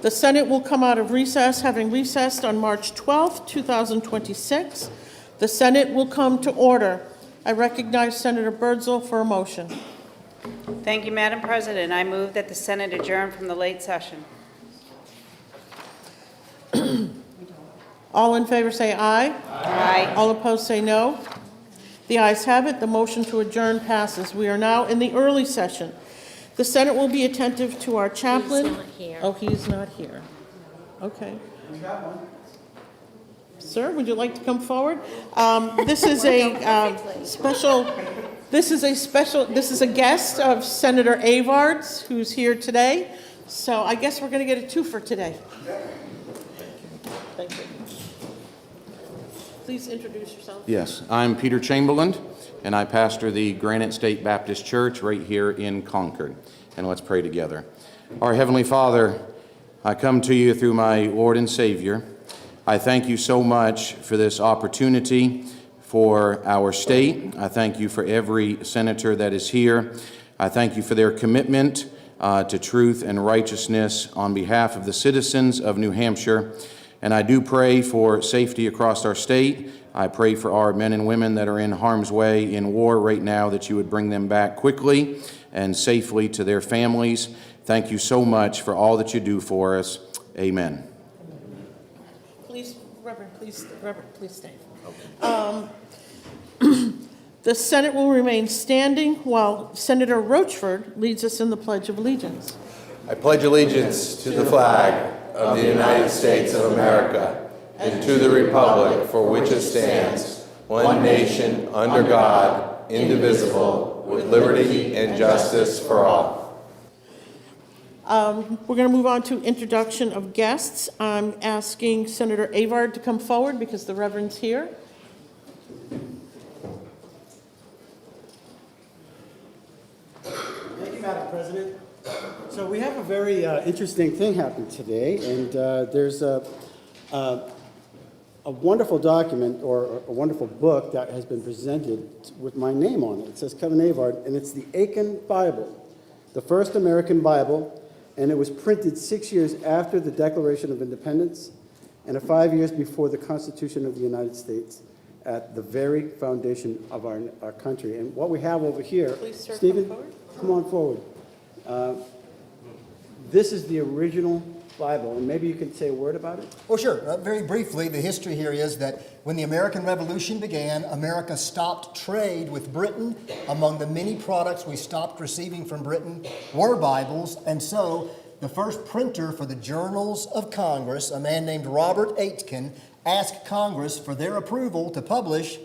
The Senate will come out of recess, having recessed on March 12th, 2026. The Senate will come to order. I recognize Senator Birdsall for a motion. Thank you, Madam President. I move that the Senate adjourn from the late session. All in favor say aye. Aye. All opposed say no. The ayes have it. The motion to adjourn passes. We are now in the early session. The Senate will be attentive to our chaplain. He's not here. Oh, he's not here. Okay. Sir, would you like to come forward? This is a this is a guest of Senator Avard's, who's here today. So I guess we're going to get a twofer today. Thank you. Please introduce yourself. Yes, I'm Peter Chamberlain, and I pastor the Granite State Baptist Church right here in Concord. And let's pray together. Our Heavenly Father, I come to you through my Lord and Savior. I thank you so much for this opportunity for our state. I thank you for every senator that is here. I thank you for their commitment to truth and righteousness on behalf of the citizens of New Hampshire. And I do pray for safety across our state. I pray for our men and women that are in harm's way in war right now, that you would bring them back quickly and safely to their families. Thank you so much for all that you do for us. Amen. Reverend, please stay. The Senate will remain standing while Senator Rochford leads us in the Pledge of Allegiance. I pledge allegiance to the flag of the United States of America and to the republic for which it stands, one nation, under God, indivisible, with liberty and justice for all. We're going to move on to introduction of guests. I'm asking Senator Avard to come forward because the Reverend's here. Thank you, Madam President. So we have a very interesting thing happen today, and there's a wonderful document or a wonderful book that has been presented with my name on it. It says Kevin Avard, and it's the Aiken Bible, the first American Bible, and it was printed 6 years after the Declaration of Independence and 5 years before the Constitution of the United States, at the very foundation of our country. And what we have over here, Please, sir, Stephen, come forward. come on forward. This is the original Bible, and maybe you can say a word about it? Oh, sure. Very briefly, the history here is that when the American Revolution began, America stopped trade with Britain. Among the many products we stopped receiving from Britain were Bibles, and so the first printer for the Journals of Congress, a man named Robert Aitken, asked Congress for their approval to publish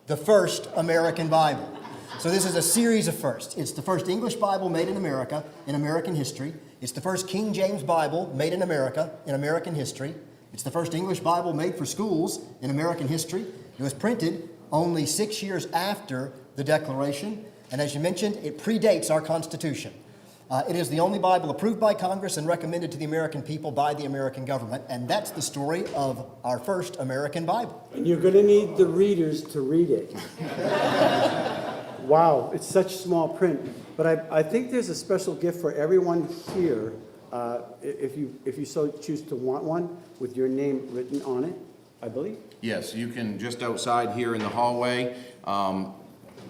the first American Bible. So this is a series of firsts. It's the first English Bible made in America in American history. It's the first King James Bible made in America in American history. It's the first English Bible made for schools in American history. It was printed only 6 years after the Declaration, and as you mentioned, it predates our Constitution. It is the only Bible approved by Congress and recommended to the American people by the American government, and that's the story of our first American Bible. And you're going to need the readers to read it. Wow, it's such small print. But I think there's a special gift for everyone here, if you so choose to want one, with your name written on it, I believe. Yes, you can just outside here in the hallway,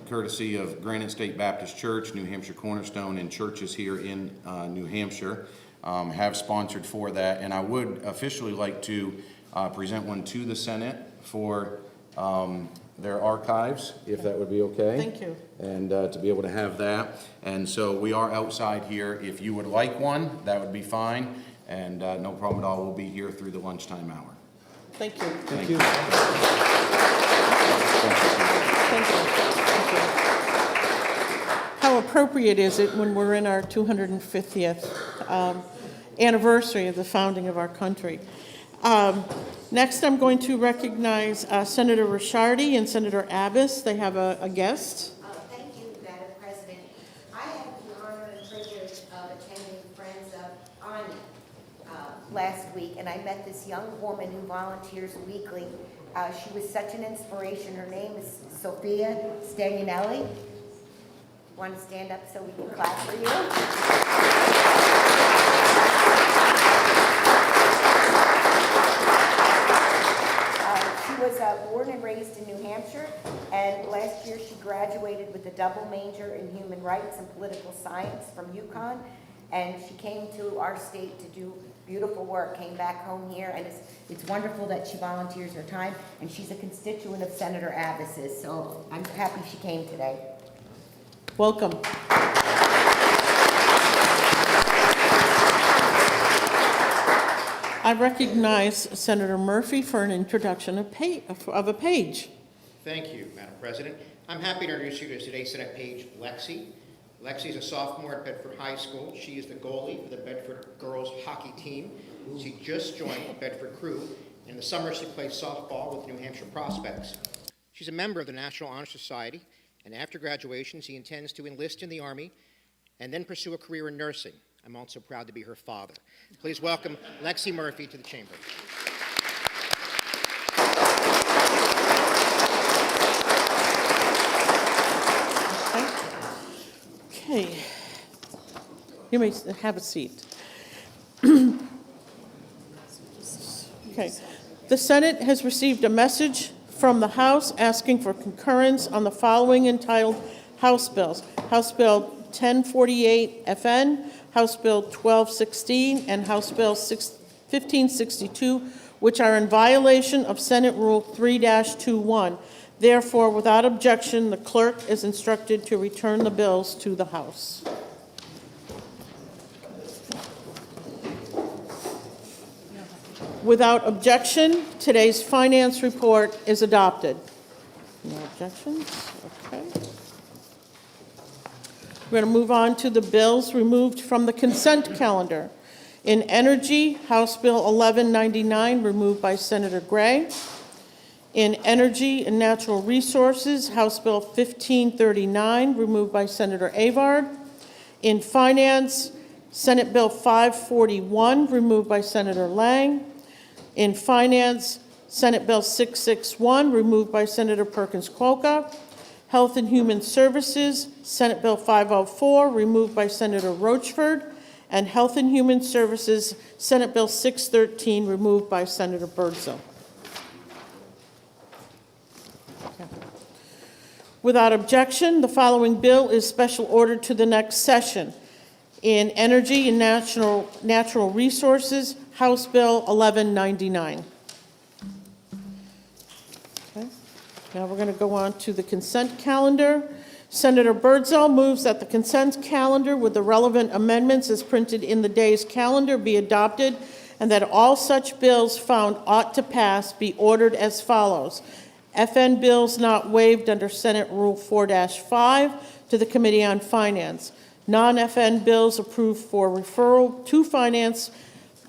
courtesy of Granite State Baptist Church, New Hampshire Cornerstone, and churches here in New Hampshire have sponsored for that. And I would officially like to present one to the Senate for their archives, if that would be okay. Thank you. And to be able to have that. And so we are outside here. If you would like one, that would be fine. And no problem at all. We'll be here through the lunchtime hour. Thank you. Thank you. Thank you. How appropriate is it when we're in our 250th anniversary of the founding of our country? Next, I'm going to recognize Senator Ricciardi and Senator Abbas. They have a guest. Thank you, Madam President. I have the honor and privilege of attending Friends of Anya last week, and I met this young woman who volunteers weekly. She was such an inspiration. Her name is Sophia Stagnanelli. Want to stand up so we can clap for you? Hampshire, and last year she graduated with a double major in human rights and political science from UConn, and she came to our state to do beautiful work, came back home here, and it's wonderful that she volunteers her time, and she's a constituent of Senator Abbas's, so I'm happy she came today. Welcome. I recognize Senator Murphy for an introduction of a page. Thank you, Madam President. I'm happy to introduce you to today's Senate page, Lexi. Lexi is a sophomore at Bedford High School. She is the goalie for the Bedford girls hockey team. She just joined the Bedford Crew. In the summer, she plays softball with New Hampshire Prospects. She's a member of the National Honor Society, and after graduation, she intends to enlist in the Army and then pursue a career in nursing. I'm also proud to be her father. Please welcome Lexi Murphy to the chamber. Okay. You may have a seat. Okay. The Senate has received a message from the House asking for concurrence on the following entitled House bills. House Bill 1048 FN, House Bill 1216, and House Bill 1562, which are in violation of Senate Rule 3-21. Therefore, without objection, the clerk is instructed to return the bills to the House. Without objection, today's finance report is adopted. No objections? Okay. We're going to move on to the bills removed from the consent calendar. In Energy, House Bill 1199, removed by Senator Gray. In Energy and Natural Resources, House Bill 1539, removed by Senator Avard. In Finance, Senate Bill 541, removed by Senator Lang. In Finance, Senate Bill 661, removed by Senator Perkins Coca. Health and Human Services, Senate Bill 504, removed by Senator Rochford. And Health and Human Services, Senate Bill 613, removed by Senator Birdsell. Without objection, the following bill is special ordered to the next session. In Energy and Natural Resources, House Bill 1199. Okay. Now we're going to go on to the consent calendar. Senator Birdsell moves that the consent calendar with the relevant amendments as printed in the day's calendar be adopted, and that all such bills found ought to pass be ordered as follows. FN bills not waived under Senate Rule 4-5 to the Committee on Finance. Non-FN bills approved for referral to Finance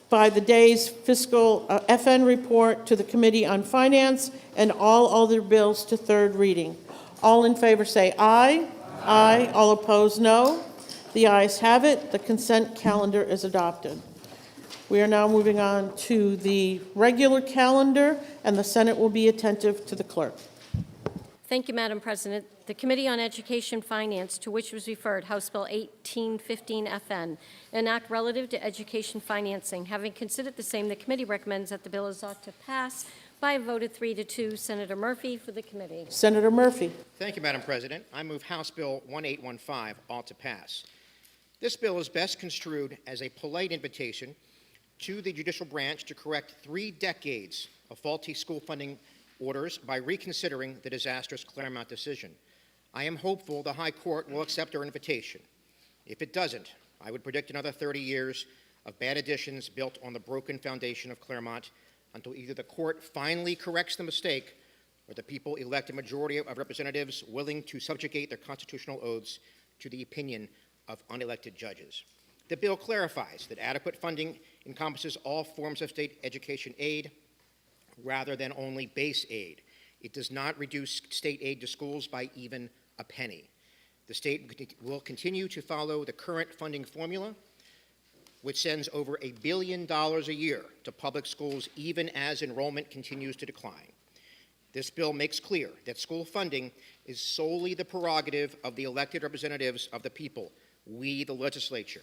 by the day's fiscal FN report to the Committee on Finance, and all other bills to third reading. All in favor say aye. Aye. All opposed, no. The ayes have it. The consent calendar is adopted. We are now moving on to the regular calendar, and the Senate will be attentive to the clerk. Thank you, Madam President. The Committee on Education Finance, to which was referred House Bill 1815 FN, an act relative to education financing. Having considered the same, the committee recommends that the bill is ought to pass by a vote of 3-2. Senator Murphy for the committee. Senator Murphy. Thank you, Madam President. I move House Bill 1815 ought to pass. This bill is best construed as a polite invitation to the judicial branch to correct 3 decades of faulty school funding orders by reconsidering the disastrous Claremont decision. I am hopeful the High Court will accept our invitation. If it doesn't, I would predict another 30 years of bad additions built on the broken foundation of Claremont until either the court finally corrects the mistake or the people elect a majority of representatives willing to subjugate their constitutional oaths to the opinion of unelected judges. The bill clarifies that adequate funding encompasses all forms of state education aid rather than only base aid. It does not reduce state aid to schools by even a penny. The state will continue to follow the current funding formula, which sends over $1 billion a year to public schools even as enrollment continues to decline. This bill makes clear that school funding is solely the prerogative of the elected representatives of the people, we the legislature.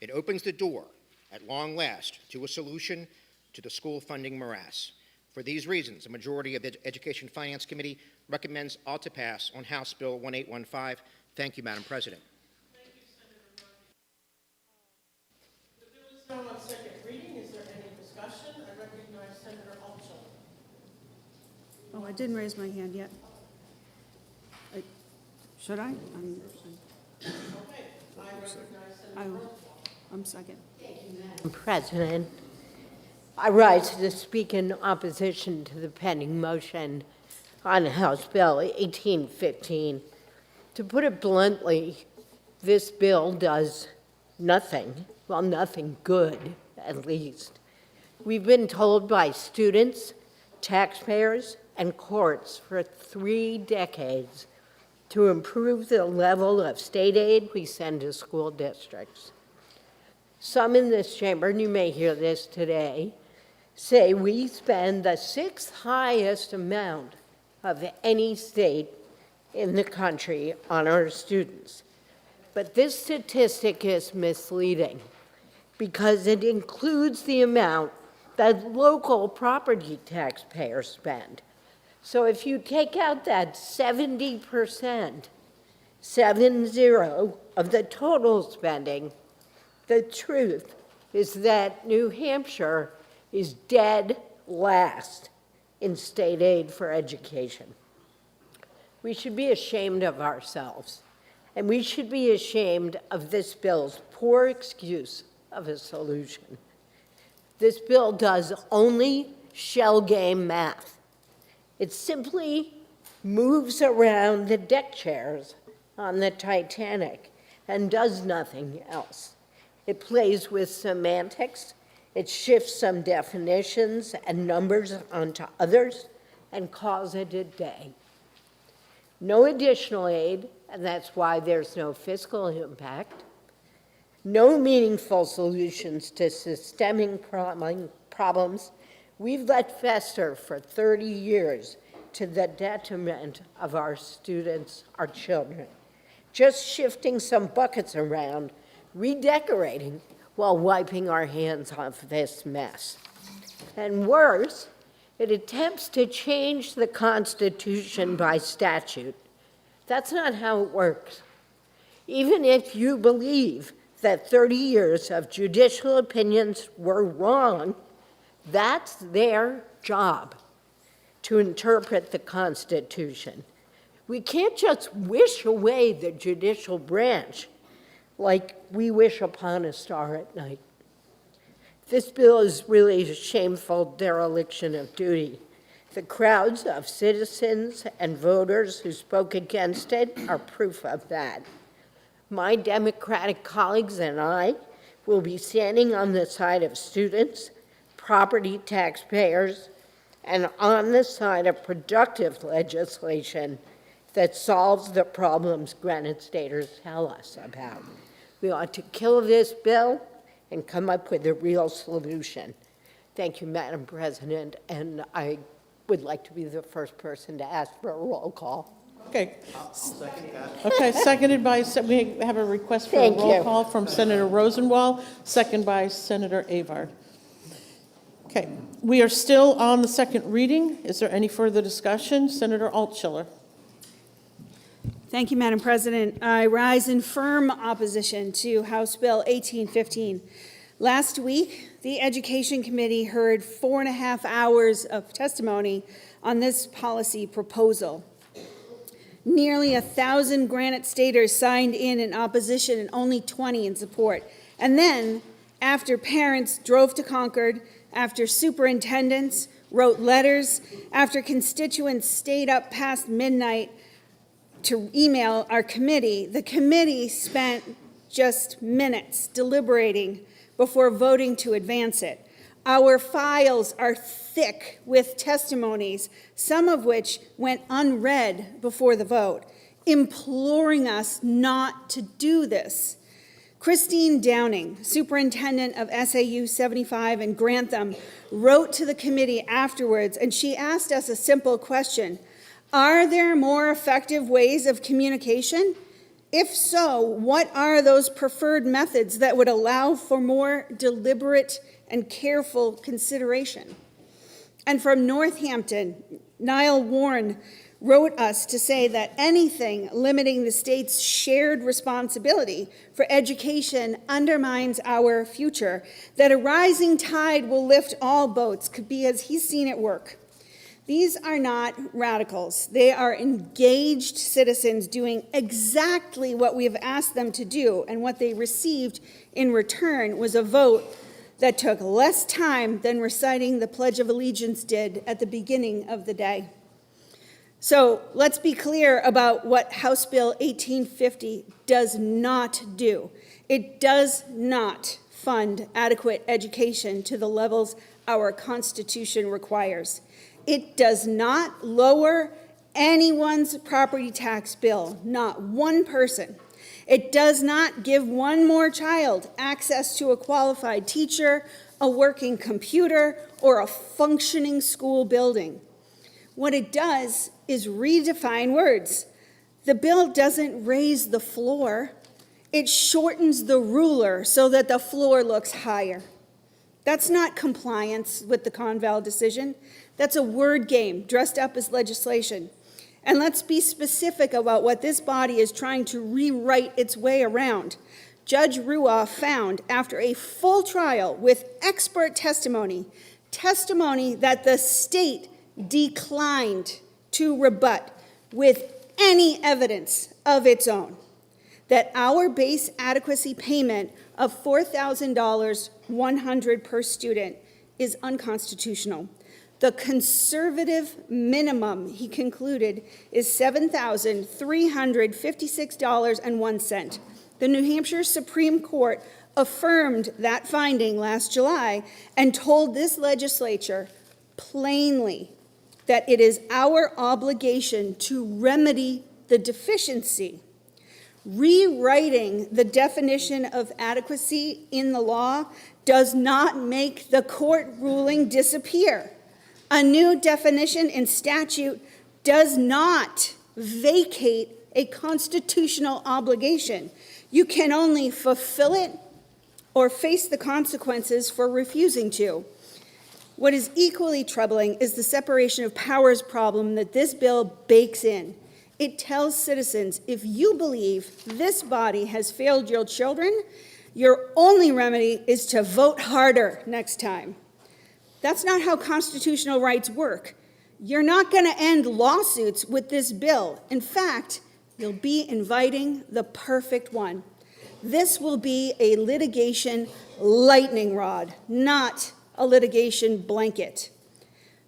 It opens the door, at long last, to a solution to the school funding morass. For these reasons, a majority of the Education Finance Committee recommends all to pass on House Bill 1815. Thank you, Madam President. Thank you, Senator Murphy. The bill is now on second reading. Is there any discussion? I recognize Senator Altschul. Oh, I didn't raise my hand yet. Should I? Okay, I recognize Senator Roswell. I'm second. President, I rise to speak in opposition to the pending motion on House Bill 1815. To put it bluntly, this bill does nothing, well, nothing good, at least. We've been told by students, taxpayers, and courts for 3 decades to improve the level of state aid we send to school districts. Some in this chamber, and you may hear this today, say we spend the 6th highest amount of any state in the country on our students. But this statistic is misleading because it includes the amount that local property taxpayers spend. So if you take out that 70%, 70 of the total spending, the truth is that New Hampshire is dead last in state aid for education. We should be ashamed of ourselves, and we should be ashamed of this bill's poor excuse of a solution. This bill does only shell game math. It simply moves around the deck chairs on the Titanic and does nothing else. It plays with semantics. It shifts some definitions and numbers onto others and calls it a day. No additional aid, and that's why there's no fiscal impact. No meaningful solutions to systemic problems we've let fester for 30 years to the detriment of our students, our children. Just shifting some buckets around, redecorating, while wiping our hands off this mess. And worse, it attempts to change the Constitution by statute. That's not how it works. Even if you believe that 30 years of judicial opinions were wrong, that's their job, to interpret the Constitution. We can't just wish away the judicial branch like we wish upon a star at night. This bill is really a shameful dereliction of duty. The crowds of citizens and voters who spoke against it are proof of that. My Democratic colleagues and I will be standing on the side of students, property taxpayers, and on the side of productive legislation that solves the problems Granite Staters tell us about. We ought to kill this bill and come up with a real solution. Thank you, Madam President, and I would like to be the first person to ask for a roll call. Okay. Okay, seconded by, we have a request for a Thank roll you. call from Senator Rosenwald, second by Senator Avard. Okay, we are still on the second reading. Is there any further discussion? Senator Altschiller. Thank you, Madam President. I rise in firm opposition to House Bill 1815. Last week, the Education Committee heard 4.5 hours of testimony on this policy proposal. Nearly 1,000 Granite Staters signed in opposition and only 20 in support. And then, after parents drove to Concord, after superintendents wrote letters, after constituents stayed up past midnight to email our committee, the committee spent just minutes deliberating before voting to advance it. Our files are thick with testimonies, some of which went unread before the vote, imploring us not to do this. Christine Downing, superintendent of SAU 75 in Grantham, wrote to the committee afterwards, and she asked us a simple question: are there more effective ways of communication? If so, what are those preferred methods that would allow for more deliberate and careful consideration? And from Northampton, Niall Warren wrote us to say that anything limiting the state's shared responsibility for education undermines our future, that a rising tide will lift all boats, because he's seen it work. These are not radicals. They are engaged citizens doing exactly what we have asked them to do, and what they received in return was a vote that took less time than reciting the Pledge of Allegiance did at the beginning of the day. So let's be clear about what House Bill 1850 does not do. It does not fund adequate education to the levels our Constitution requires. It does not lower anyone's property tax bill, not one person. It does not give one more child access to a qualified teacher, a working computer, or a functioning school building. What it does is redefine words. The bill doesn't raise the floor. It shortens the ruler so that the floor looks higher. That's not compliance with the Conval decision. That's a word game dressed up as legislation. And let's be specific about what this body is trying to rewrite its way around. Judge Ruoff found, after a full trial with expert testimony that the state declined to rebut with any evidence of its own, that our base adequacy payment of $4,000, $100 per student, is unconstitutional. The conservative minimum, he concluded, is $7,356.01. The New Hampshire Supreme Court affirmed that finding last July and told this legislature plainly that it is our obligation to remedy the deficiency. Rewriting the definition of adequacy in the law does not make the court ruling disappear. A new definition in statute does not vacate a constitutional obligation. You can only fulfill it or face the consequences for refusing to. What is equally troubling is the separation of powers problem that this bill bakes in. It tells citizens, if you believe this body has failed your children, your only remedy is to vote harder next time. That's not how constitutional rights work. You're not going to end lawsuits with this bill. In fact, you'll be inviting the perfect one. This will be a litigation lightning rod, not a litigation blanket.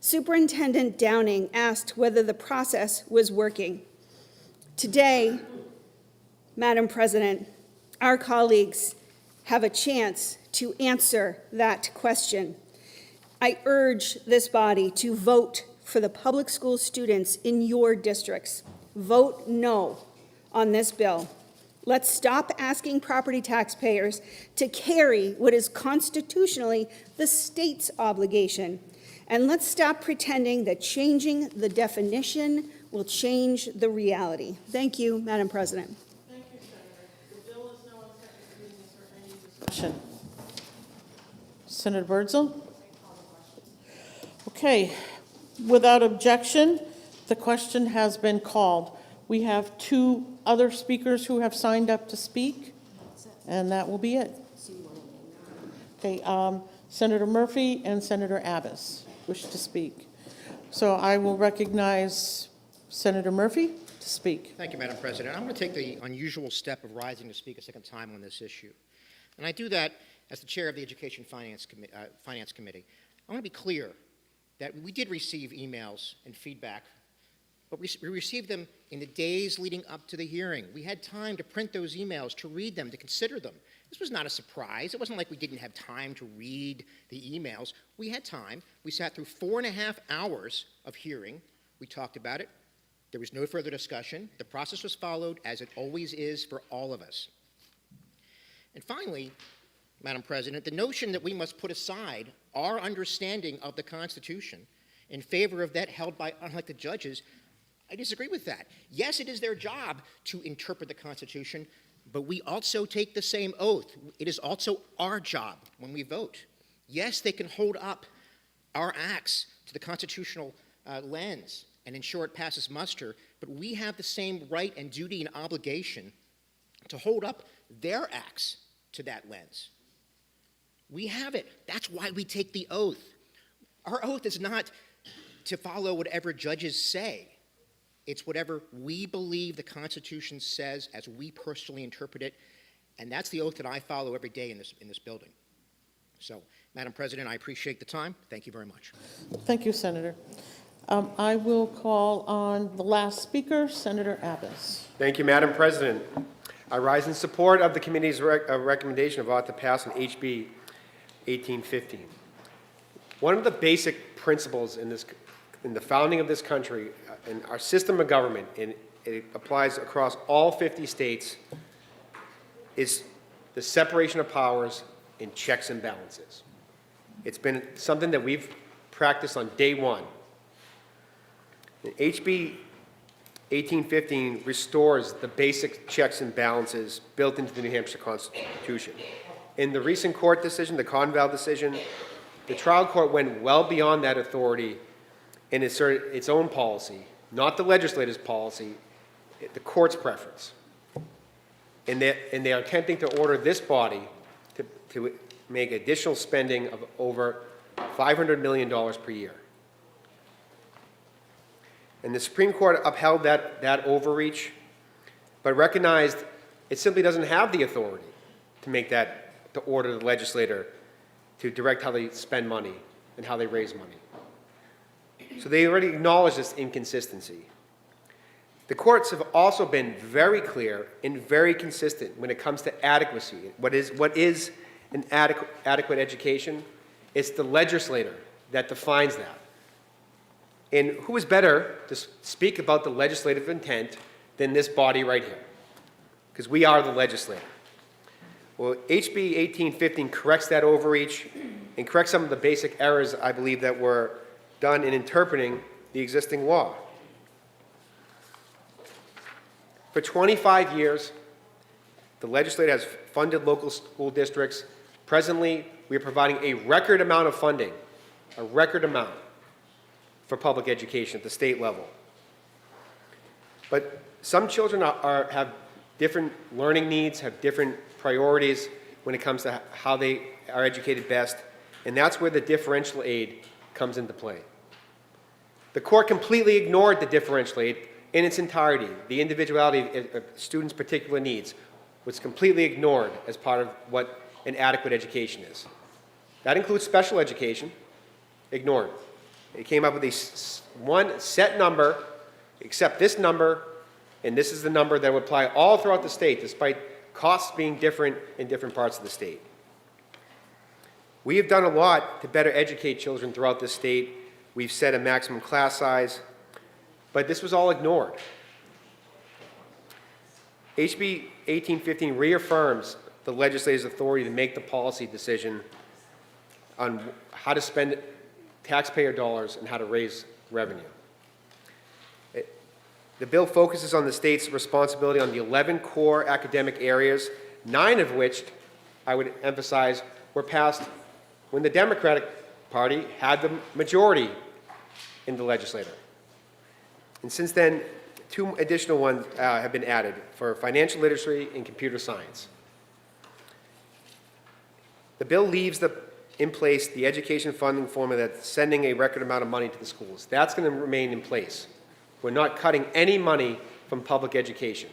Superintendent Downing asked whether the process was working. Today, Madam President, our colleagues have a chance to answer that question. I urge this body to vote for the public school students in your districts. Vote no on this bill. Let's stop asking property taxpayers to carry what is constitutionally the state's obligation. And let's stop pretending that changing the definition will change the reality. Thank you, Madam President. Thank you, Senator. The bill is now on second reading. Is there any discussion? Senator Birdsall? Okay. Without objection, the question has been called. We have two other speakers who have signed up to speak, and that will be it. Okay, Senator Murphy and Senator Abbas wish to speak. So I will recognize Senator Murphy to speak. Thank you, Madam President. I'm going to take the unusual step of rising to speak a second time on this issue. And I do that as the chair of the Education Finance Committee. I want to be clear that we did receive emails and feedback, but we received them in the days leading up to the hearing. We had time to print those emails, to read them, to consider them. This was not a surprise. It wasn't like we didn't have time to read the emails. We had time. We sat through 4.5 hours of hearing. We talked about it. There was no further discussion. The process was followed, as it always is for all of us. And finally, Madam President, the notion that we must put aside our understanding of the Constitution in favor of that held by unelected judges, I disagree with that. Yes, it is their job to interpret the Constitution, but we also take the same oath. It is also our job when we vote. Yes, they can hold up our acts to the constitutional lens and ensure it passes muster, but we have the same right and duty and obligation to hold up their acts to that lens. We have it. That's why we take the oath. Our oath is not to follow whatever judges say. It's whatever we believe the Constitution says as we personally interpret it, and that's the oath that I follow every day in this building. So, Madam President, I appreciate the time. Thank you very much. Thank you, Senator. I will call on the last speaker, Senator Abbas. Thank you, Madam President. I rise in support of the committee's recommendation of ought to pass on HB 1815. One of the basic principles in the founding of this country, in our system of government, and it applies across all 50 states, is the separation of powers and checks and balances. It's been something that we've practiced on day one. HB 1815 restores the basic checks and balances built into the New Hampshire Constitution. In the recent court decision, the Conval decision, the trial court went well beyond that authority and asserted its own policy, not the legislator's policy, the court's preference. And they are attempting to order this body to make additional spending of over $500 million per year. And the Supreme Court upheld that overreach, but recognized it simply doesn't have the authority to make that, to order the legislator to direct how they spend money and how they raise money. So they already acknowledge this inconsistency. The courts have also been very clear and very consistent when it comes to adequacy. What is an adequate education? It's the legislator that defines that. And who is better to speak about the legislative intent than this body right here? Because we are the legislator. Well, HB 1815 corrects that overreach and corrects some of the basic errors, I believe, that were done in interpreting the existing law. For 25 years, the legislature has funded local school districts. Presently, we are providing a record amount of funding, a record amount for public education at the state level. But some children have different learning needs, have different priorities when it comes to how they are educated best, and that's where the differential aid comes into play. The court completely ignored the differential aid in its entirety. The individuality of students' particular needs was completely ignored as part of what an adequate education is. That includes special education, ignored. It came up with one set number, except this number, and this is the number that would apply all throughout the state, despite costs being different in different parts of the state. We have done a lot to better educate children throughout the state. We've set a maximum class size, but this was all ignored. HB 1815 reaffirms the legislature's authority to make the policy decision on how to spend taxpayer dollars and how to raise revenue. The bill focuses on the state's responsibility on the 11 core academic areas, 9 of which, I would emphasize, were passed when the Democratic Party had the majority in the legislature. And since then, 2 additional ones have been added for financial literacy and computer science. The bill leaves in place the education funding formula that's sending a record amount of money to the schools. That's going to remain in place. We're not cutting any money from public education.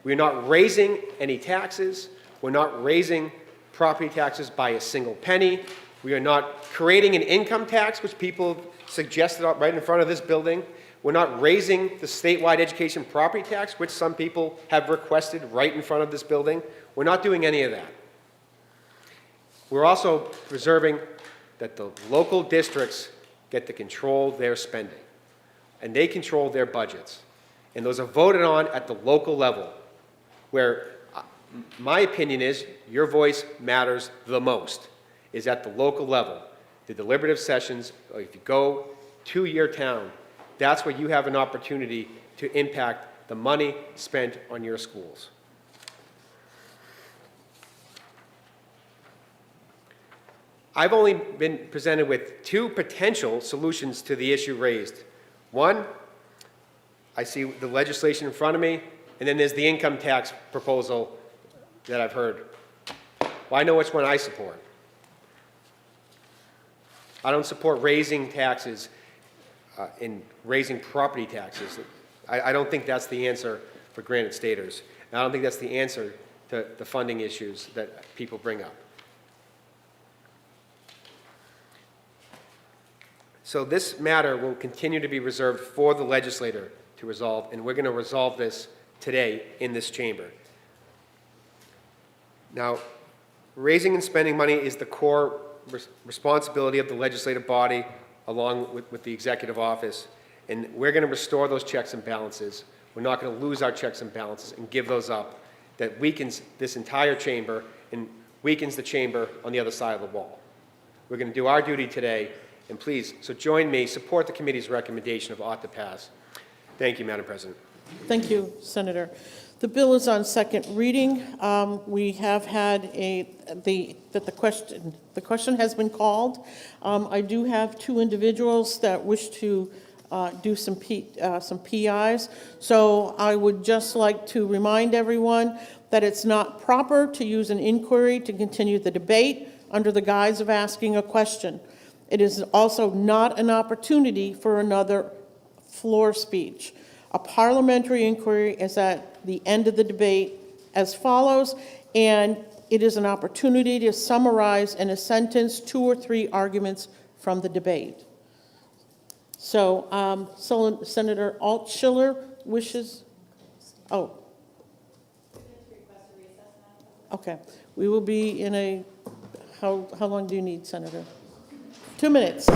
We're not raising any taxes. We're not raising property taxes by a single penny. We are not creating an income tax, which people suggested right in front of this building. We're not raising the statewide education property tax, which some people have requested right in front of this building. We're not doing any of that. We're also preserving that the local districts get to control their spending, and they control their budgets. And those are voted on at the local level, where my opinion is your voice matters the most, is at the local level. The deliberative sessions, if you go to your town, that's where you have an opportunity to impact the money spent on your schools. I've only been presented with two potential solutions to the issue raised. One, I see the legislation in front of me, and then there's the income tax proposal that I've heard. Well, I know which one I support. I don't support raising taxes and raising property taxes. I don't think that's the answer for Granite Staters. And I don't think that's the answer to the funding issues that people bring up. So this matter will continue to be reserved for the legislator to resolve, and we're going to resolve this today in this chamber. Now, raising and spending money is the core responsibility of the legislative body along with the executive office, and we're going to restore those checks and balances. We're not going to lose our checks and balances and give those up. That weakens this entire chamber and weakens the chamber on the other side of the wall. We're going to do our duty today, and please, so join me, support the committee's recommendation of ought to pass. Thank you, Madam President. Thank you, Senator. The bill is on second reading. We have had the question has been called. I do have two individuals that wish to do some PIs. So I would just like to remind everyone that it's not proper to use an inquiry to continue the debate under the guise of asking a question. It is also not an opportunity for another floor speech. A parliamentary inquiry is at the end of the debate as follows, and it is an opportunity to summarize in a sentence 2 or 3 arguments from the debate. So, Senator Altschiller wishes, oh. Okay, we will be in a, how long do you need, Senator? 2 minutes.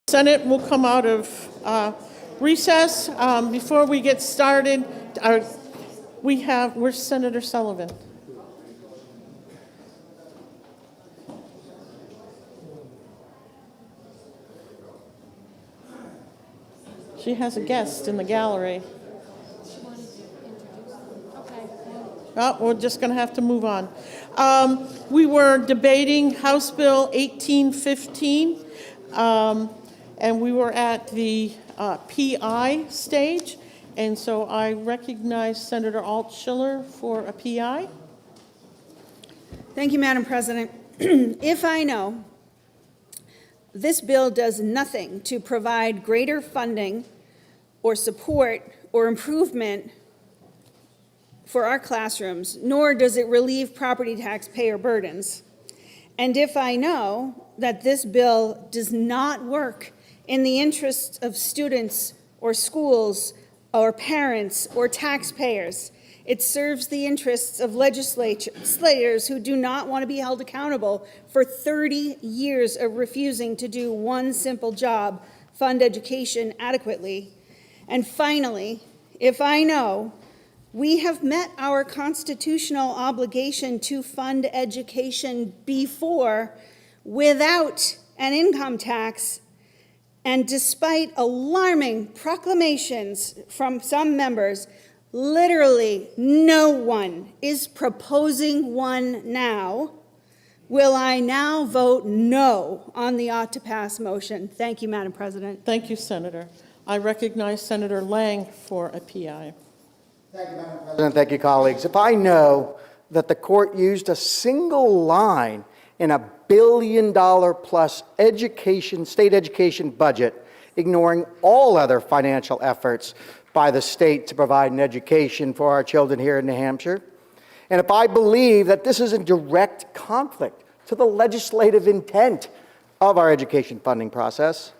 Senate will come out of recess. Before we get started, where's Senator Sullivan? She has a guest in the gallery. Oh, we're just going to have to move on. We were debating House Bill 1815, and we were at the PI stage, and so I recognize Senator Altschiller for a PI. Thank you, Madam President. If I know, this bill does nothing to provide greater funding or support or improvement for our classrooms, nor does it relieve property taxpayer burdens. And if I know that this bill does not work in the interests of students or schools or parents or taxpayers, it serves the interests of legislators who do not want to be held accountable for 30 years of refusing to do one simple job, fund education adequately. And finally, if I know we have met our constitutional obligation to fund education before without an income tax, and despite alarming proclamations from some members, literally no one is proposing one now, will I now vote no on the ought to pass motion. Thank you, Madam President. Thank you, Senator. I recognize Senator Lang for a PI. Thank you, Madam President. Thank you, colleagues. If I know that the court used a single line in a $1 billion plus state education budget, ignoring all other financial efforts by the state to provide an education for our children here in New Hampshire, and if I believe that this is in direct conflict to the legislative intent of our education funding process,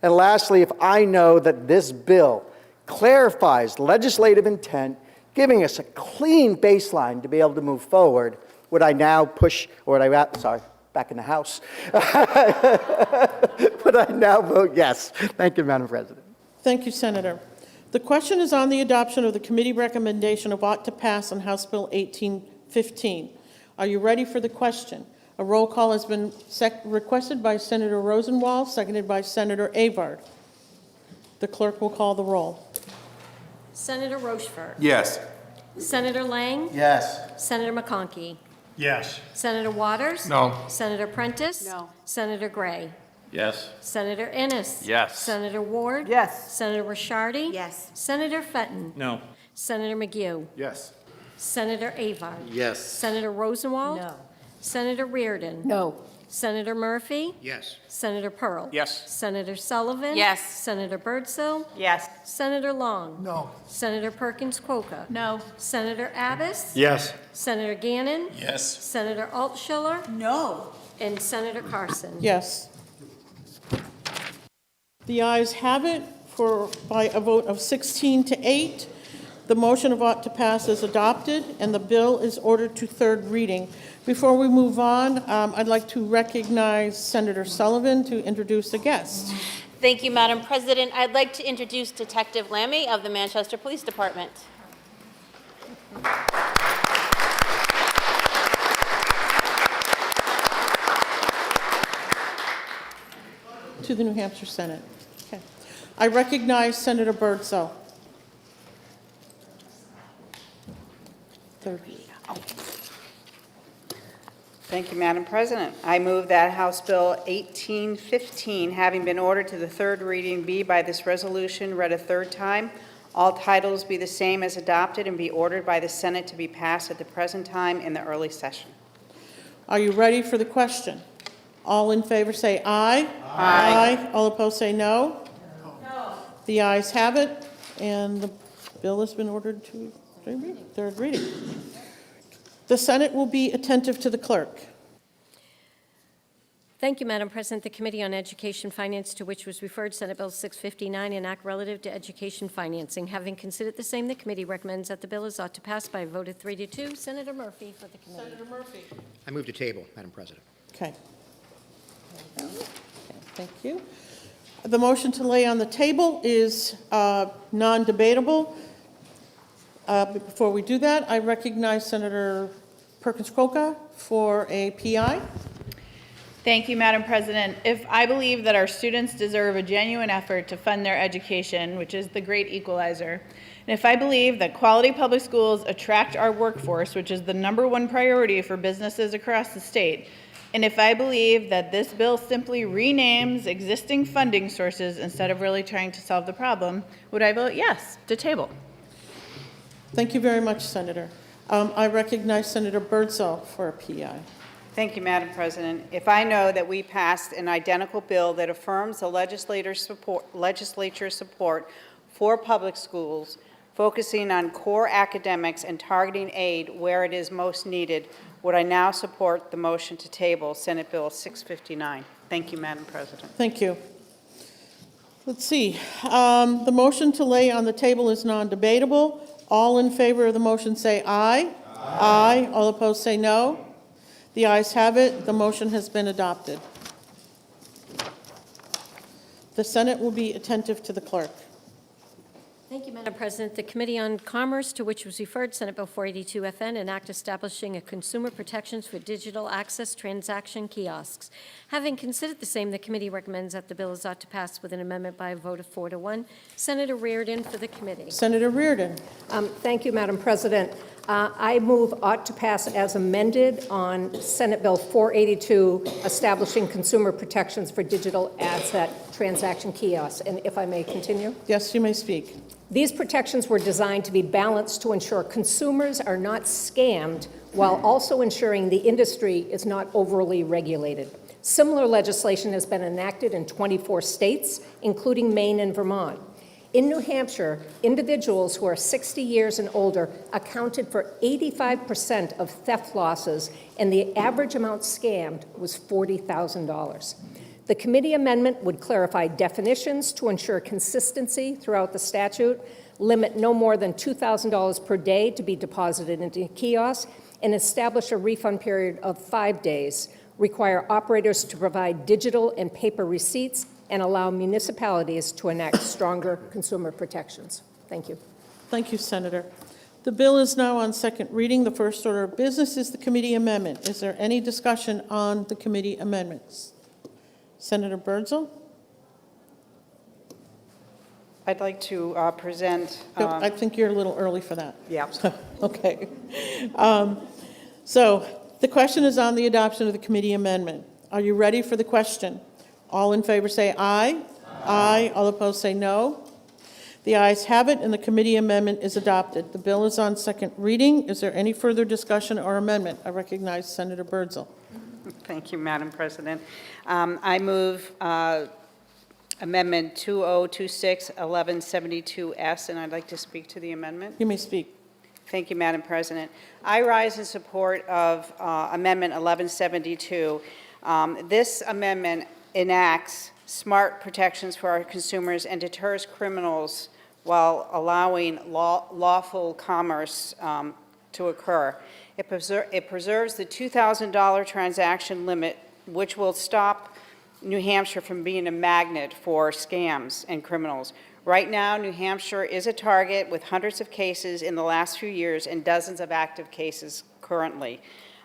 and lastly, if I know that this bill clarifies legislative intent, giving us a clean baseline to be able to move forward, would I now push, or would I, sorry, back in the House, would I now vote yes? Thank you, Madam President. Thank you, Senator. The question is on the adoption of the committee recommendation of ought to pass on House Bill 1815. Are you ready for the question? A roll call has been requested by Senator Rosenwald, seconded by Senator Avard. The clerk will call the roll. Senator Rochefort. Yes. Senator Lang. Yes. Senator McConkey. Yes. Senator Waters. No. Senator Prentice. No. Senator Gray. Yes. Senator Innes. Yes. Senator Ward. Yes. Senator Rishardi. Yes. Senator Fenton. No. Senator McGew. Yes. Senator Avard. Yes. Senator Rosenwald. No. Senator Reardon. No. Senator Murphy. Yes. Senator Pearl. Yes. Senator Sullivan. Yes. Senator Birdsell. Yes. Senator Long. No. Senator Perkins Quokka. No. Senator Abbas. Yes. Senator Gannon. Yes. Senator Altschiller. No. And Senator Carson. Yes. The ayes have it by a vote of 16 to 8. The motion of ought to pass is adopted, and the bill is ordered to third reading. Before we move on, I'd like to recognize Senator Sullivan to introduce a guest. Thank you, Madam President. I'd like to introduce Detective Lammy of the Manchester Police Department. To the New Hampshire Senate. Okay. I recognize Senator Birdsell. Third reading. Thank you, Madam President. I move that House Bill 1815, having been ordered to the third reading, be by this resolution read a third time, all titles be the same as adopted, and be ordered by the Senate to be passed at the present time in the early session. Are you ready for the question? All in favor say aye. Aye. All opposed say no. No. The ayes have it, and the bill has been ordered to third reading. The Senate will be attentive to the clerk. Thank you, Madam President. The Committee on Education Finance, to which was referred Senate Bill 659, an act relative to education financing. Having considered the same, the committee recommends that the bill is ought to pass by a vote of 3 to 2. Senator Murphy for the committee. Senator Murphy. I move to table, Madam President. Okay. Okay, thank you. The motion to lay on the table is non-debatable. But before we do that, I recognize Senator Perkins-Coca for a PI. Thank you, Madam President. If I believe that our students deserve a genuine effort to fund their education, which is the great equalizer, and if I believe that quality public schools attract our workforce, which is the #1 priority for businesses across the state, and if I believe that this bill simply renames existing funding sources instead of really trying to solve the problem, would I vote yes to table? Thank you very much, Senator. I recognize Senator Birdsall for a PI. Thank you, Madam President. If I know that we passed an identical bill that affirms the legislature's support for public schools, focusing on core academics and targeting aid where it is most needed, would I now support the motion to table Senate Bill 659? Thank you, Madam President. Thank you. Let's see. The motion to lay on the table is non-debatable. All in favor of the motion say aye. Aye. All opposed say no. The ayes have it. The motion has been adopted. The Senate will be attentive to the clerk. Thank you, Madam President. The Committee on Commerce, to which was referred Senate Bill 482 FN, an act establishing a consumer protections for digital access transaction kiosks. Having considered the same, the committee recommends that the bill is ought to pass with an amendment by a vote of 4 to 1. Senator Reardon for the committee. Senator Reardon. Thank you, Madam President. I move ought to pass as amended on Senate Bill 482, establishing consumer protections for digital asset transaction kiosks. And if I may continue? Yes, you may speak. These protections were designed to be balanced to ensure consumers are not scammed while also ensuring the industry is not overly regulated. Similar legislation has been enacted in 24 states, including Maine and Vermont. In New Hampshire, individuals who are 60 years and older accounted for 85% of theft losses, and the average amount scammed was $40,000. The committee amendment would clarify definitions to ensure consistency throughout the statute, limit no more than $2,000 per day to be deposited into kiosks, and establish a refund period of 5 days, require operators to provide digital and paper receipts, and allow municipalities to enact stronger consumer protections. Thank you. Thank you, Senator. The bill is now on second reading. The first order of business is the committee amendment. Is there any discussion on the committee amendments? Senator Birdsall? I'd like to present. No, I think you're a little early for that. Yeah. Okay. So the question is on the adoption of the committee amendment. Are you ready for the question? All in favor say aye. Aye. All opposed say no. The ayes have it, and the committee amendment is adopted. The bill is on second reading. Is there any further discussion or amendment? I recognize Senator Birdsall. Thank you, Madam President. I move Amendment 2026-1172S, and I'd like to speak to the amendment. You may speak. Thank you, Madam President. I rise in support of Amendment 1172. This amendment enacts smart protections for our consumers and deters criminals while allowing lawful commerce to occur. It preserves the $2,000 transaction limit, which will stop New Hampshire from being a magnet for scams and criminals. Right now, New Hampshire is a target with hundreds of cases in the last few years and dozens of active cases currently.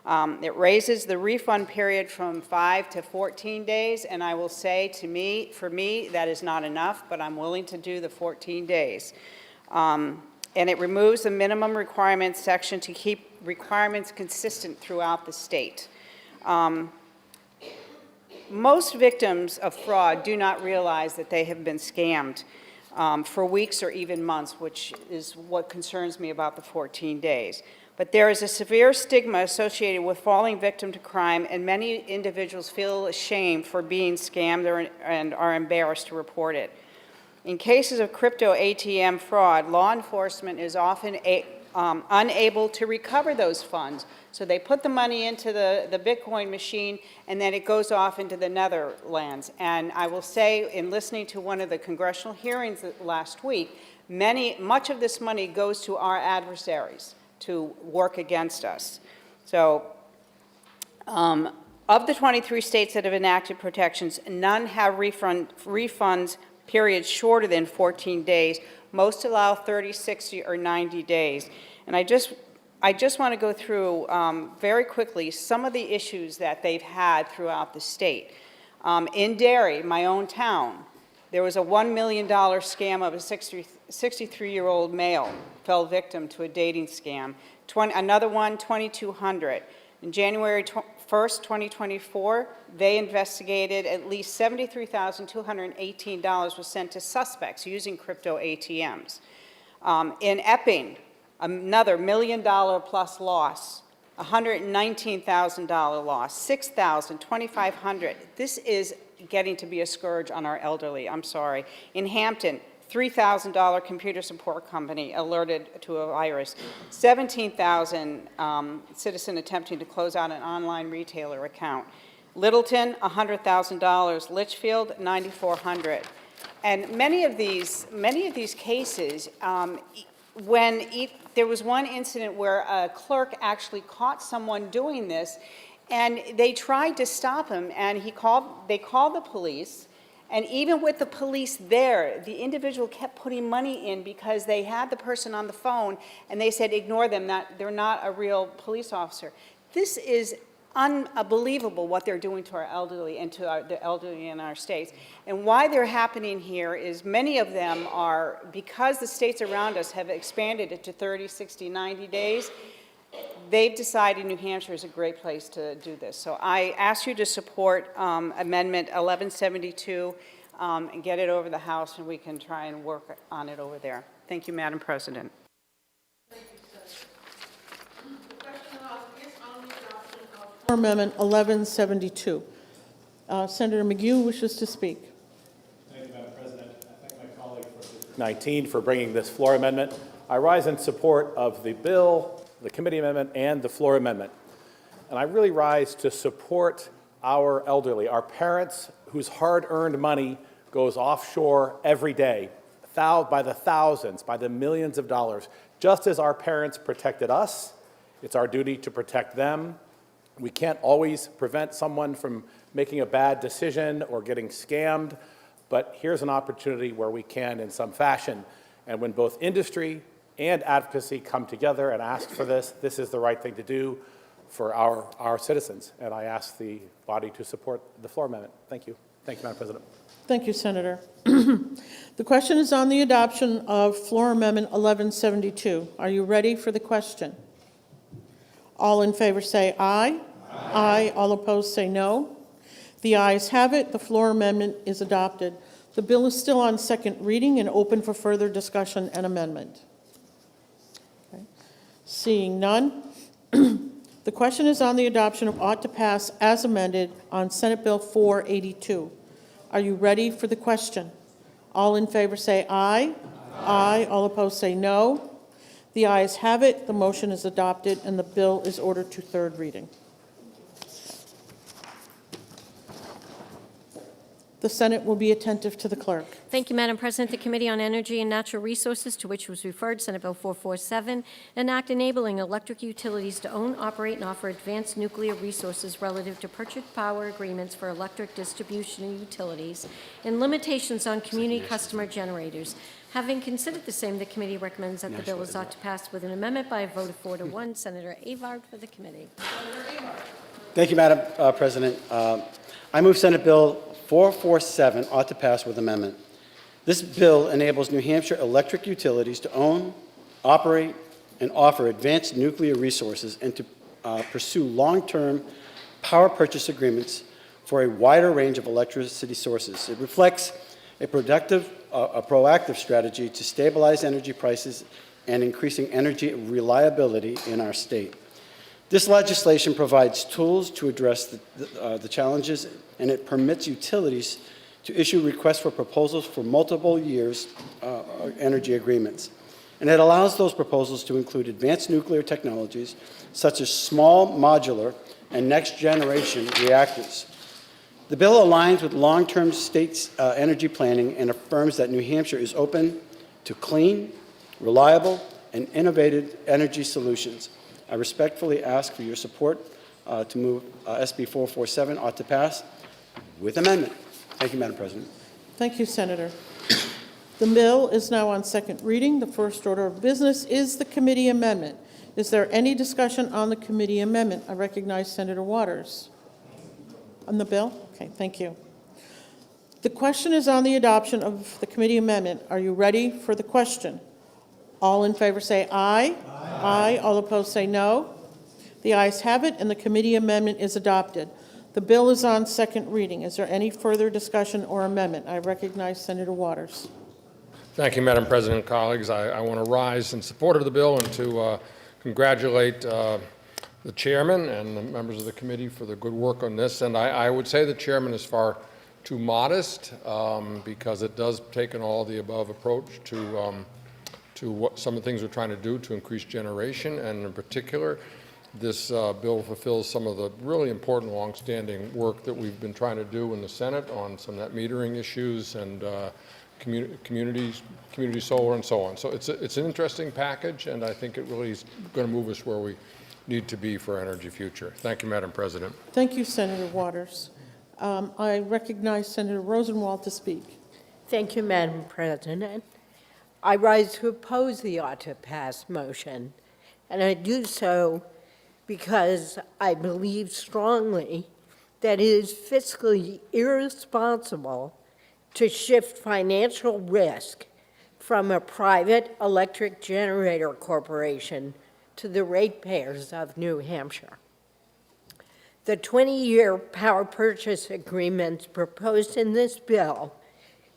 It raises the refund period from 5 to 14 days, and I will say for me, that is not enough, but I'm willing to do the 14 days. And it removes the minimum requirements section to keep requirements consistent throughout the state. Most victims of fraud do not realize that they have been scammed for weeks or even months, which is what concerns me about the 14 days. But there is a severe stigma associated with falling victim to crime, and many individuals feel ashamed for being scammed and are embarrassed to report it. In cases of crypto ATM fraud, law enforcement is often unable to recover those funds. So they put the money into the Bitcoin machine, and then it goes off into the Netherlands. And I will say, in listening to one of the congressional hearings last week, much of this money goes to our adversaries to work against us. So Of the 23 states that have enacted protections, none have refunds periods shorter than 14 days. Most allow 30, 60, or 90 days. And I just want to go through very quickly some of the issues that they've had throughout the state. In Derry, my own town, there was a $1 million scam of a 63-year-old male fell victim to a dating scam. Another one, 2,200. In January 1st, 2024, they investigated at least $73,218 was sent to suspects using crypto ATMs. In Epping, another $1 million plus loss, $119,000 loss, $6,000, $2,500. This is getting to be a scourge on our elderly, I'm sorry. In Hampton, $3,000 computer support company alerted to a virus, 17,000 citizen attempting to close out an online retailer account. Littleton, $100,000, Litchfield, $9,400. And many of these cases, there was one incident where a clerk actually caught someone doing this, and they tried to stop him, and they called the police. And even with the police there, the individual kept putting money in because they had the person on the phone, and they said, ignore them, they're not a real police officer. This is unbelievable what they're doing to our elderly and to the elderly in our states. And why they're happening here is many of them are, because the states around us have expanded it to 30, 60, 90 days, they've decided New Hampshire is a great place to do this. So I ask you to support Amendment 1172 and get it over the House, and we can try and work on it over there. Thank you, Madam President. Amendment 1172. Senator McHugh wishes to speak. Thank you, Madam President. I thank my colleague from District 19 for bringing this floor amendment. I rise in support of the bill, the committee amendment, and the floor amendment. And I really rise to support our elderly, our parents whose hard-earned money goes offshore every day, by the thousands, by the millions of dollars. Just as our parents protected us, it's our duty to protect them. We can't always prevent someone from making a bad decision or getting scammed, but here's an opportunity where we can in some fashion. And when both industry and advocacy come together and ask for this, this is the right thing to do for our citizens. And I ask the body to support the floor amendment. Thank you. Thank you, Madam President. Thank you, Senator. The question is on the adoption of Floor Amendment 1172. Are you ready for the question? All in favor say aye. Aye. All opposed say no. The ayes have it. The floor amendment is adopted. The bill is still on second reading and open for further discussion and amendment. Okay. Seeing none, the question is on the adoption of ought to pass as amended on Senate Bill 482. Are you ready for the question? All in favor say aye. Aye. All opposed say no. The ayes have it. The motion is adopted and the bill is ordered to third reading. The Senate will be attentive to the clerk. Thank you, Madam President. The Committee on Energy and Natural Resources, to which was referred, Senate Bill 447, an act enabling electric utilities to own, operate, and offer advanced nuclear resources relative to purchase power agreements for electric distribution utilities and limitations on community customer generators. Having considered the same, the committee recommends that the bill is ought to pass with an amendment by a vote of 4 to 1. Senator Avard for the committee. Thank you, Madam President. I move Senate Bill 447 ought to pass with amendment. This bill enables New Hampshire electric utilities to own, operate, and offer advanced nuclear resources and to pursue long-term power purchase agreements for a wider range of electricity sources. It reflects a proactive strategy to stabilize energy prices and increasing energy reliability in our state. This legislation provides tools to address the challenges, and it permits utilities to issue requests for proposals for multiple years energy agreements. And it allows those proposals to include advanced nuclear technologies, such as small modular and next-generation reactors. The bill aligns with long-term state energy planning and affirms that New Hampshire is open to clean, reliable, and innovative energy solutions. I respectfully ask for your support to move SB 447 ought to pass with amendment. Thank you, Madam President. Thank you, Senator. The bill is now on second reading. The first order of business is the committee amendment. Is there any discussion on the committee amendment? I recognize Senator Waters. On the bill? Okay, thank you. The question is on the adoption of the committee amendment. Are you ready for the question? All in favor say aye. Aye. All opposed say no. The ayes have it, and the committee amendment is adopted. The bill is on second reading. Is there any further discussion or amendment? I recognize Senator Waters. Thank you, Madam President, colleagues. I want to rise in support of the bill and to congratulate the chairman and the members of the committee for the good work on this. And I would say the chairman is far too modest because it does take an all-of-the-above approach to what some of the things we're trying to do to increase generation, and in particular, this bill fulfills some of the really important long-standing work that we've been trying to do in the Senate on some net metering issues and community solar and so on. So it's an interesting package, and I think it really is going to move us where we need to be for our energy future. Thank you, Madam President. Thank you, Senator Waters. I recognize Senator Rosenwald to speak. Thank you, Madam President. I rise to oppose the ought to pass motion, and I do so because I believe strongly that it is fiscally irresponsible to shift financial risk from a private electric generator corporation to the ratepayers of New Hampshire. The 20-year power purchase agreements proposed in this bill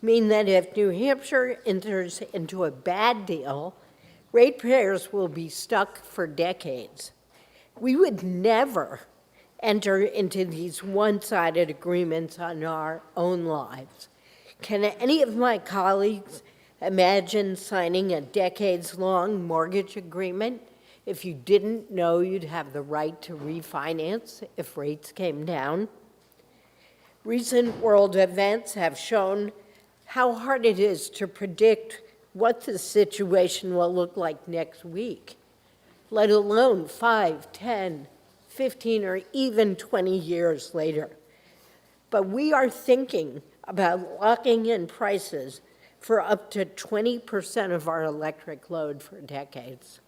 mean that if New Hampshire enters into a bad deal, ratepayers will be stuck for decades. We would never enter into these one-sided agreements on our own lives. Can any of my colleagues imagine signing a decades-long mortgage agreement if you didn't know you'd have the right to refinance if rates came down? Recent world events have shown how hard it is to predict what the situation will look like next week, let alone 5, 10, 15, or even 20 years later. But we are thinking about locking in prices for up to 20% of our electric load for decades.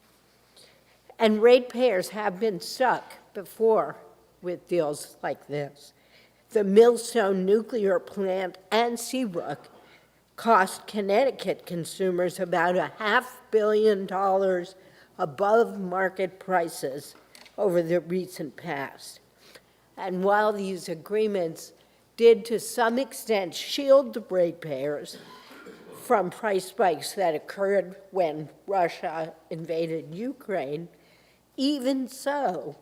And ratepayers have been stuck before with deals like this. The Millstone nuclear plant and Seabrook cost Connecticut consumers about $500 million above market prices over the recent past. And while these agreements did to some extent shield the ratepayers from price spikes that occurred when Russia invaded Ukraine, even so,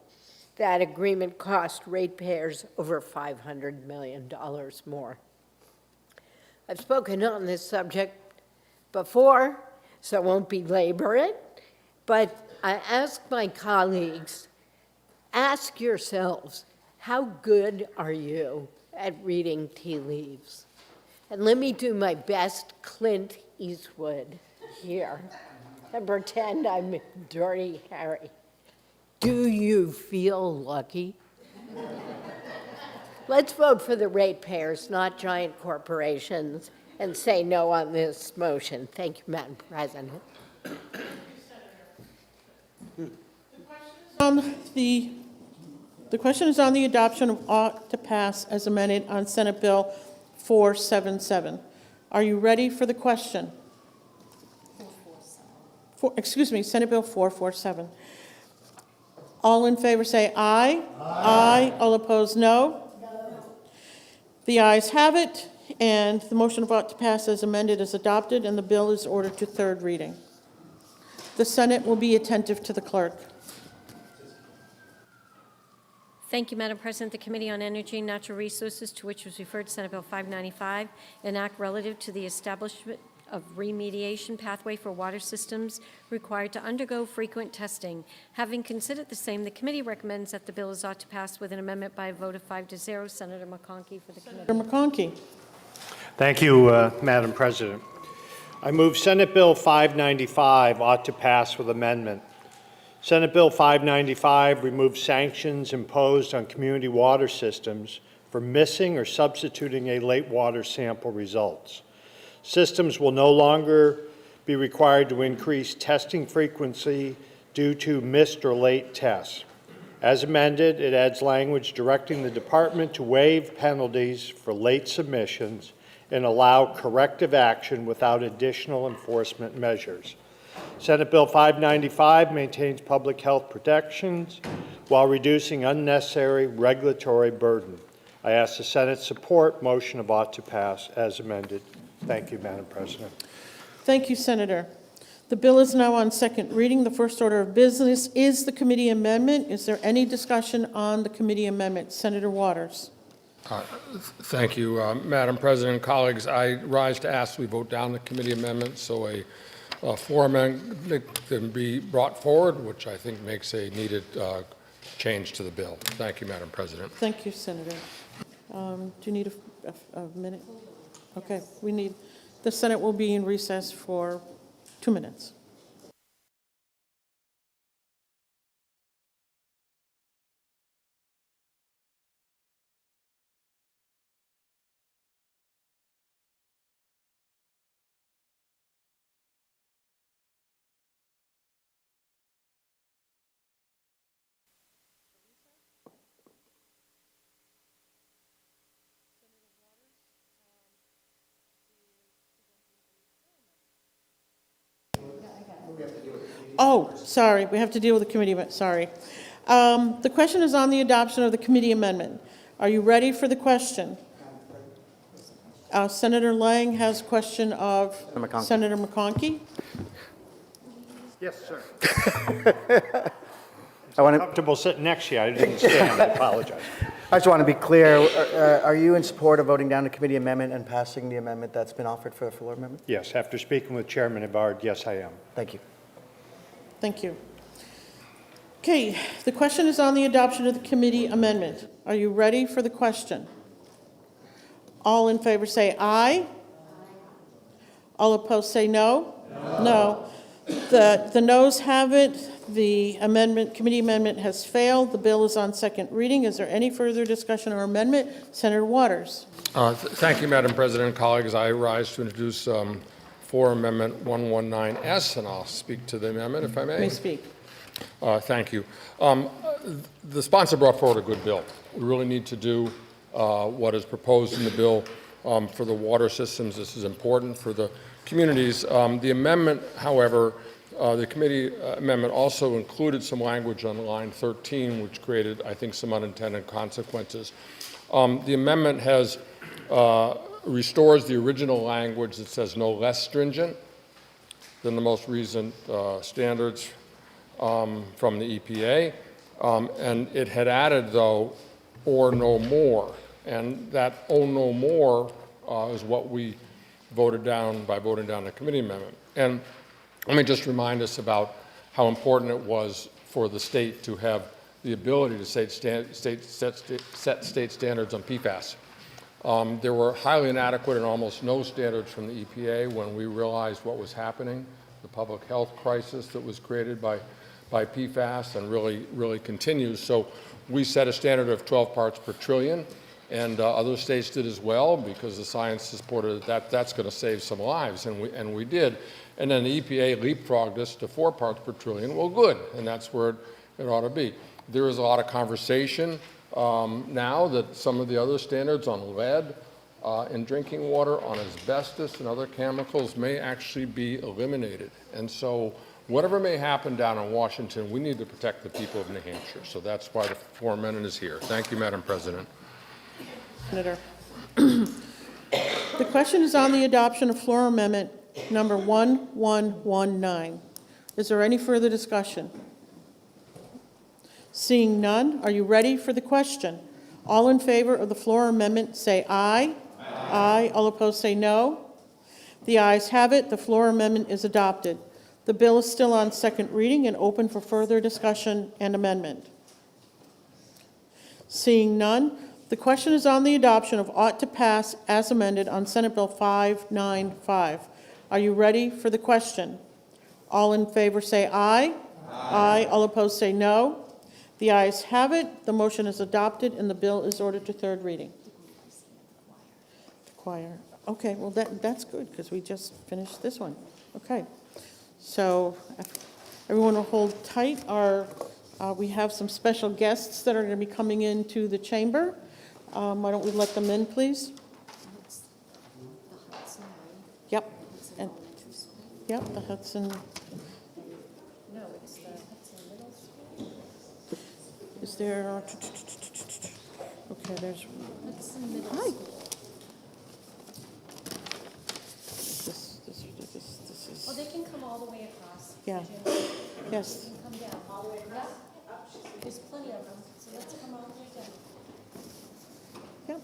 that agreement cost ratepayers over $500 million more. I've spoken on this subject before, so I won't belabor it, but I ask my colleagues, ask yourselves, how good are you at reading tea leaves? And let me do my best Clint Eastwood here and pretend I'm Dirty Harry. Do you feel lucky? Let's vote for the ratepayers, not giant corporations, and say no on this motion. Thank you, Madam President. The question is on the adoption of ought to pass as amended on Senate Bill 477. Are you ready for the question? Senate Bill 447. All in favor say aye. Aye. All opposed, no. The ayes have it, and the motion of ought to pass as amended is adopted, and the bill is ordered to third reading. The Senate will be attentive to the clerk. Thank you, Madam President. The Committee on Energy and Natural Resources, to which was referred Senate Bill 595, an act relative to the establishment of remediation pathway for water systems required to undergo frequent testing. Having considered the same, the committee recommends that the bill is ought to pass with an amendment by a vote of 5-0. Senator McConkey for the committee. Senator McConkey. Thank you, Madam President. I move Senate Bill 595 ought to pass with amendment. Senate Bill 595 removes sanctions imposed on community water systems for missing or substituting a late water sample results. Systems will no longer be required to increase testing frequency due to missed or late tests. As amended, it adds language directing the department to waive penalties for late submissions and allow corrective action without additional enforcement measures. Senate Bill 595 maintains public health protections while reducing unnecessary regulatory burden. I ask the Senate support motion of ought to pass as amended. Thank you, Madam President. Thank you, Senator. The bill is now on second reading. The first order of business is the committee amendment. Is there any discussion on the committee amendment? Senator Waters. Thank you, Madam President. Colleagues, I rise to ask we vote down the committee amendment so a floor amendment can be brought forward, which I think makes a needed change to the bill. Thank you, Madam President. Thank you, Senator. Do you need a minute? Okay, the Senate will be in recess for 2 minutes. Oh, sorry, we have to deal with the committee amendment, sorry. The question is on the adoption of the committee amendment. Are you ready for the question? Senator Lang has a question of Senator McConkey. Yes, sir. I'm comfortable sitting next to you. I didn't stand. I apologize. I just want to be clear. Are you in support of voting down the committee amendment and passing the amendment that's been offered for the floor amendment? Yes, after speaking with Chairman Evard, yes, I am. Thank you. Thank you. Okay, the question is on the adoption of the committee amendment. Are you ready for the question? All in favor say aye. All opposed say no. No. The noes have it. The committee amendment has failed. The bill is on second reading. Is there any further discussion or amendment? Senator Waters. Thank you, Madam President. Colleagues, I rise to introduce Floor Amendment 119S, and I'll speak to the amendment if I may. You may speak. Thank you. The sponsor brought forward a good bill. We really need to do what is proposed in the bill for the water systems. This is important for the communities. The amendment, however, the committee amendment also included some language on line 13, which created, I think, some unintended consequences. The amendment restores the original language that says no less stringent than the most recent standards from the EPA. And it had added, though, or no more. And that "oh, no more" is what we voted down by voting down the committee amendment. And let me just remind us about how important it was for the state to have the ability to set state standards on PFAS. There were highly inadequate and almost no standards from the EPA when we realized what was happening, the public health crisis that was created by PFAS and really continues. So we set a standard of 12 parts per trillion, and other states did as well because the science supported that that's going to save some lives, and we did. And then the EPA leapfrogged us to 4 parts per trillion. Well, good, and that's where it ought to be. There is a lot of conversation now that some of the other standards on lead in drinking water, on asbestos and other chemicals may actually be eliminated. And so whatever may happen down in Washington, we need to protect the people of New Hampshire. So that's why the floor amendment is here. Thank you, Madam President. Senator. The question is on the adoption of floor amendment number 1119. Is there any further discussion? Seeing none, are you ready for the question? All in favor of the floor amendment say aye. Aye. All opposed say no. The ayes have it. The floor amendment is adopted. The bill is still on second reading and open for further discussion and amendment. Seeing none, the question is on the adoption of ought to pass as amended on Senate Bill 595. Are you ready for the question? All in favor say aye. Aye. All opposed say no. The ayes have it. The motion is adopted, and the bill is ordered to third reading. Choir. Okay, well, that's good, because we just finished this one. Okay. So everyone will hold tight. We have some special guests that are going to be coming into the chamber. Why don't we let them in, please? Yep. And, yep, the Hudson. No, it's the Hudson Middle School. Is there? Okay, there's. Hudson Middle Hi. School. This is. Well, they can come all the way across. Yeah. Yes. They can come down all the way across. There's plenty of them, so let's come all the way down. Yep.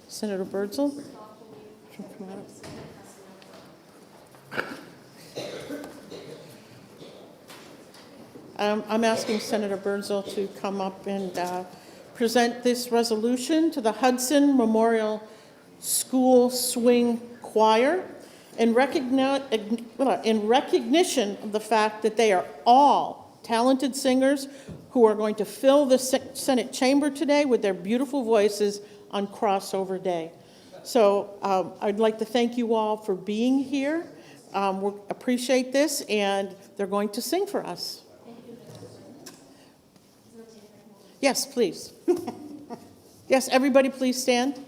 Senator Birdsall? Come on up. I'm asking Senator Birdsall to come up and present this resolution to the Hudson Memorial School Swing Choir in recognition of the fact that they are all talented singers who are going to fill the Senate chamber today with their beautiful voices on Crossover Day. So I'd like to thank you all for being here. We appreciate this, and they're going to sing for us. Yes, please. Yes, everybody please stand.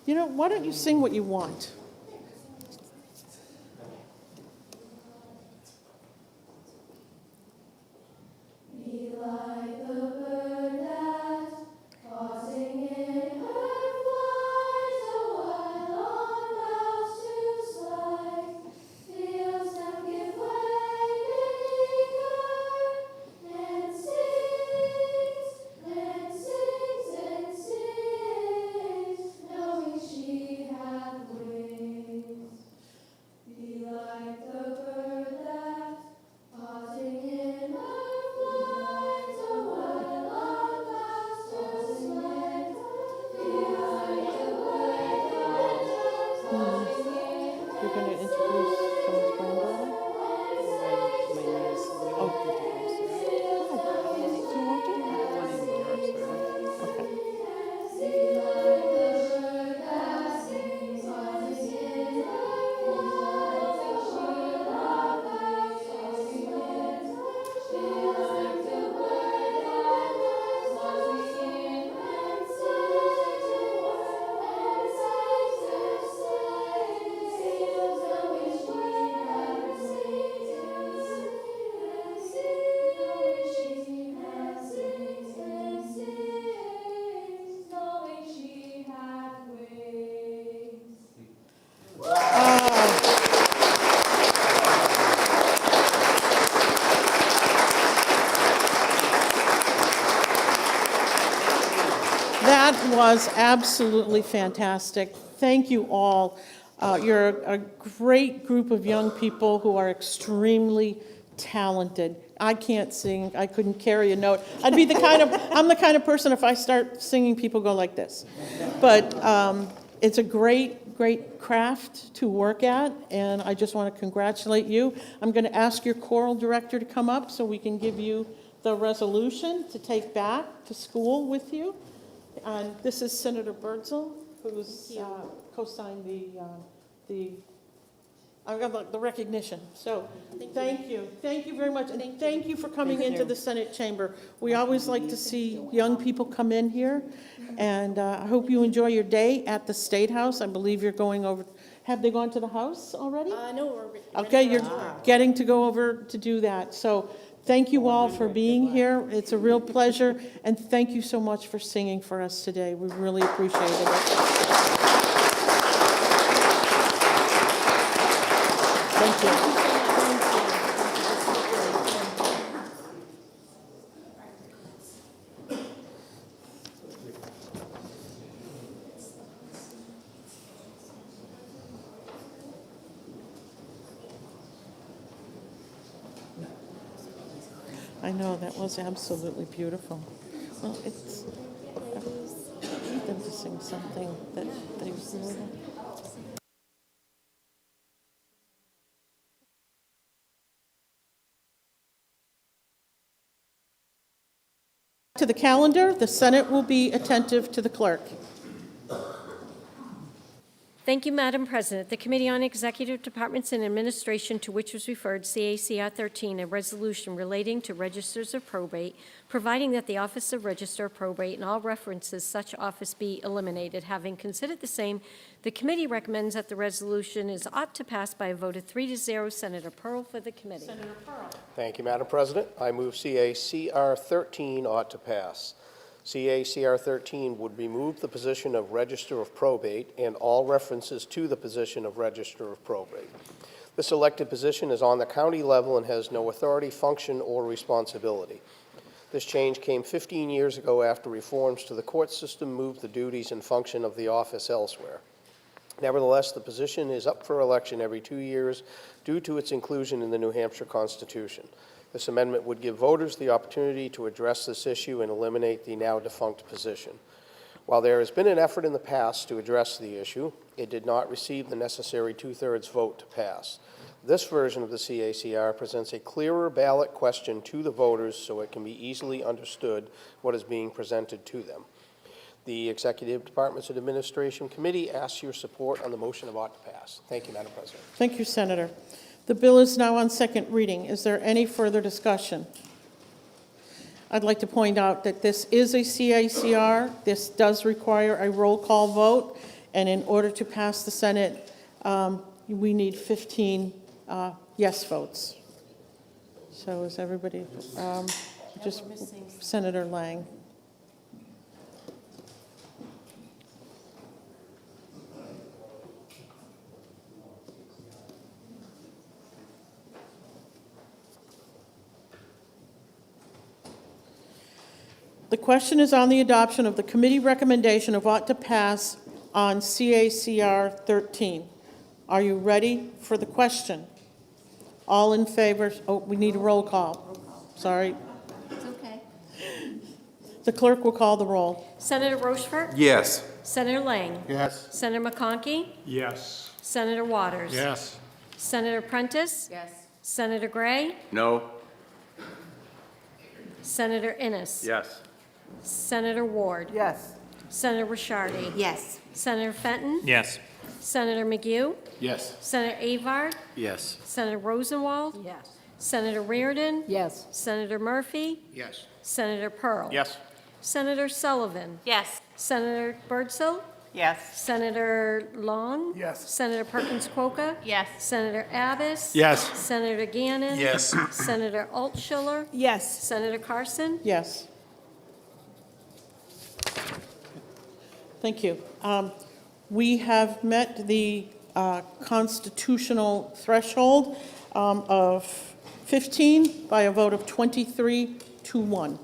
You know, why don't you sing what you want? Be like the bird that, pausing in her flight, a while on boughs to slide, feels them give way beneath her, and sings, knowing she hath wings. Be like the bird that, pausing in her flight, a while on boughs to slide, feels like the bird that, pausing in You're going to introduce someone's granddaughter? Oh. Do you want to? Okay. That was absolutely fantastic. Thank you all. You're a great group of young people who are extremely talented. I can't sing. I couldn't carry a note. I'm the kind of person, if I start singing, people go like this. But it's a great craft to work at, and I just want to congratulate you. I'm going to ask your choral director to come up so we can give you the resolution to take back to school with you. And this is Senator Birdsall, who's co-signed the recognition. So, thank you. Thank you very much, and thank you for coming into the Senate chamber. We always like to see young people come in here, and I hope you enjoy your day at the State House. I believe you're going over. Have they gone to the House already? No, we're Okay, you're getting to go over to do that. So, thank you all for being here. It's a real pleasure, and thank you so much for singing for us today. We really appreciated it. Thank you. I know, that was absolutely beautiful. Well, it's, I need them to sing something that they really. To the calendar, the Senate will be attentive to the clerk. Thank you, Madam President. The Committee on Executive Departments and Administration, to which was referred CACR 13, a resolution relating to registers of probate, providing that the Office of Register of Probate and all references such office be eliminated. Having considered the same, the committee recommends that the resolution is ought to pass by a vote of 3-0. Senator Pearl for the committee. Senator Pearl. Thank you, Madam President. I move CACR 13 ought to pass. CACR 13 would remove the position of Register of Probate and all references to the position of Register of Probate. This elected position is on the county level and has no authority, function, or responsibility. This change came 15 years ago after reforms to the court system moved the duties and function of the office elsewhere. Nevertheless, the position is up for election every 2 years due to its inclusion in the New Hampshire Constitution. This amendment would give voters the opportunity to address this issue and eliminate the now defunct position. While there has been an effort in the past to address the issue, it did not receive the necessary 2/3 vote to pass. This version of the CACR presents a clearer ballot question to the voters so it can be easily understood what is being presented to them. The Executive Departments and Administration Committee asks your support on the motion of ought to pass. Thank you, Madam President. Thank you, Senator. The bill is now on second reading. Is there any further discussion? I'd like to point out that this is a CACR. This does require a roll call vote, and in order to pass the Senate, we need 15 yes votes. So is everybody, just Senator Lang. The question is on the adoption of the committee recommendation of ought to pass on CACR 13. Are you ready for the question? All in favor? Oh, we need a roll call. Sorry. It's okay. The clerk will call the roll. Senator Rochefort? Yes. Senator Lang? Yes. Senator McConkey? Yes. Senator Waters? Yes. Senator Prentice? Yes. Senator Gray? No. Senator Innes? Yes. Senator Ward? Yes. Senator Rishardi? Yes. Senator Fenton? Yes. Senator McGee? Yes. Senator Avard? Yes. Senator Rosenwald? Yes. Senator Reardon? Yes. Senator Murphy? Yes. Senator Pearl? Yes. Senator Sullivan? Yes. Senator Birdsell? Yes. Senator Long? Yes. Senator Perkins Coca? Yes. Senator Abbas? Yes. Senator Gannon? Yes. Senator Altschiller? Yes. Senator Carson? Yes. Thank you. We have met the constitutional threshold of 15 by a vote of 23-1.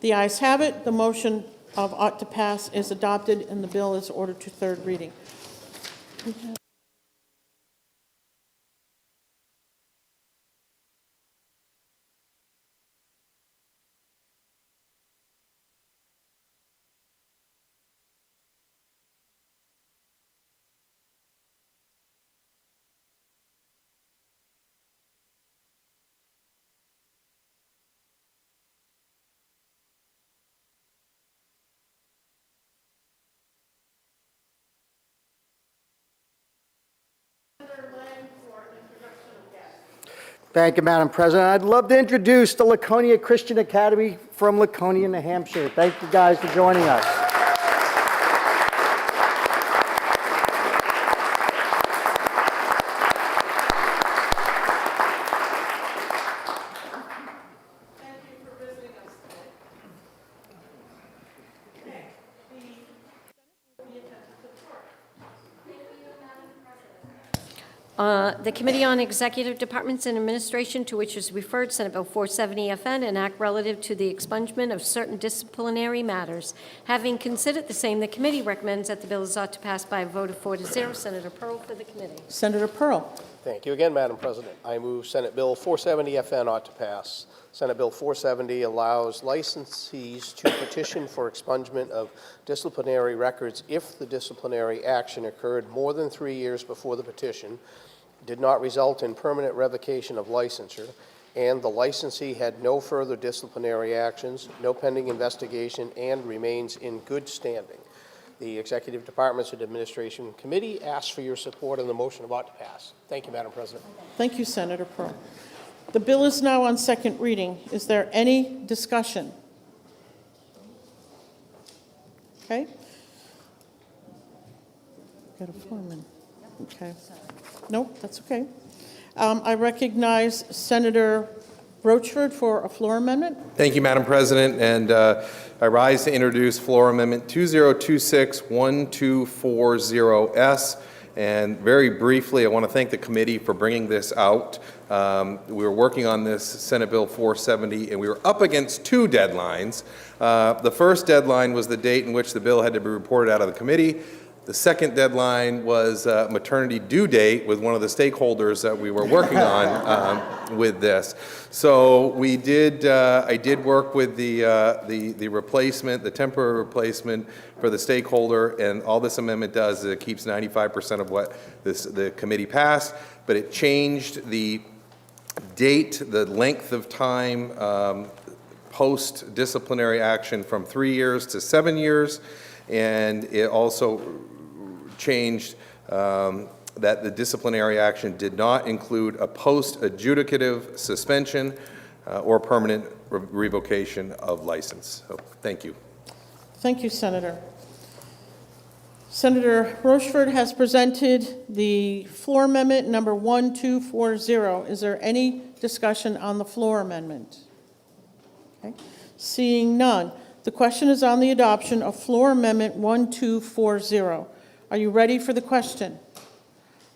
The ayes have it. The motion of ought to pass is adopted, and the bill is ordered to third reading. Thank you, Madam President. I'd love to introduce the Laconia Christian Academy from Laconia, New Hampshire. Thank you guys for joining us. The Committee on Executive Departments and Administration, to which is referred Senate Bill 470 FN, an act relative to the expungement of certain disciplinary matters. Having considered the same, the committee recommends that the bill is ought to pass by a vote of 4-0. Senator Pearl for the committee. Senator Pearl. Thank you again, Madam President. I move Senate Bill 470 FN ought to pass. Senate Bill 470 allows licensees to petition for expungement of disciplinary records if the disciplinary action occurred more than 3 years before the petition, did not result in permanent revocation of licensure, and the licensee had no further disciplinary actions, no pending investigation, and remains in good standing. The Executive Departments and Administration Committee asks for your support on the motion of ought to pass. Thank you, Madam President. Thank you, Senator Pearl. The bill is now on second reading. Is there any discussion? Okay. Got a foreman. Okay. Nope, that's okay. I recognize Senator Rochford for a floor amendment. Thank you, Madam President, and I rise to introduce Floor Amendment 2026-1240S. And very briefly, I want to thank the committee for bringing this out. We were working on this Senate Bill 470, and we were up against two deadlines. The first deadline was the date in which the bill had to be reported out of the committee. The second deadline was maternity due date with one of the stakeholders that we were working on with this. So we did. I did work with the replacement, the temporary replacement for the stakeholder, and all this amendment does is it keeps 95% of what the committee passed, but it changed the date, the length of time post disciplinary action from 3 years to 7 years, and it also changed that the disciplinary action did not include a post-adjudicative suspension or permanent revocation of license. So, thank you. Thank you, Senator. Senator Rochford has presented the floor amendment number 1240. Is there any discussion on the floor amendment? Okay. Seeing none, the question is on the adoption of floor amendment 1240. Are you ready for the question?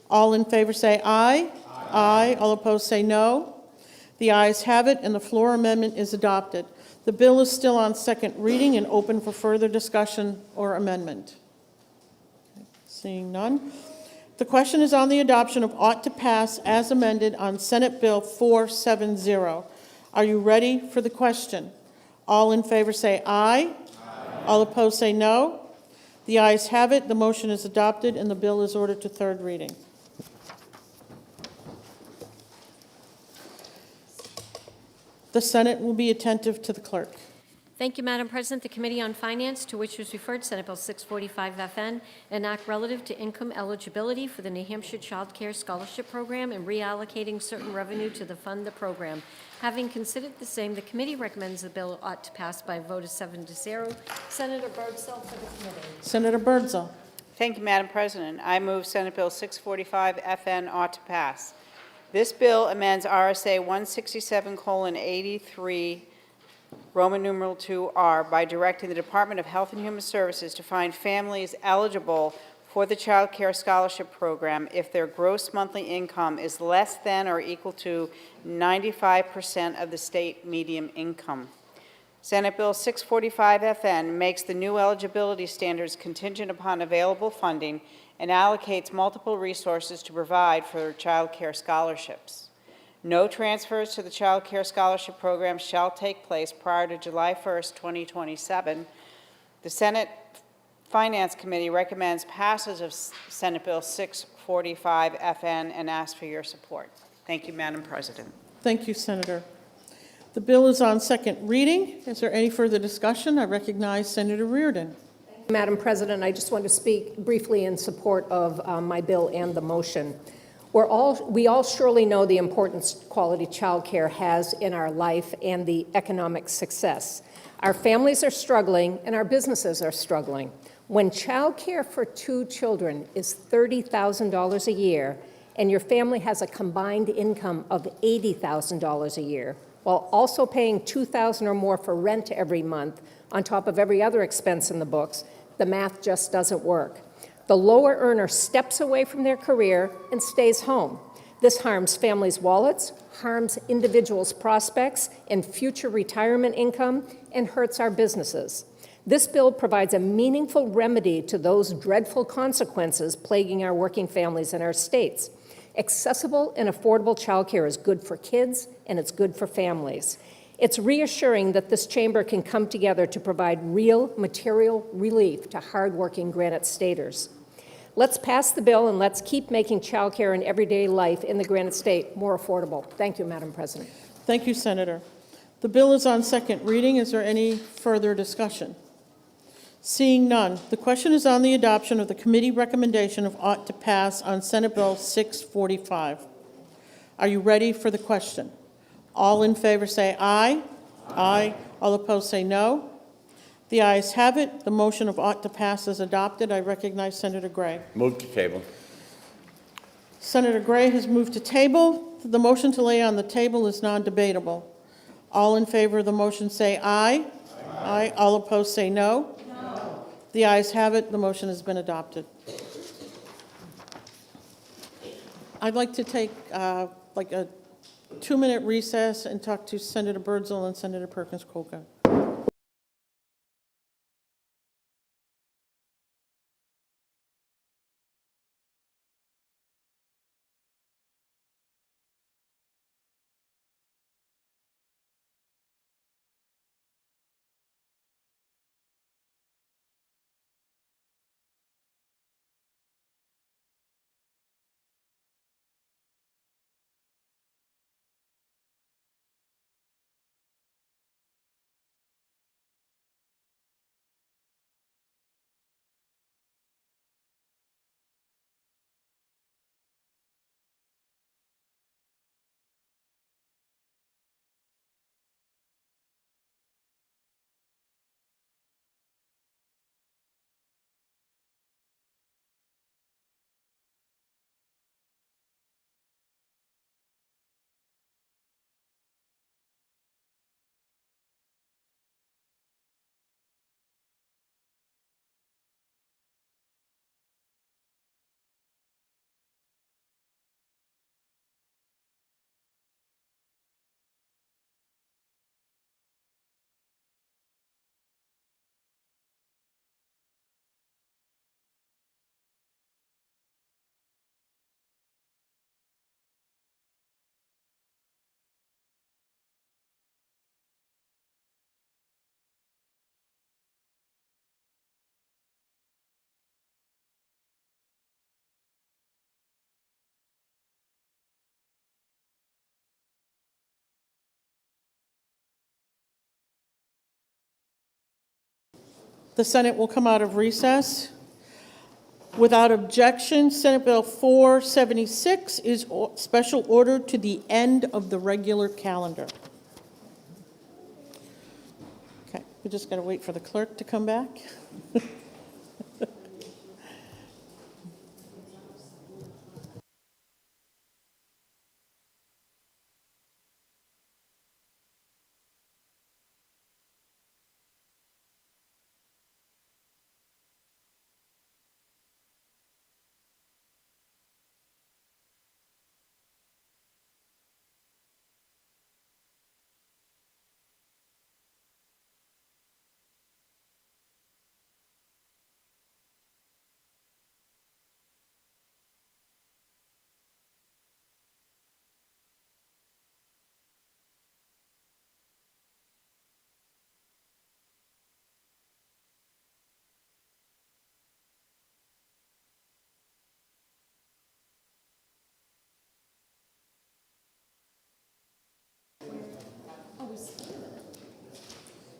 All in favor say aye. Aye. All opposed say no. The ayes have it, and the floor amendment is adopted. The bill is still on second reading and open for further discussion or amendment. Okay. Seeing none. The question is on the adoption of ought to pass as amended on Senate Bill 470. Are you ready for the question? All in favor say aye. Aye. All opposed say no. The ayes have it. The motion is adopted, and the bill is ordered to third reading. The Senate will be attentive to the clerk. Thank you, Madam President. The Committee on Finance, to which was referred Senate Bill 645 FN, an act relative to income eligibility for the New Hampshire Child Care Scholarship Program and reallocating certain revenue to fund the program. Having considered the same, the committee recommends the bill ought to pass by a vote of 7-0. Senator Birdsell for the committee. Senator Birdsell. Thank you, Madam President. I move Senate Bill 645 FN ought to pass. This bill amends RSA 167:83, Roman numeral 2R, by directing the Department of Health and Human Services to find families eligible for the Child Care Scholarship Program if their gross monthly income is less than or equal to 95% of the state median income. Senate Bill 645 FN makes the new eligibility standards contingent upon available funding and allocates multiple resources to provide for child care scholarships. No transfers to the Child Care Scholarship Program shall take place prior to July 1st, 2027. The Senate Finance Committee recommends passage of Senate Bill 645 FN and asks for your support. Thank you, Madam President. Thank you, Senator. The bill is on second reading. Is there any further discussion? I recognize Senator Reardon. Madam President, I just want to speak briefly in support of my bill and the motion. We all surely know the importance quality child care has in our life and the economic success. Our families are struggling and our businesses are struggling. When child care for 2 children is $30,000 a year and your family has a combined income of $80,000 a year, while also paying $2,000 or more for rent every month on top of every other expense in the books, the math just doesn't work. The lower earner steps away from their career and stays home. This harms families' wallets, harms individuals' prospects and future retirement income, and hurts our businesses. This bill provides a meaningful remedy to those dreadful consequences plaguing our working families in our states. Accessible and affordable childcare is good for kids, and it's good for families. It's reassuring that this chamber can come together to provide real material relief to hardworking Granite Staters. Let's pass the bill, and let's keep making childcare and everyday life in the Granite State more affordable. Thank you, Madam President. Thank you, Senator. The bill is on second reading. Is there any further discussion? Seeing none, the question is on the adoption of the committee recommendation of ought to pass on Senate Bill 645. Are you ready for the question? All in favor say aye. Aye. All opposed say no. The ayes have it. The motion of ought to pass is adopted. I recognize Senator Gray. Move to table. Senator Gray has moved to table. The motion to lay on the table is non-debatable. All in favor of the motion say aye. Aye. All opposed say no. No. The ayes have it. The motion has been adopted. I'd like to take like a 2-minute recess and talk to Senator Birdsall and Senator Perkins-Coker. The Senate will come out of recess. Without objection, Senate Bill 476 is special ordered to the end of the regular calendar. Okay, we just got to wait for the clerk to come back.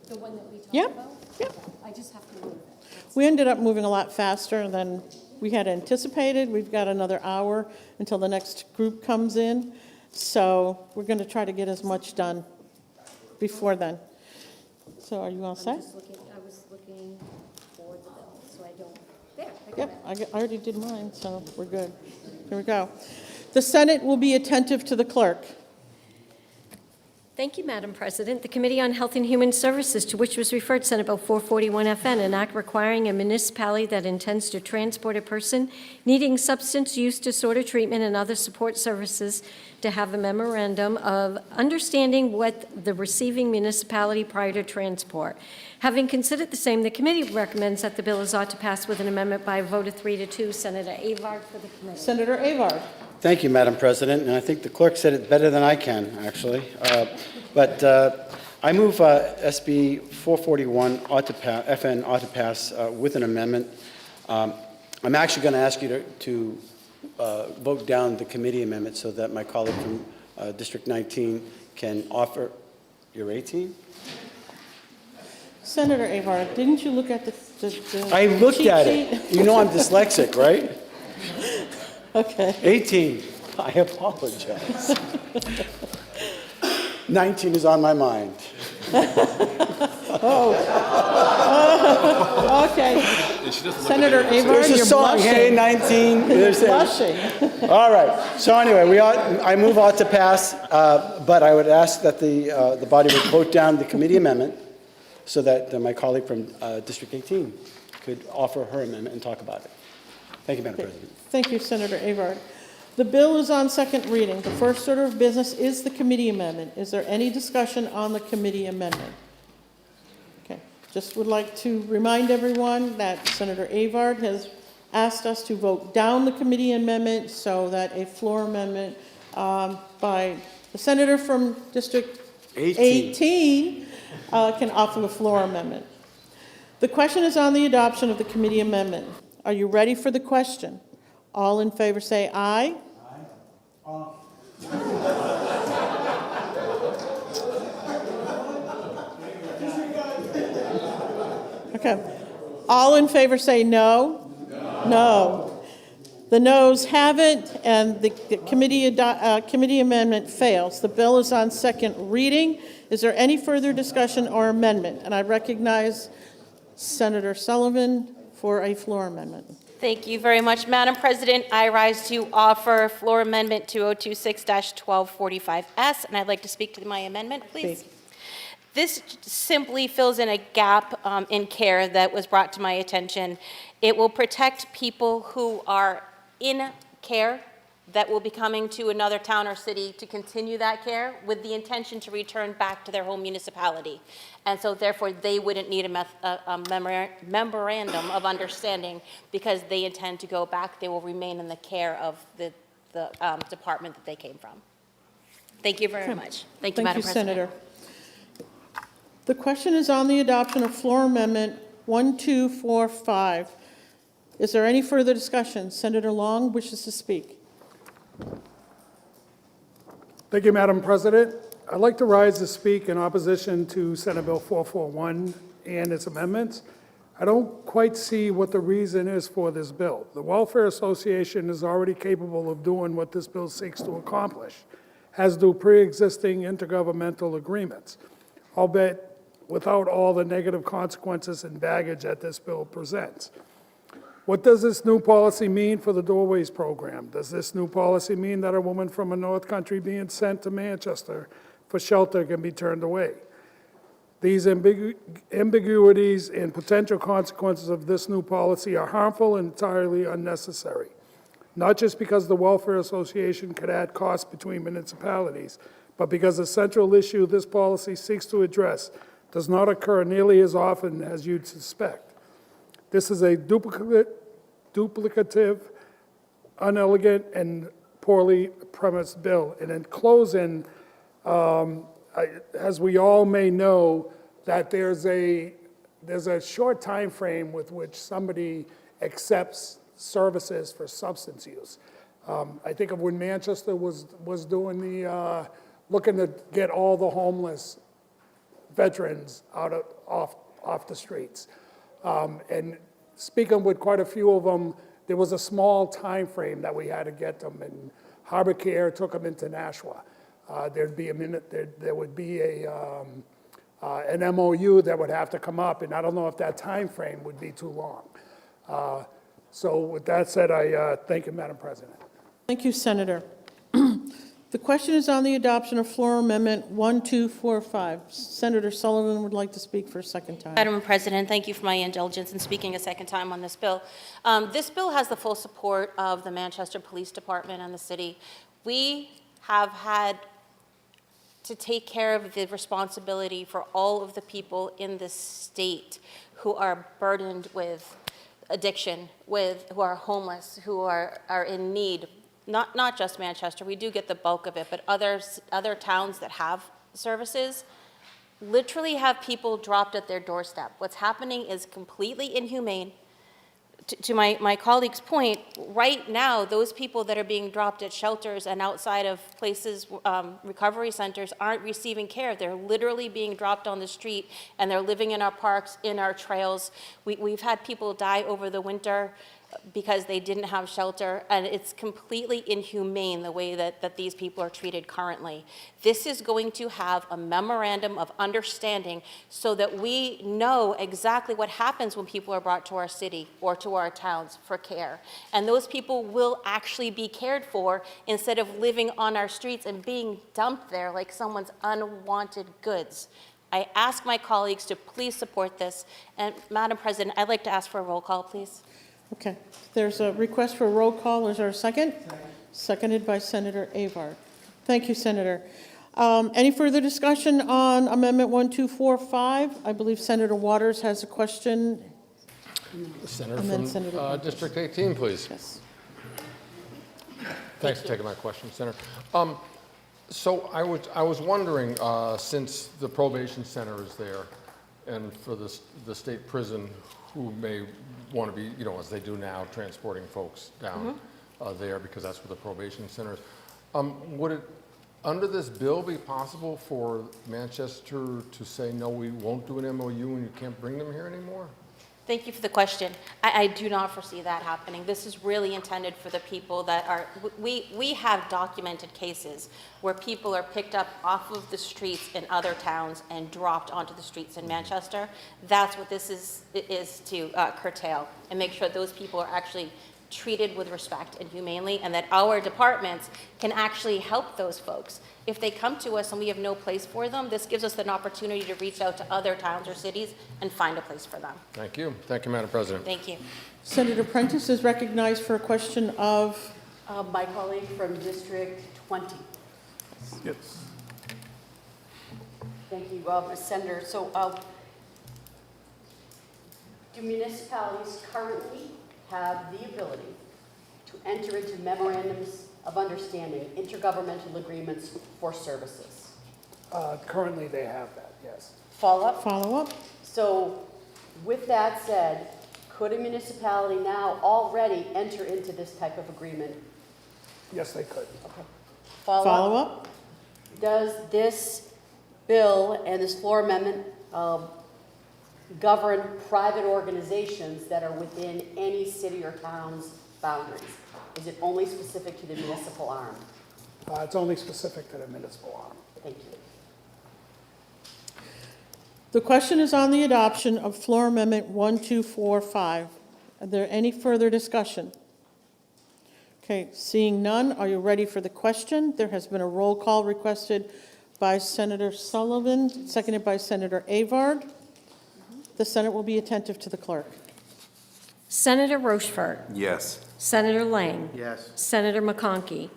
The one that we talked Yeah, about? yeah. I just have to move it. We ended up moving a lot faster than we had anticipated. We've got another hour until the next group comes in. So we're going to try to get as much done before then. So are you all set? I was looking for the bill, so I don't, there, I got Yep, it. I already did mine, so we're good. Here we go. The Senate will be attentive to the clerk. Thank you, Madam President. The Committee on Health and Human Services, to which was referred Senate Bill 441 FN, an act requiring a municipality that intends to transport a person needing substance use disorder treatment and other support services to have a memorandum of understanding with the receiving municipality prior to transport. Having considered the same, the committee recommends that the bill is ought to pass with an amendment by a vote of 3 to 2. Senator Avard for the committee. Senator Avard. Thank you, Madam President, and I think the clerk said it better than I can, actually. But I move SB 441 FN ought to pass with an amendment. I'm actually going to ask you to vote down the committee amendment so that my colleague from District 19 can offer. You're 18? Senator Avard, didn't you look at the I looked cheat at sheet? it. You know I'm dyslexic, right? Okay. 18. I apologize. 19 is on my mind. Okay. Senator Avard, There's a you're song, blushing. hey, 19. You're There's blushing. All right. So anyway, I move ought to pass, but I would ask that the body would vote down the committee amendment so that my colleague from District 18 could offer her amendment and talk about it. Thank you, Madam President. Thank you, Senator Avard. The bill is on second reading. The first order of business is the committee amendment. Is there any discussion on the committee amendment? Okay. Just would like to remind everyone that Senator Avard has asked us to vote down the committee amendment so that a floor amendment by the senator from District 18 can offer the floor amendment. The question is on the adoption of the committee amendment. Are you ready for the question? All in favor say aye. Okay. All in favor say no. No. The noes have it, and the committee amendment fails. The bill is on second reading. Is there any further discussion or amendment? And I recognize Senator Sullivan for a floor amendment. Thank you very much, Madam President. I rise to offer floor amendment 2026-1245S, and I'd like to speak to my amendment, please. Speak. This simply fills in a gap in care that was brought to my attention. It will protect people who are in care that will be coming to another town or city to continue that care with the intention to return back to their home municipality. And so therefore, they wouldn't need a memorandum of understanding because they intend to go back. They will remain in the care of the department that they came from. Thank you very much. Thank you, Madam President. Senator. The question is on the adoption of floor amendment 1245. Is there any further discussion? Senator Long wishes to speak. Thank you, Madam President. I'd like to rise to speak in opposition to Senate Bill 441 and its amendments. I don't quite see what the reason is for this bill. The Welfare Association is already capable of doing what this bill seeks to accomplish, as do pre-existing intergovernmental agreements, albeit without all the negative consequences and baggage that this bill presents. What does this new policy mean for the Doorways program? Does this new policy mean that a woman from a North Country being sent to Manchester for shelter can be turned away? These ambiguities and potential consequences of this new policy are harmful and entirely unnecessary, not just because the Welfare Association could add costs between municipalities, but because the central issue this policy seeks to address does not occur nearly as often as you'd suspect. This is a duplicative, unelegant, and poorly premised bill. And in closing, as we all may know, that there's a short time frame with which somebody accepts services for substance use. I think of when Manchester was doing the looking to get all the homeless veterans off the streets. And speaking with quite a few of them, there was a small time frame that we had to get them, and Harbor Care took them into Nashua. There would be an MOU that would have to come up, and I don't know if that time frame would be too long. So with that said, I thank you, Madam President. Thank you, Senator. The question is on the adoption of floor amendment 1245. Senator Sullivan would like to speak for a second time. Madam President, thank you for my indulgence in speaking a second time on this bill. This bill has the full support of the Manchester Police Department and the city. We have had to take care of the responsibility for all of the people in this state who are burdened with addiction, who are homeless, who are in need not just Manchester, we do get the bulk of it, but other towns that have services, literally have people dropped at their doorstep. What's happening is completely inhumane. To my colleague's point, right now, those people that are being dropped at shelters and outside of places, recovery centers, aren't receiving care. They're literally being dropped on the street, and they're living in our parks, in our trails. We've had people die over the winter because they didn't have shelter, and it's completely inhumane the way that these people are treated currently. This is going to have a memorandum of understanding so that we know exactly what happens when people are brought to our city or to our towns for care. And those people will actually be cared for instead of living on our streets and being dumped there like someone's unwanted goods. I ask my colleagues to please support this. And Madam President, I'd like to ask for a roll call, please. Okay, there's a request for a roll call. Is there a second? Seconded by Senator Avard. Thank you, Senator. Any further discussion on Amendment 1245? I believe Senator Waters has a question. The senator And then from Senator District 18, please. Yes. Thanks for taking my question, Senator. So I was wondering, since the probation center is there, and for the state prison who may want to be, as they do now, transporting folks down there because that's where the probation center is, would it, under this bill, be possible for Manchester to say, no, we won't do an MOU and you can't bring them here anymore? Thank you for the question. I do not foresee that happening. This is really intended for the people that are, we have documented cases where people are picked up off of the streets in other towns and dropped onto the streets in Manchester. That's what this is to curtail and make sure those people are actually treated with respect and humanely, and that our departments can actually help those folks. If they come to us and we have no place for them, this gives us an opportunity to reach out to other towns or cities and find a place for them. Thank you. Thank you, Madam President. Thank you. Senator Prentice is recognized for a question of... My colleague from District 20. Yes. Thank you, Senator. So, do municipalities currently have the ability to enter into memorandums of understanding, intergovernmental agreements for services? Currently, they have that, yes. Follow-up? Follow-up. So, with that said, could a municipality now already enter into this type of agreement? Yes, they could. Okay. Follow-up. Does this bill and this floor amendment govern private organizations that are within any city or town's boundaries? Is it only specific to the municipal arm? It's only specific to the municipal arm. Thank you. The question is on the adoption of Floor Amendment 1245. Are there any further discussion? Okay, seeing none, are you ready for the question? There has been a roll call requested by Senator Sullivan, seconded by Senator Avard. The Senate will be attentive to the clerk. Senator Rochefort. Yes. Senator Lang. Yes. Senator McConkey.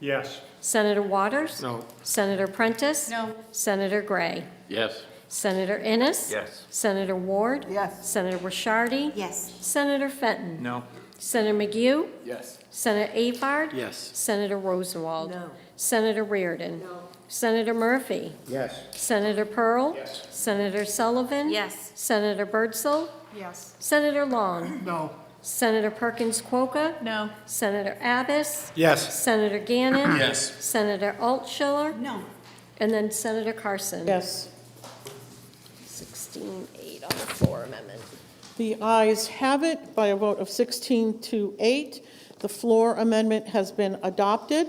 Yes. Senator Waters. No. Senator Prentice. No. Senator Gray. Yes. Senator Innes. Yes. Senator Ward. Yes. Senator Rishardi. Yes. Senator Fenton. No. Senator McGee. Yes. Senator Avard. Yes. Senator Rosenwald. No. Senator Reardon. No. Senator Murphy. Yes. Senator Pearl. Yes. Senator Sullivan. Yes. Senator Birdsall. Yes. Senator Long. No. Senator Perkins Quokka. No. Senator Abbas. Yes. Senator Gannon. Yes. Senator Altschiller. No. And then Senator Carson. Yes. 16-8 on the floor amendment. The ayes have it by a vote of 16 to 8. The floor amendment has been adopted.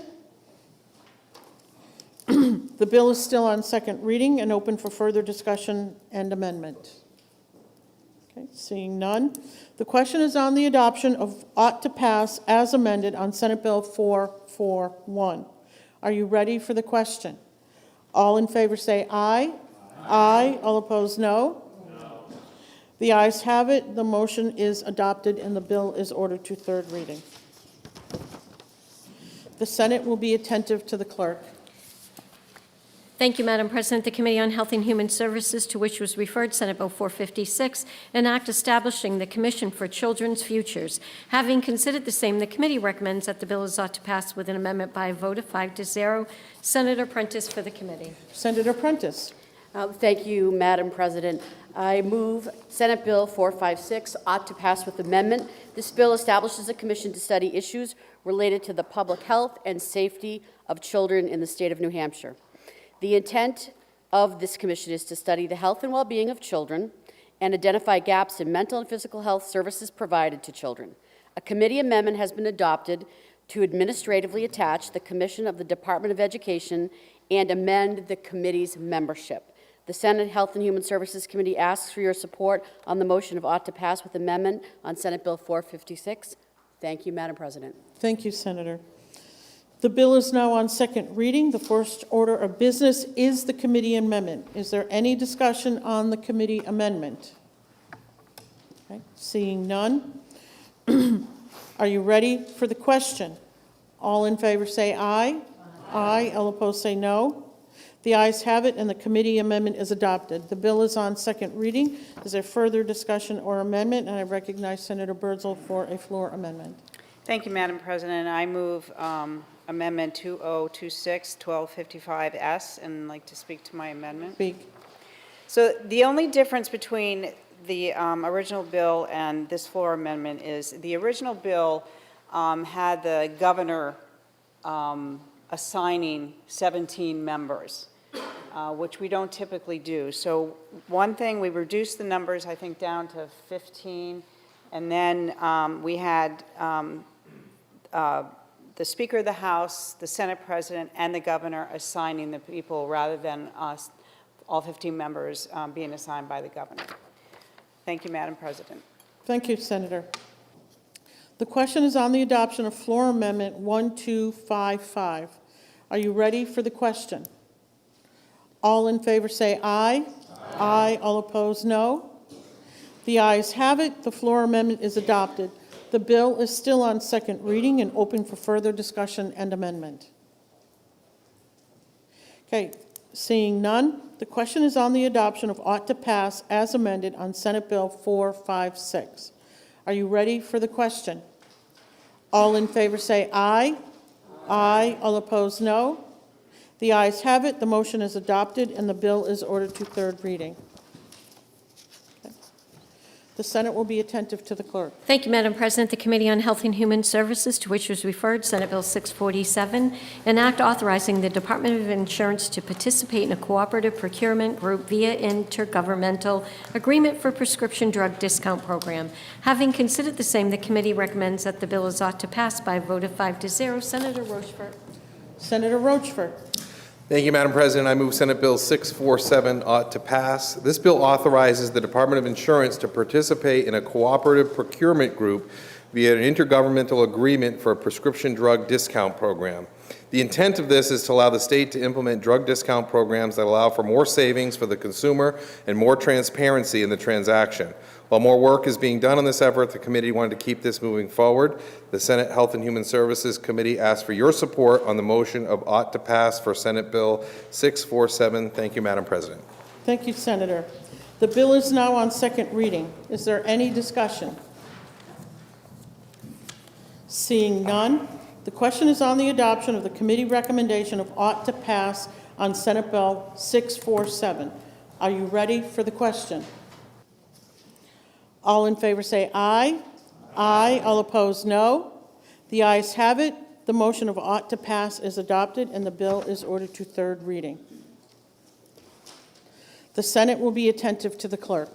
The bill is still on second reading and open for further discussion and amendment. Okay, seeing none. The question is on the adoption of ought to pass as amended on Senate Bill 441. Are you ready for the question? All in favor say aye. Aye. All opposed, no. The ayes have it. The motion is adopted and the bill is ordered to third reading. The Senate will be attentive to the clerk. Thank you, Madam President. The Committee on Health and Human Services, to which was referred Senate Bill 456, an act establishing the Commission for Children's Futures. Having considered the same, the committee recommends that the bill is ought to pass with an amendment by a vote of 5-0. Senator Prentice for the committee. Senator Prentice. Thank you, Madam President. I move Senate Bill 456 ought to pass with amendment. This bill establishes a commission to study issues related to the public health and safety of children in the state of New Hampshire. The intent of this commission is to study the health and well-being of children and identify gaps in mental and physical health services provided to children. A committee amendment has been adopted to administratively attach the commission of the Department of Education and amend the committee's membership. The Senate Health and Human Services Committee asks for your support on the motion of ought to pass with amendment on Senate Bill 456. Thank you, Madam President. Thank you, Senator. The bill is now on second reading. The first order of business is the committee amendment. Is there any discussion on the committee amendment? Okay. Seeing none. Are you ready for the question? All in favor say aye. Aye. All opposed say no. The ayes have it, and the committee amendment is adopted. The bill is on second reading. Is there further discussion or amendment? And I recognize Senator Birdsall for a floor amendment. Thank you, Madam President. I move Amendment 2026-1255S, and I'd like to speak to my amendment. Speak. So the only difference between the original bill and this floor amendment is the original bill had the governor assigning 17 members, which we don't typically do. So one thing, we reduced the numbers, I think, down to 15, and then we had the Speaker of the House, the Senate President, and the Governor assigning the people rather than us, all 15 members being assigned by the Governor. Thank you, Madam President. Thank you, Senator. The question is on the adoption of floor amendment 1255. Are you ready for the question? All in favor say aye. Aye. All opposed, no. The ayes have it. The floor amendment is adopted. The bill is still on second reading and open for further discussion and amendment. Okay, seeing none, the question is on the adoption of ought to pass as amended on Senate Bill 456. Are you ready for the question? All in favor say aye. Aye. All opposed, no. The ayes have it. The motion is adopted, and the bill is ordered to third reading. The Senate will be attentive to the clerk. Thank you, Madam President. The Committee on Health and Human Services, to which was referred Senate Bill 647, an act authorizing the Department of Insurance to participate in a cooperative procurement group via intergovernmental agreement for prescription drug discount program. Having considered the same, the committee recommends that the bill is ought to pass by a vote of 5-0. Senator Rochefort. Senator Rochefort. Thank you, Madam President. I move Senate Bill 647 ought to pass. This bill authorizes the Department of Insurance to participate in a cooperative procurement group via an intergovernmental agreement for a prescription drug discount program. The intent of this is to allow the state to implement drug discount programs that allow for more savings for the consumer and more transparency in the transaction. While more work is being done on this effort, the committee wanted to keep this moving forward. The Senate Health and Human Services Committee asks for your support on the motion of ought to pass for Senate Bill 647. Thank you, Madam President. Thank you, Senator. The bill is now on second reading. Is there any discussion? Seeing none, the question is on the adoption of the committee recommendation of ought to pass on Senate Bill 647. Are you ready for the question? All in favor say aye. Aye. All opposed, no. The ayes have it. The motion of ought to pass is adopted, and the bill is ordered to third reading. The Senate will be attentive to the clerk.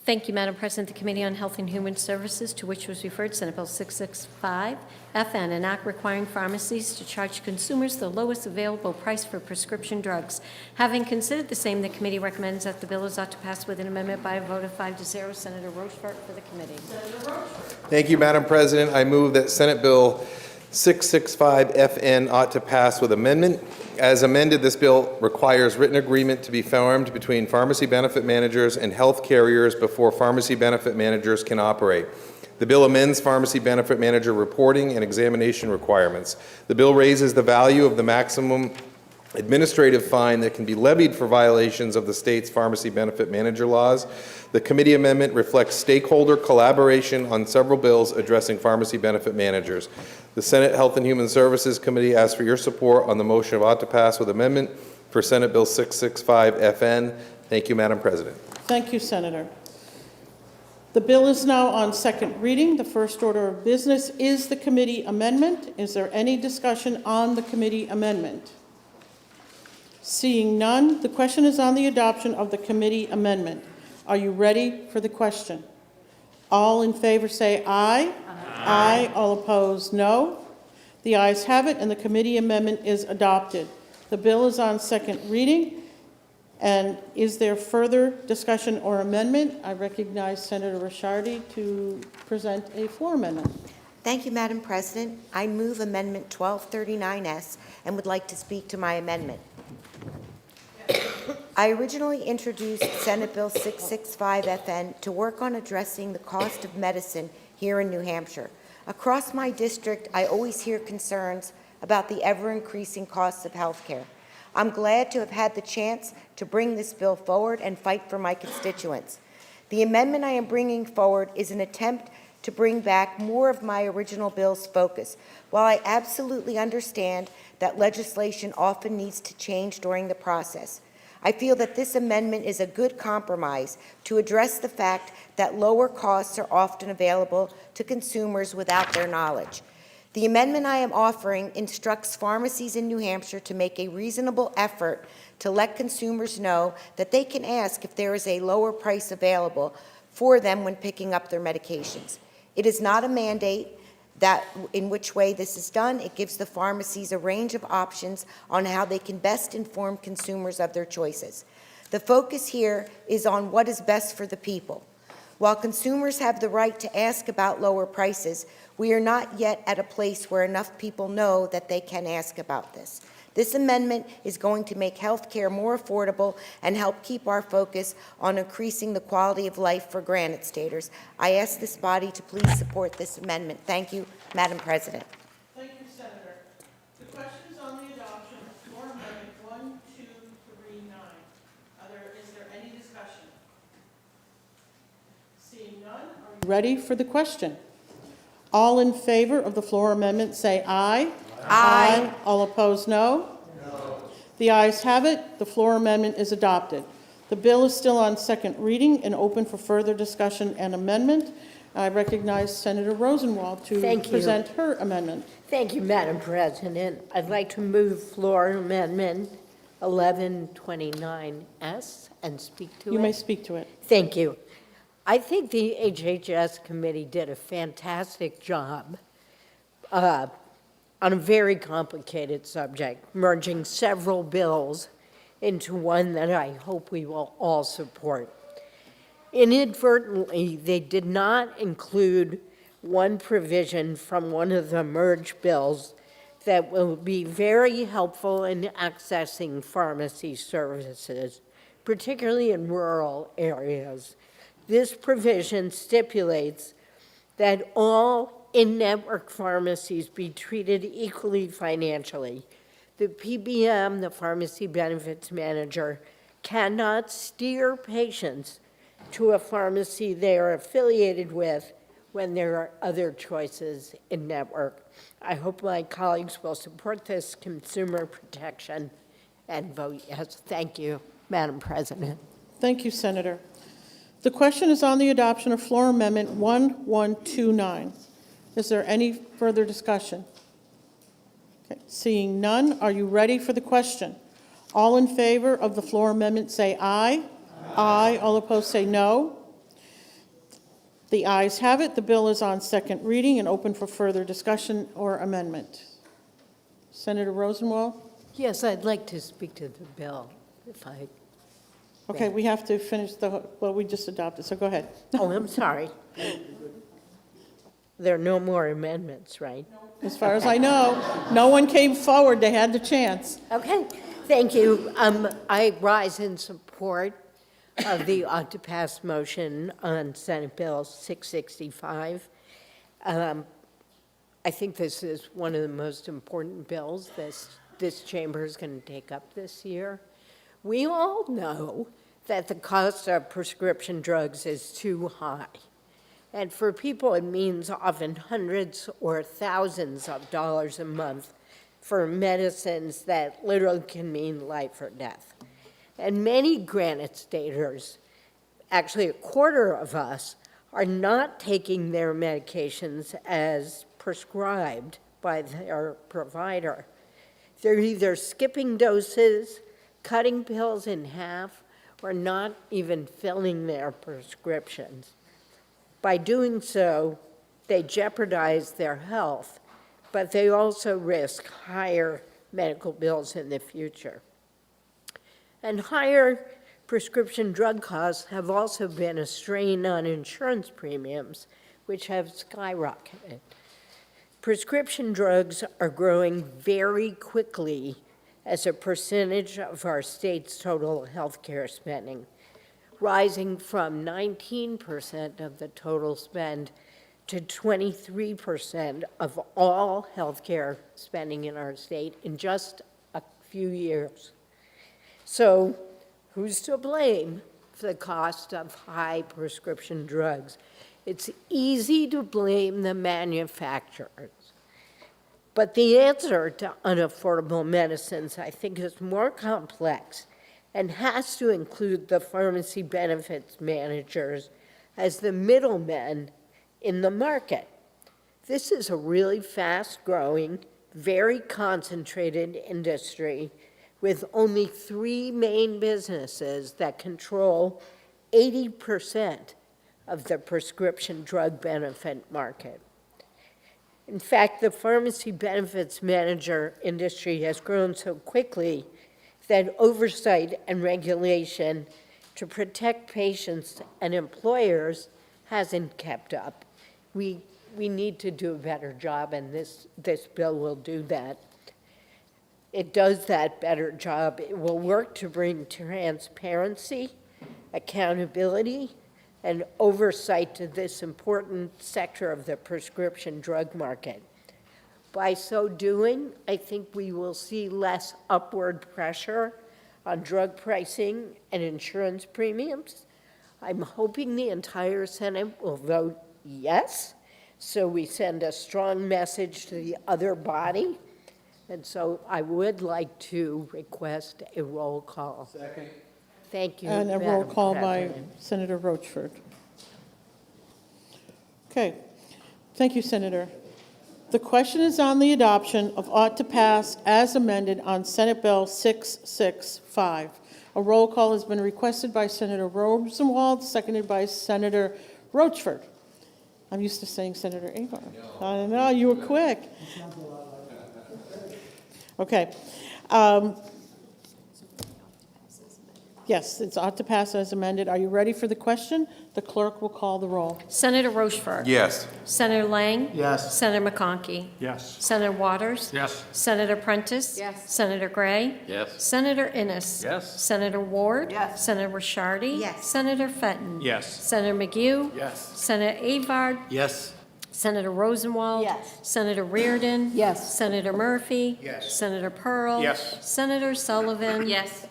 Thank you, Madam President. The Committee on Health and Human Services, to which was referred Senate Bill 665, FN, an act requiring pharmacies to charge consumers the lowest available price for prescription drugs. Having considered the same, the committee recommends that the bill is ought to pass with an amendment by a vote of 5-0. Senator Rochefort for the committee. Thank you, Madam President. I move that Senate Bill 665 FN ought to pass with amendment. As amended, this bill requires written agreement to be formed between pharmacy benefit managers and health carriers before pharmacy benefit managers can operate. The bill amends pharmacy benefit manager reporting and examination requirements. The bill raises the value of the maximum administrative fine that can be levied for violations of the state's pharmacy benefit manager laws. The committee amendment reflects stakeholder collaboration on several bills addressing pharmacy benefit managers. The Senate Health and Human Services Committee asks for your support on the motion of ought to pass with amendment for Senate Bill 665 FN. Thank you, Madam President. Thank you, Senator. The bill is now on second reading. The first order of business is the committee amendment. Is there any discussion on the committee amendment? Seeing none, the question is on the adoption of the committee amendment. Are you ready for the question? All in favor say aye. Aye. All opposed, no. The ayes have it, and the committee amendment is adopted. The bill is on second reading. And is there further discussion or amendment? I recognize Senator Ricciardi to present a floor amendment. Thank you, Madam President. I move Amendment 1239S and would like to speak to my amendment. I originally introduced Senate Bill 665 FN to work on addressing the cost of medicine here in New Hampshire. Across my district, I always hear concerns about the ever-increasing costs of health care. I'm glad to have had the chance to bring this bill forward and fight for my constituents. The amendment I am bringing forward is an attempt to bring back more of my original bill's focus. While I absolutely understand that legislation often needs to change during the process, I feel that this amendment is a good compromise to address the fact that lower costs are often available to consumers without their knowledge. The amendment I am offering instructs pharmacies in New Hampshire to make a reasonable effort to let consumers know that they can ask if there is a lower price available for them when picking up their medications. It is not a mandate that in which way this is done. It gives the pharmacies a range of options on how they can best inform consumers of their choices. The focus here is on what is best for the people. While consumers have the right to ask about lower prices, we are not yet at a place where enough people know that they can ask about this. This amendment is going to make health care more affordable and help keep our focus on increasing the quality of life for Granite Staters. I ask this body to please support this amendment. Thank you, Madam President. Thank you, Senator. The question is on the adoption of floor amendment 1239. Is there any discussion? Seeing none, are you ready for the question? All in favor of the floor amendment say aye. Aye. All opposed, no? No. The ayes have it. The floor amendment is adopted. The bill is still on second reading and open for further discussion and amendment. I recognize Senator Rosenwald to present her amendment. Thank you, Madam President. I'd like to move floor amendment 1129S and speak to it. You may speak to it. Thank you. I think the HHS committee did a fantastic job on a very complicated subject, merging several bills into one that I hope we will all support. Inadvertently, they did not include one provision from one of the merged bills that will be very helpful in accessing pharmacy services, particularly in rural areas. This provision stipulates that all in-network pharmacies be treated equally financially. The PBM, the pharmacy benefits manager, cannot steer patients to a pharmacy they are affiliated with when there are other choices in network. I hope my colleagues will support this consumer protection and vote yes. Thank you, Madam President. Thank you, Senator. The question is on the adoption of floor amendment 1129. Is there any further discussion? Okay. Seeing none, are you ready for the question? All in favor of the floor amendment say aye. Aye. All opposed say no. The ayes have it. The bill is on second reading and open for further discussion or amendment. Senator Rosenwald? Yes, I'd like to speak to the bill, if I Okay, we have to finish well, we just adopted, so go ahead. Oh, I'm sorry. There are no more amendments, right? As far as I know, no one came forward. They had the chance. Okay, thank you. I rise in support of the ought to pass motion on Senate Bill 665. I think this is one of the most important bills this this chamber is going to take up this year. We all know that the cost of prescription drugs is too high. And for people, it means often hundreds or thousands of dollars a month for medicines that literally can mean life or death. And many Granite Staters, actually a quarter of us, are not taking their medications as prescribed by their provider. They're either skipping doses, cutting pills in half, or not even filling their prescriptions. By doing so, they jeopardize their health, but they also risk higher medical bills in the future. And higher prescription drug costs have also been a strain on insurance premiums, which have skyrocketed. Prescription drugs are growing very quickly as a percentage of our state's total health care spending, rising from 19% of the total spend to 23% of all health care spending in our state in just a few years. So who's to blame for the cost of high prescription drugs? It's easy to blame the manufacturers. But the answer to unaffordable medicines, I think, is more complex and has to include the pharmacy benefits managers as the middlemen in the market. This is a really fast-growing, very concentrated industry with only 3 main businesses that control 80% of the prescription drug benefit market. In fact, the pharmacy benefits manager industry has grown so quickly that oversight and regulation to protect patients and employers hasn't kept up. We need to do a better job, and this bill will do that. It does that better job. It will work to bring transparency, accountability, and oversight to this important sector of the prescription drug market. By so doing, I think we will see less upward pressure on drug pricing and insurance premiums. I'm hoping the entire Senate will vote yes, so we send a strong message to the other body. And so I would like to request a roll call. Second. Thank you, And a roll Madam call by President. Senator Rochford. Okay, thank you, Senator. The question is on the adoption of ought to pass as amended on Senate Bill 665. A roll call has been requested by Senator Rosenwald, seconded by Senator Rochford. I'm used to saying Senator Abar. I know, you were quick. Okay. Yes, it's ought to pass as amended. Are you ready for the question? The clerk will call the roll. Senator Rochford. Yes. Senator Lang. Yes. Senator McConkey. Yes. Senator Waters. Yes. Senator Prentice. Yes. Senator Gray. Yes. Senator Innes. Yes. Senator Ward. Yes. Senator Rishardi. Yes. Senator Fenton. Yes. Senator McGee. Yes. Senator Avard. Yes. Senator Rosenwald. Yes. Senator Reardon. Yes. Senator Murphy. Yes. Senator Pearl. Yes. Senator Sullivan. Yes.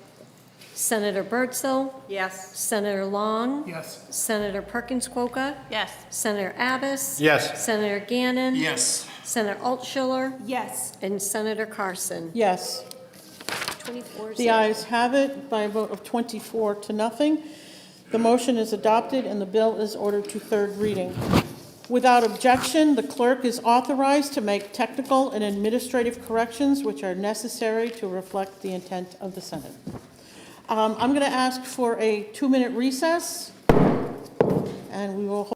Senator Bertzel. Yes. Senator Long. Yes. Senator Perkins Coca. Yes. Senator Abbas. Yes. Senator Gannon. Yes. Senator Altschiller. Yes. And Senator Carson. Yes. 24 The ayes have it by a vote of 24 to nothing. The motion is adopted and the bill is ordered to third reading. Without objection, the clerk is authorized to make technical and administrative corrections which are necessary to reflect the intent of the Senate. I'm going to ask for a 2-minute recess, and we will hold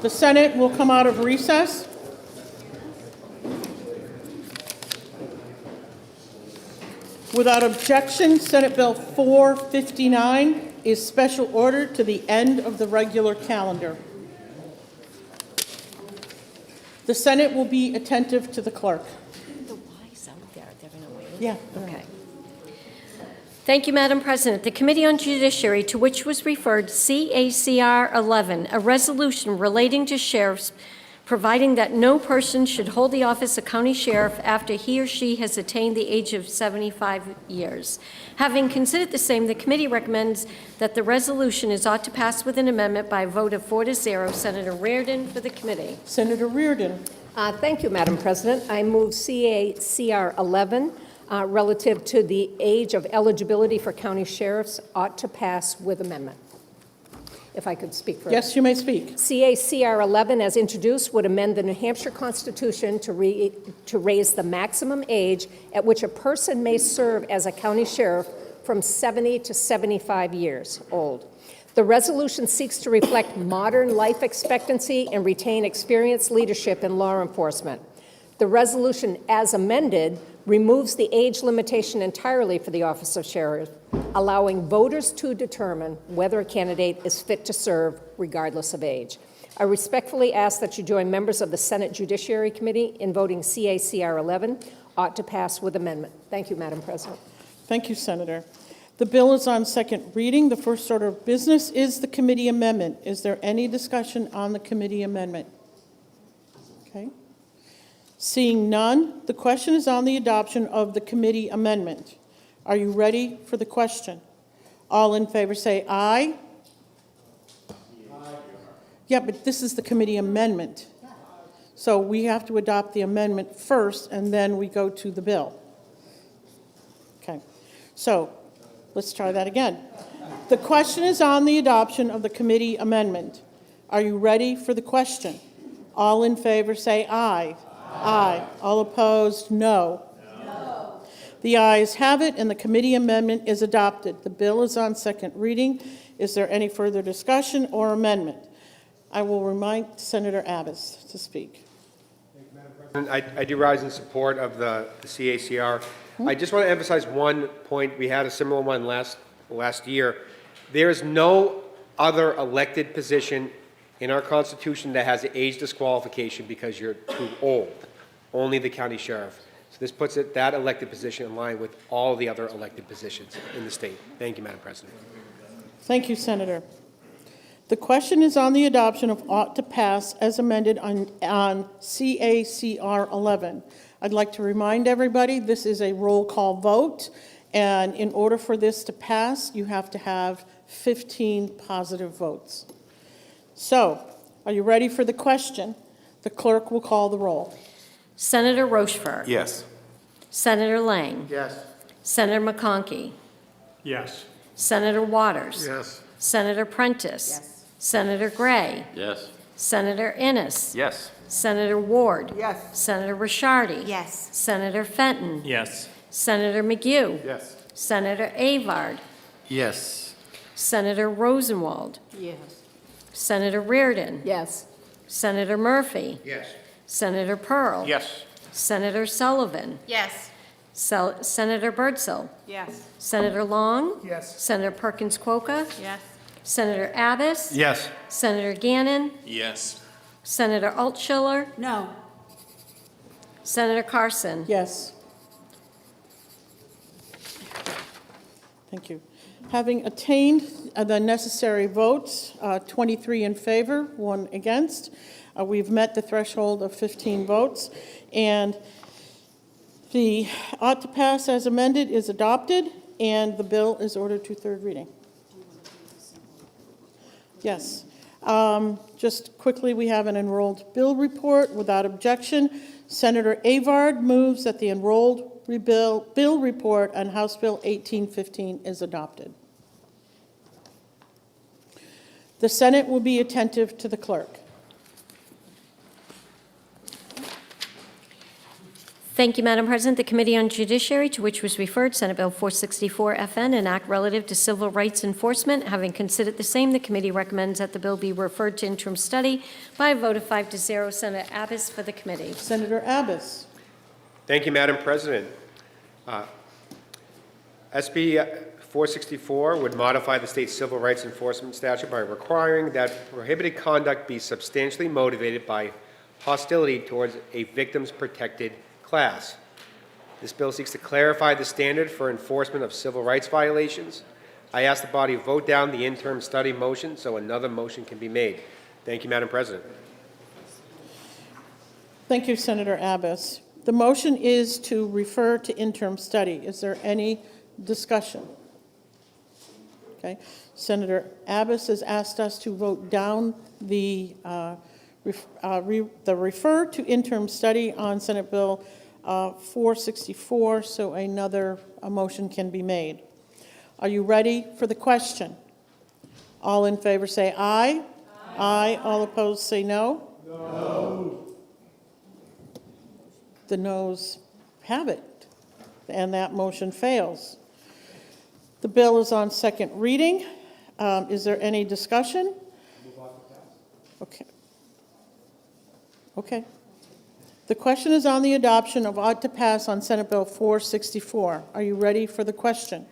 The Senate will come out of recess. Without objection, Senate Bill 459 is special order to the end of the regular calendar. The Senate will be attentive to the clerk. The Y's out there, they're going to wait. Yeah. Okay. Thank you, Madam President. The Committee on Judiciary, to which was referred CACR 11, a resolution relating to sheriffs, providing that no person should hold the office of county sheriff after he or she has attained the age of 75 years. Having considered the same, the committee recommends that the resolution is ought to pass with an amendment by a vote of 4-0. Senator Reardon for the committee. Senator Reardon. Thank you, Madam President. I move CACR 11 relative to the age of eligibility for county sheriffs ought to pass with amendment. If I could speak further. Yes, you may speak. CACR 11, as introduced, would amend the New Hampshire Constitution to raise the maximum age at which a person may serve as a county sheriff from 70 to 75 years old. The resolution seeks to reflect modern life expectancy and retain experienced leadership in law enforcement. The resolution, as amended, removes the age limitation entirely for the office of sheriff, allowing voters to determine whether a candidate is fit to serve regardless of age. I respectfully ask that you join members of the Senate Judiciary Committee in voting CACR 11 ought to pass with amendment. Thank you, Madam President. Thank you, Senator. The bill is on second reading. The first order of business is the committee amendment. Is there any discussion on the committee amendment? Okay. Seeing none, the question is on the adoption of the committee amendment. Are you ready for the question? All in favor say aye. Yeah, but this is the committee amendment. So we have to adopt the amendment first, and then we go to the bill. Okay. So let's try that again. The question is on the adoption of the committee amendment. Are you ready for the question? All in favor say aye. Aye. All opposed, no. No. The ayes have it, and the committee amendment is adopted. The bill is on second reading. Is there any further discussion or amendment? I will remind Senator Abbas to speak. I do rise in support of the CACR. I just want to emphasize one point. We had a similar one last year. There is no other elected position in our Constitution that has an age disqualification because you're too old. Only the county sheriff. So this puts that elected position in line with all the other elected positions in the state. Thank you, Madam President. Thank you, Senator. The question is on the adoption of ought to pass as amended on CACR 11. I'd like to remind everybody this is a roll call vote, and in order for this to pass, you have to have 15 positive votes. So, are you ready for the question? The clerk will call the roll. Senator Rochefort. Yes. Senator Lang. Yes. Senator McConkey. Yes. Senator Waters. Yes. Senator Prentice. Yes. Senator Gray. Yes. Senator Innes. Yes. Senator Ward. Yes. Senator Rishardi. Yes. Senator Fenton. Yes. Senator McGue. Yes. Senator Avard. Yes. Senator Rosenwald. Yes. Senator Reardon. Yes. Senator Murphy. Yes. Senator Pearl. Yes. Senator Sullivan. Yes. Senator Birdsell. Yes. Senator Long. Yes. Senator Perkins Quokka. Yes. Senator Abbas. Yes. Senator Gannon. Yes. Senator Altschiller. No. Senator Carson. Yes. Thank you. Having attained the necessary votes, 23 in favor, 1 against, we've met the threshold of 15 votes, and the ought to pass as amended is adopted, and the bill is ordered to third reading. Yes. Just quickly, we have an enrolled bill report without objection. Senator Avard moves that the enrolled bill report on House Bill 1815 is adopted. The Senate will be attentive to the clerk. Thank you, Madam President. The Committee on Judiciary, to which was referred Senate Bill 464 FN, an act relative to civil rights enforcement, having considered the same, the committee recommends that the bill be referred to interim study by a vote of 5-0. Senator Abbas for the committee. Senator Abbas. Thank you, Madam President. SB 464 would modify the state civil rights enforcement statute by requiring that prohibited conduct be substantially motivated by hostility towards a victim's protected class. This bill seeks to clarify the standard for enforcement of civil rights violations. I ask the body to vote down the interim study motion so another motion can be made. Thank you, Madam President. Thank you, Senator Abbas. The motion is to refer to interim study. Is there any discussion? Okay. Senator Abbas has asked us to vote down the refer to interim study on Senate Bill 464, so a motion can be made. Are you ready for the question? All in favor say aye. Aye. All opposed say no. No. The noes have it, and that motion fails. The bill is on second reading. Is there any discussion? Okay. Okay. The question is on the adoption of ought to pass on Senate Bill 464. Are you ready for the question?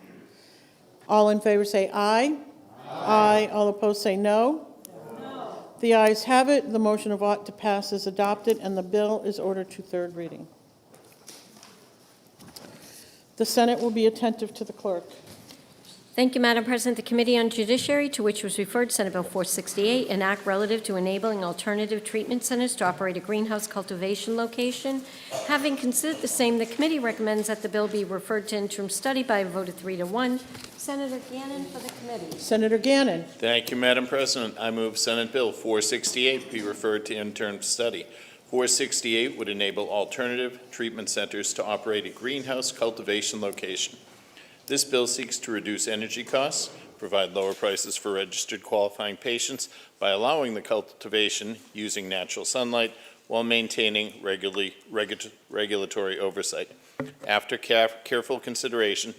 All in favor say aye. Aye. All opposed say no. No. The ayes have it. The motion of ought to pass is adopted, and the bill is ordered to third reading. The Senate will be attentive to the clerk. Thank you, Madam President. The Committee on Judiciary, to which was referred Senate Bill 468, an act relative to enabling alternative treatment centers to operate a greenhouse cultivation location. Having considered the same, the committee recommends that the bill be referred to interim study by a vote of 3-1. Senator Gannon for the committee. Senator Gannon. Thank you, Madam President. I move Senate Bill 468 be referred to interim study. 468 would enable alternative treatment centers to operate a greenhouse cultivation location. This bill seeks to reduce energy costs, provide lower prices for registered qualifying patients by allowing the cultivation using natural sunlight while maintaining regulatory oversight. After careful consideration,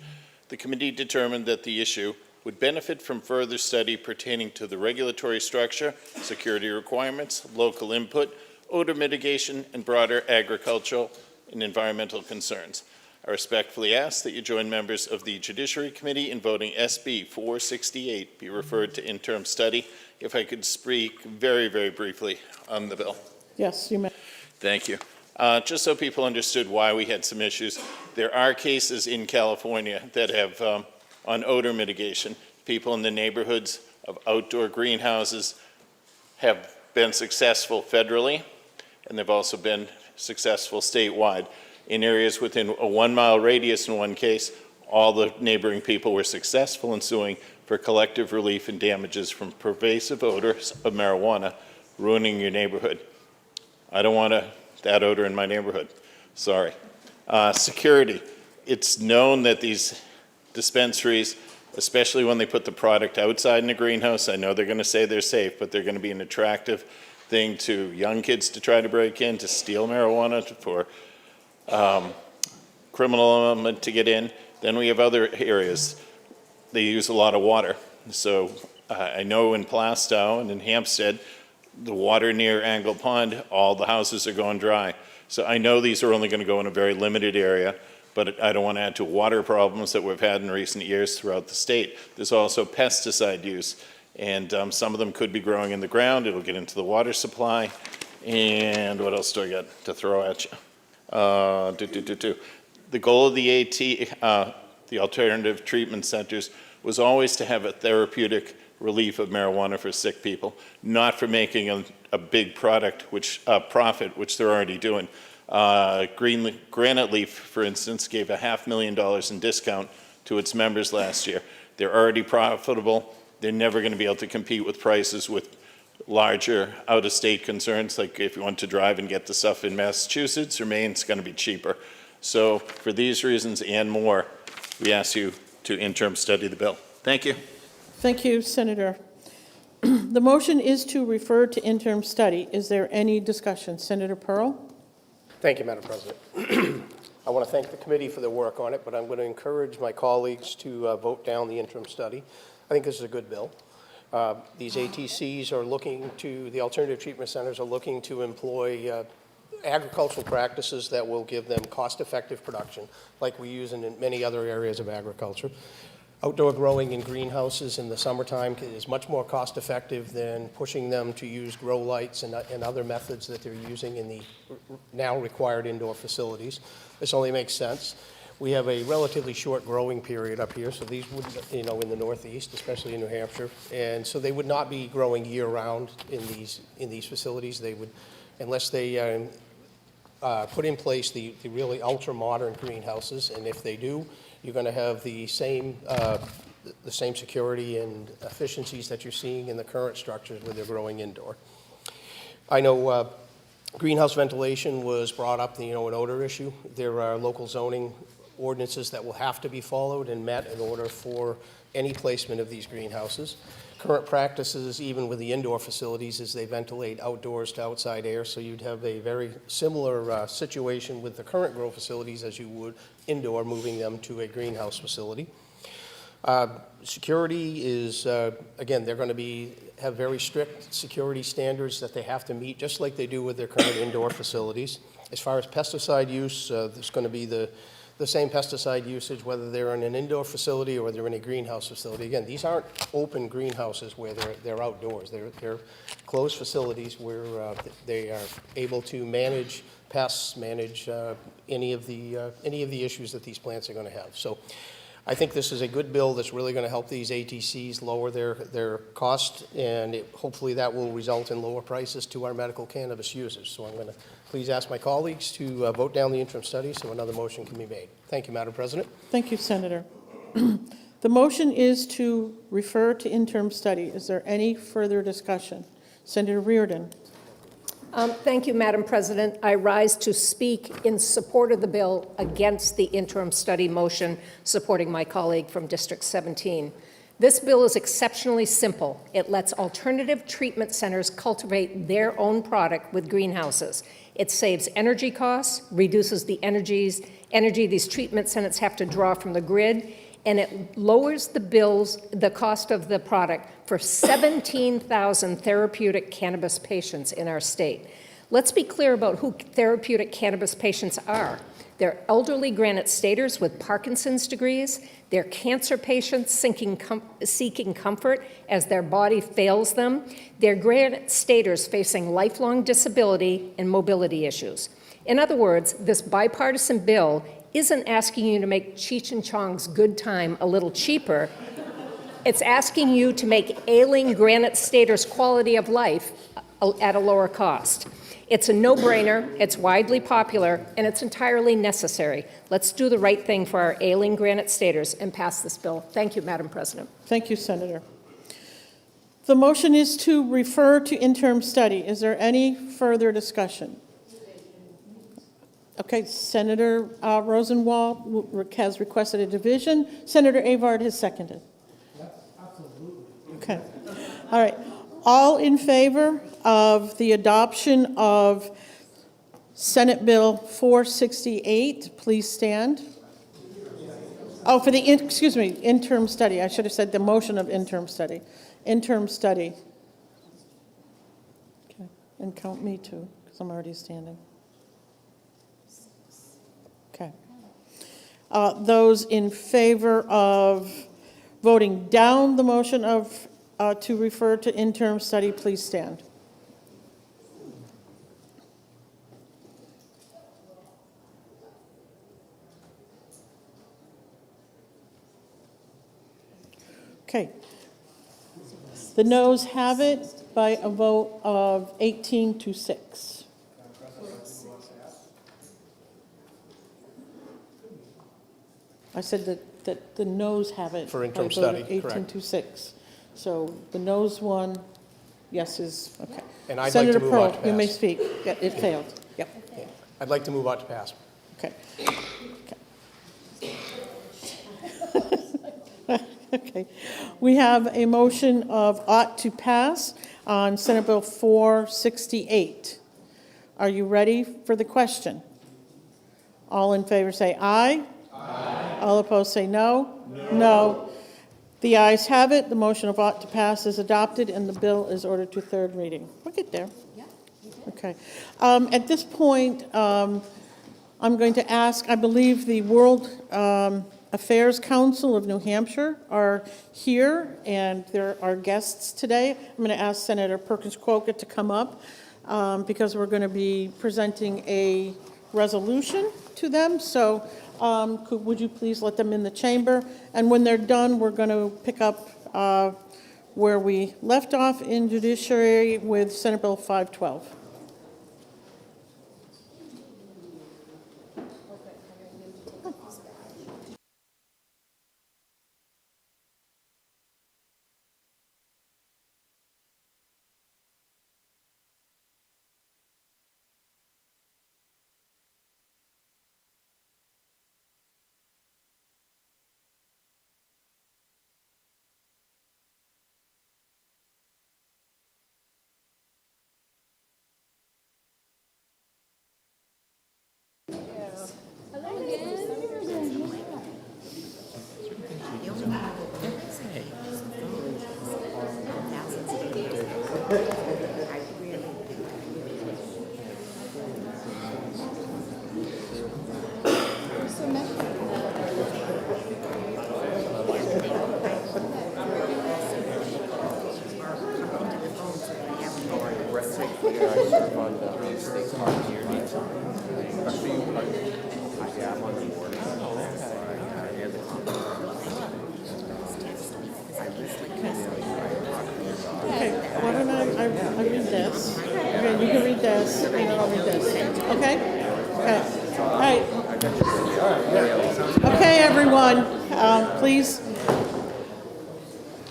the committee determined that the issue would benefit from further study pertaining to the regulatory structure, security requirements, local input, odor mitigation, and broader agricultural and environmental concerns. I respectfully ask that you join members of the Judiciary Committee in voting SB 468 be referred to interim study. If I could speak very, very briefly on the bill. Yes, you may. Thank you. Just so people understood why we had some issues, there are cases in California that have, on odor mitigation, people in the neighborhoods of outdoor greenhouses have been successful federally, and they've also been successful statewide. In areas within a 1-mile radius in one case, all the neighboring people were successful in suing for collective relief and damages from pervasive odors of marijuana ruining your neighborhood. I don't want that odor in my neighborhood. Sorry. Security. It's known that these dispensaries, especially when they put the product outside in a greenhouse, I know they're going to say they're safe, but they're going to be an attractive thing to young kids to try to break in, to steal marijuana, for criminal element to get in. Then we have other areas. They use a lot of water. So I know in Plastow and in Hampstead, the water near Angle Pond, all the houses are going dry. So I know these are only going to go in a very limited area, but I don't want to add to water problems that we've had in recent years throughout the state. There's also pesticide use, and some of them could be growing in the ground. It'll get into the water supply. And what else do I got to throw at you? The goal of the AT, the alternative treatment centers, was always to have a therapeutic relief of marijuana for sick people, not for making a big profit, which they're already doing. Granite Leaf, for instance, gave $500,000 in discount to its members last year. They're already profitable. They're never going to be able to compete with prices with larger out-of-state concerns, like if you want to drive and get the stuff in Massachusetts or Maine, it's going to be cheaper. So for these reasons and more, we ask you to interim study the bill. Thank you. Thank you, Senator. The motion is to refer to interim study. Is there any discussion? Senator Pearl? Thank you, Madam President. I want to thank the committee for their work on it, but I'm going to encourage my colleagues to vote down the interim study. I think this is a good bill. These ATCs are looking to, the alternative treatment centers are looking to employ agricultural practices that will give them cost-effective production, like we use in many other areas of agriculture. Outdoor growing in greenhouses in the summertime is much more cost-effective than pushing them to use grow lights and other methods that they're using in the now required indoor facilities. This only makes sense. We have a relatively short growing period up here, so these wouldn't, in the Northeast, especially in New Hampshire, and so they would not be growing year-round in these facilities. They would, unless they put in place the really ultra-modern greenhouses, and if they do, you're going to have the same security and efficiencies that you're seeing in the current structures where they're growing indoor. I know greenhouse ventilation was brought up, an odor issue. There are local zoning ordinances that will have to be followed and met in order for any placement of these greenhouses. Current practices, even with the indoor facilities, is they ventilate outdoors to outside air, so you'd have a very similar situation with the current grow facilities as you would indoor, moving them to a greenhouse facility. Security is, again, they're going to have very strict security standards that they have to meet, just like they do with their current indoor facilities. As far as pesticide use, there's going to be the same pesticide usage, whether they're in an indoor facility or they're in a greenhouse facility. Again, these aren't open greenhouses where they're outdoors. They're closed facilities where they are able to manage pests, manage any of the issues that these plants are going to have. So I think this is a good bill that's really going to help these ATCs lower their cost, and hopefully that will result in lower prices to our medical cannabis users. So I'm going to please ask my colleagues to vote down the interim study so another motion can be made. Thank you, Madam President. Thank you, Senator. The motion is to refer to interim study. Is there any further discussion? Senator Reardon. Thank you, Madam President. I rise to speak in support of the bill against the interim study motion, supporting my colleague from District 17. This bill is exceptionally simple. It lets alternative treatment centers cultivate their own product with greenhouses. It saves energy costs, reduces the energy these treatment centers have to draw from the grid, and it lowers the cost of the product for 17,000 therapeutic cannabis patients in our state. Let's be clear about who therapeutic cannabis patients are. They're elderly Granite Staters with Parkinson's degrees. They're cancer patients seeking comfort as their body fails them. They're Granite Staters facing lifelong disability and mobility issues. In other words, this bipartisan bill isn't asking you to make Cheech and Chong's good time a little cheaper. It's asking you to make ailing Granite Staters' quality of life at a lower cost. It's a no-brainer, it's widely popular, and it's entirely necessary. Let's do the right thing for our ailing Granite Staters and pass this bill. Thank you, Madam President. Thank you, Senator. The motion is to refer to interim study. Is there any further discussion? Okay, Senator Rosenwald has requested a division. Senator Avard has seconded. Okay. All right. All in favor of the adoption of Senate Bill 468, please stand. Oh, for the, interim study. I should have said the motion of interim study. Interim study. Okay, and count me too, because I'm already standing. Okay. Those in favor of voting down the motion of to refer to interim study, please stand. Okay. The noes have it by a vote of 18-6. I said that the noes have it For by a interim vote study, of correct. 18-6. So the noes won, yeses, okay. And I'd like Senator to move Pearl, on to you may pass. speak. Yeah, it failed. Yep. I'd like to move on to pass. Okay. Okay. We have a motion of ought to pass on Senate Bill 468. Are you ready for the question? All in favor say aye. Aye. All opposed say no. No. The ayes have it. The motion of ought to pass is adopted, and the bill is ordered to third reading. We'll get there. Okay. At this point, I'm going to ask, I believe the World Affairs Council of New Hampshire are here, and there are guests today. I'm going to ask Senator Perkins Quokka to come up because we're going to be presenting a resolution to them. So would you please let them in the chamber? And when they're done, we're going to pick up where we left off in judiciary with Senate Bill 512. Okay, why don't I read this? Okay, you can read this, and then I'll read this. Okay? Okay. All right. Okay, everyone, please.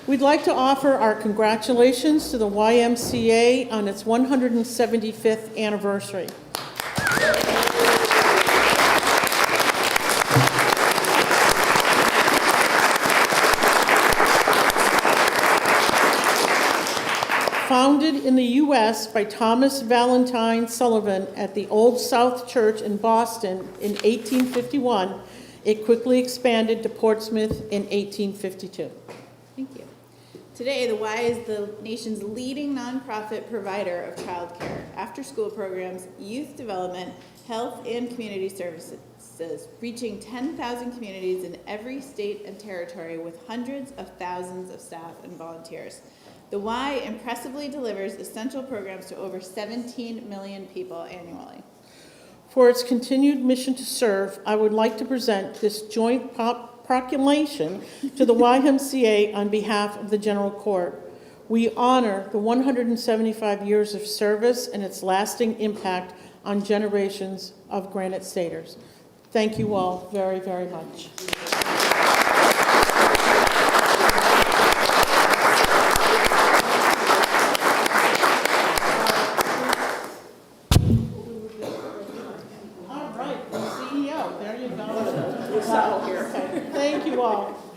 We'd like to offer our congratulations to the YMCA on its 175th anniversary. Founded in the U.S. by Thomas Valentine Sullivan at the Old South Church in Boston in 1851, it quickly expanded to Portsmouth in 1852. Thank you. Today, the Y is the nation's leading nonprofit provider of childcare, after-school programs, youth development, health, and community services, reaching 10,000 communities in every state and territory with hundreds of thousands of staff and volunteers. The Y impressively delivers essential programs to over 17 million people annually. For its continued mission to serve, I would like to present this joint proclamation to the YMCA on behalf of the General Court. We honor the 175 years of service and its lasting impact on generations of Granite Staters. Thank you all very, very much.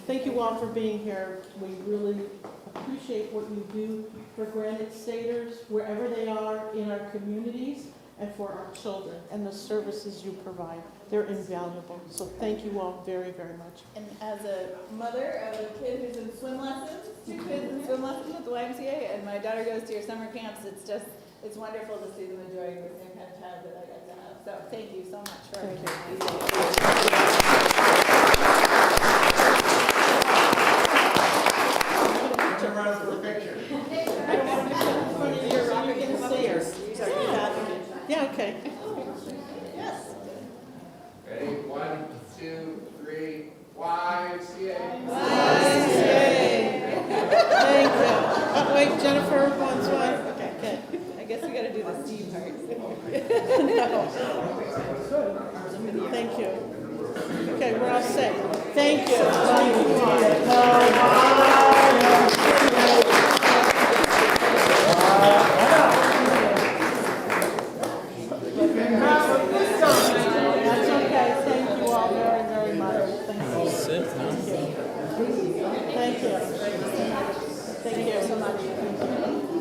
Thank you all for being here. We really appreciate what you do for Granite Staters, wherever they are in our communities, and for our children, and the services you provide. They're invaluable. So thank you all very, very much. And as a mother of a kid who's in swim lessons, 2 kids in swim lessons at the YMCA, and my daughter goes to your summer camps, it's wonderful to see them enjoying the same kind of childhood I got to have. So thank you so much for Yeah, okay. Yes. Ready? 1, 2, 3. YMCA. Thank you. Oh, wait, Jennifer wants one. Okay, good. I guess we got to do the Steve part. No. Thank you. Okay, we're all set. Thank you. That's okay. Thank you all very, very much. Thank you. Thank you. Thank you so much.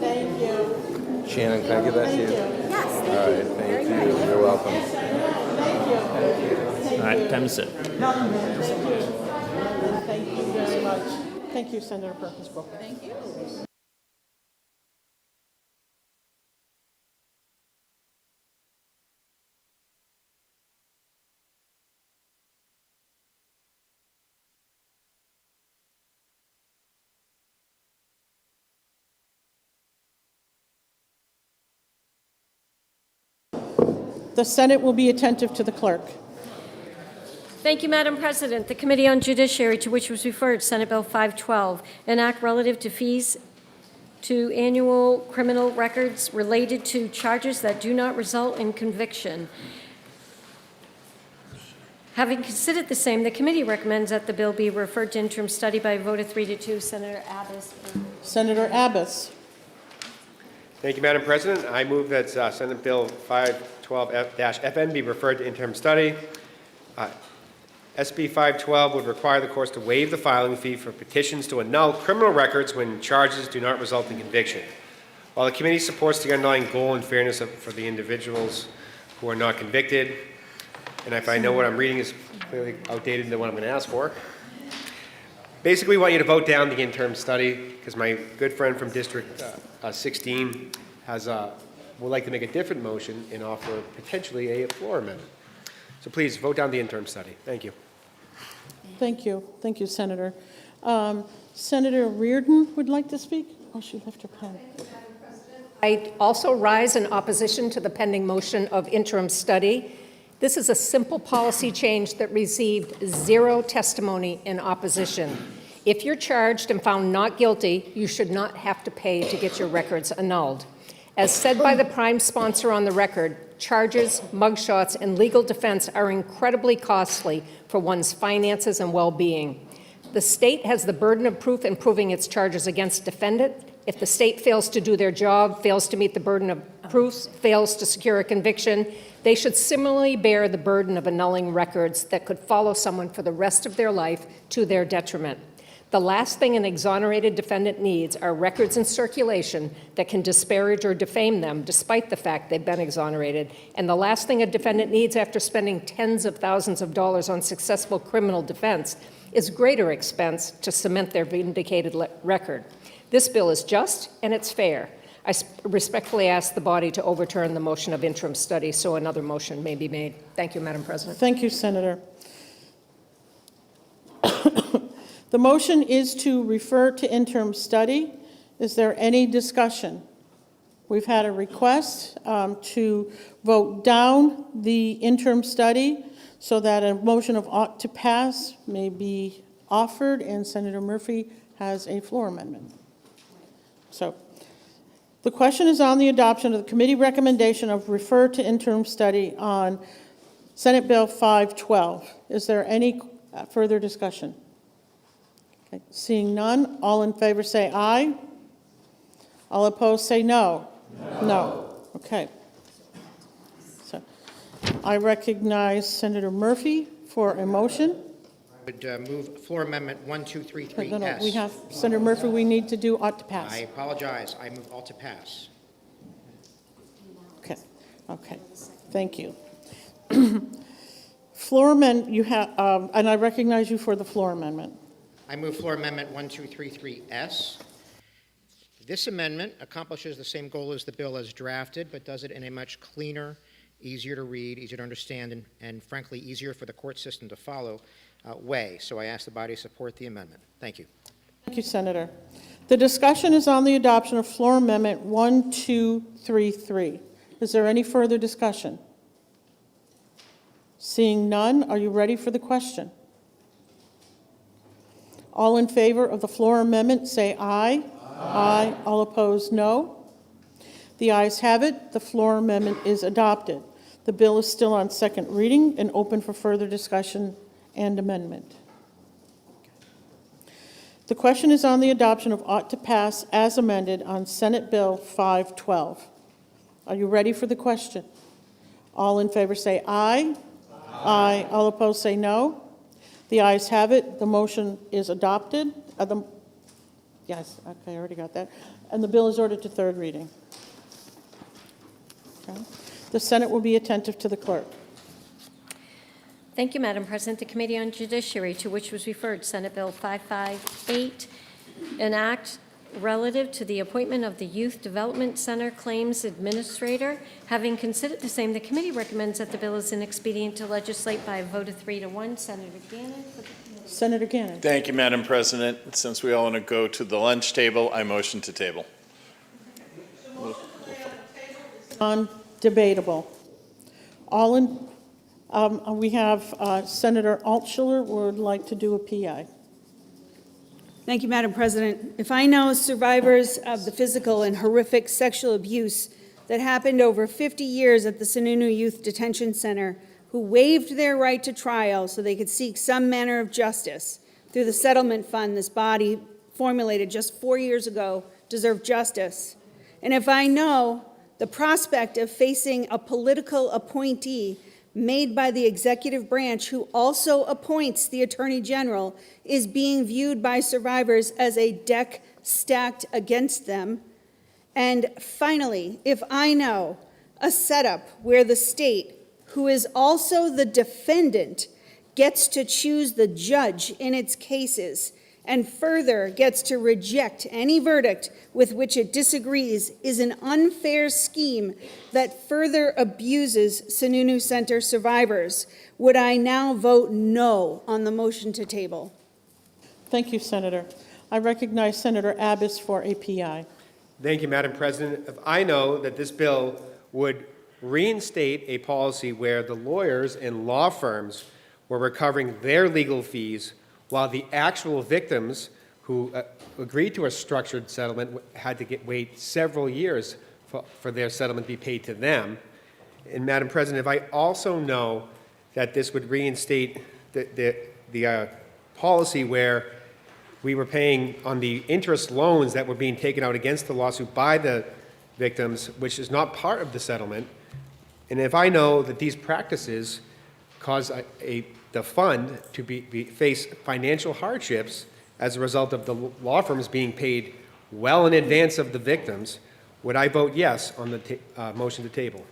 Thank you. Shannon, can I give that to you? Yes. All right, thank you. You're welcome. Thank you. All right, time to sit. Thank you very much. Thank you, Senator Perkins Booker. Thank you. The Senate will be attentive to the clerk. Thank you, Madam President. The Committee on Judiciary, to which was referred Senate Bill 512, an act relative to fees to annual criminal records related to charges that do not result in conviction. Having considered the same, the committee recommends that the bill be referred to interim study by a vote of 3-2. Senator Abbas. Senator Abbas. Thank you, Madam President. I move that Senate Bill 512-FN be referred to interim study. SB 512 would require the courts to waive the filing fee for petitions to annul criminal records when charges do not result in conviction. While the committee supports the underlying goal and fairness for the individuals who are not convicted, and if I know what I'm reading is clearly outdated than what I'm going to ask for, basically we want you to vote down the interim study because my good friend from District 16 would like to make a different motion and offer potentially a floor amendment. So please vote down the interim study. Thank you. Thank you. Thank you, Senator. Senator Reardon would like to speak? Oh, she left her pen. I also rise in opposition to the pending motion of interim study. This is a simple policy change that received 0 testimony in opposition. If you're charged and found not guilty, you should not have to pay to get your records annulled. As said by the prime sponsor on the record, charges, mugshots, and legal defense are incredibly costly for one's finances and well-being. The state has the burden of proof in proving its charges against defendant. If the state fails to do their job, fails to meet the burden of proof, fails to secure a conviction, they should similarly bear the burden of annulling records that could follow someone for the rest of their life to their detriment. The last thing an exonerated defendant needs are records in circulation that can disparage or defame them despite the fact they've been exonerated. And the last thing a defendant needs after spending tens of thousands of dollars on successful criminal defense is greater expense to cement their vindicated record. This bill is just and it's fair. I respectfully ask the body to overturn the motion of interim study so another motion may be made. Thank you, Madam President. Thank you, Senator. The motion is to refer to interim study. Is there any discussion? We've had a request to vote down the interim study so that a motion of ought to pass may be offered, and Senator Murphy has a floor amendment. So the question is on the adoption of the committee recommendation of refer to interim study on Senate Bill 512. Is there any further discussion? Okay. Seeing none, all in favor say aye. All opposed say no. No. Okay. So I recognize Senator Murphy for a motion. I would move floor amendment 1233S. No, we have, Senator Murphy, we need to do ought to pass. I apologize. I move all to pass. Okay. Okay. Thank you. Floor amendment, you have, and I recognize you for the floor amendment. I move floor amendment 1233S. This amendment accomplishes the same goal as the bill as drafted, but does it in a much cleaner, easier to read, easier to understand, and frankly, easier for the court system to follow way. So I ask the body to support the amendment. Thank you. Thank you, Senator. The discussion is on the adoption of floor amendment 1233. Is there any further discussion? Seeing none, are you ready for the question? All in favor of the floor amendment say aye. Aye. All opposed, no. The ayes have it. The floor amendment is adopted. The bill is still on second reading and open for further discussion and amendment. The question is on the adoption of ought to pass as amended on Senate Bill 512. Are you ready for the question? All in favor say aye. Aye. All opposed say no. The ayes have it. The motion is adopted. Yes, okay, I already got that. And the bill is ordered to third reading. Okay. The Senate will be attentive to the clerk. Thank you, Madam President. The Committee on Judiciary, to which was referred Senate Bill 558, an act relative to the appointment of the Youth Development Center Claims Administrator. Having considered the same, the committee recommends that the bill is inexpedient to legislate by a vote of 3 to 1. Senator Gannon. Senator Gannon. Thank you, Madam President. Since we all want to go to the lunch table, I motion to table. Undebatable. All in, we have Senator Altshuler would like to do a PI. Thank you, Madam President. If I know survivors of the physical and horrific sexual abuse that happened over 50 years at the Sununu Youth Detention Center, who waived their right to trial so they could seek some manner of justice through the settlement fund this body formulated just 4 years ago, deserve justice. And if I know the prospect of facing a political appointee made by the executive branch who also appoints the Attorney General is being viewed by survivors as a deck stacked against them. And finally, if I know a setup where the state, who is also the defendant, gets to choose the judge in its cases and further gets to reject any verdict with which it disagrees, is an unfair scheme that further abuses Sununu Center survivors, would I now vote no on the motion to table? Thank you, Senator. I recognize Senator Abbas for a PI. Thank you, Madam President. If I know that this bill would reinstate a policy where the lawyers and law firms were recovering their legal fees while the actual victims who agreed to a structured settlement had to wait several years for their settlement to be paid to them. And Madam President, if I also know that this would reinstate the policy where we were paying on the interest loans that were being taken out against the lawsuit by the victims, which is not part of the settlement, and if I know that these practices cause the fund to face financial hardships as a result of the law firms being paid well in advance of the victims, would I vote yes on the motion to table?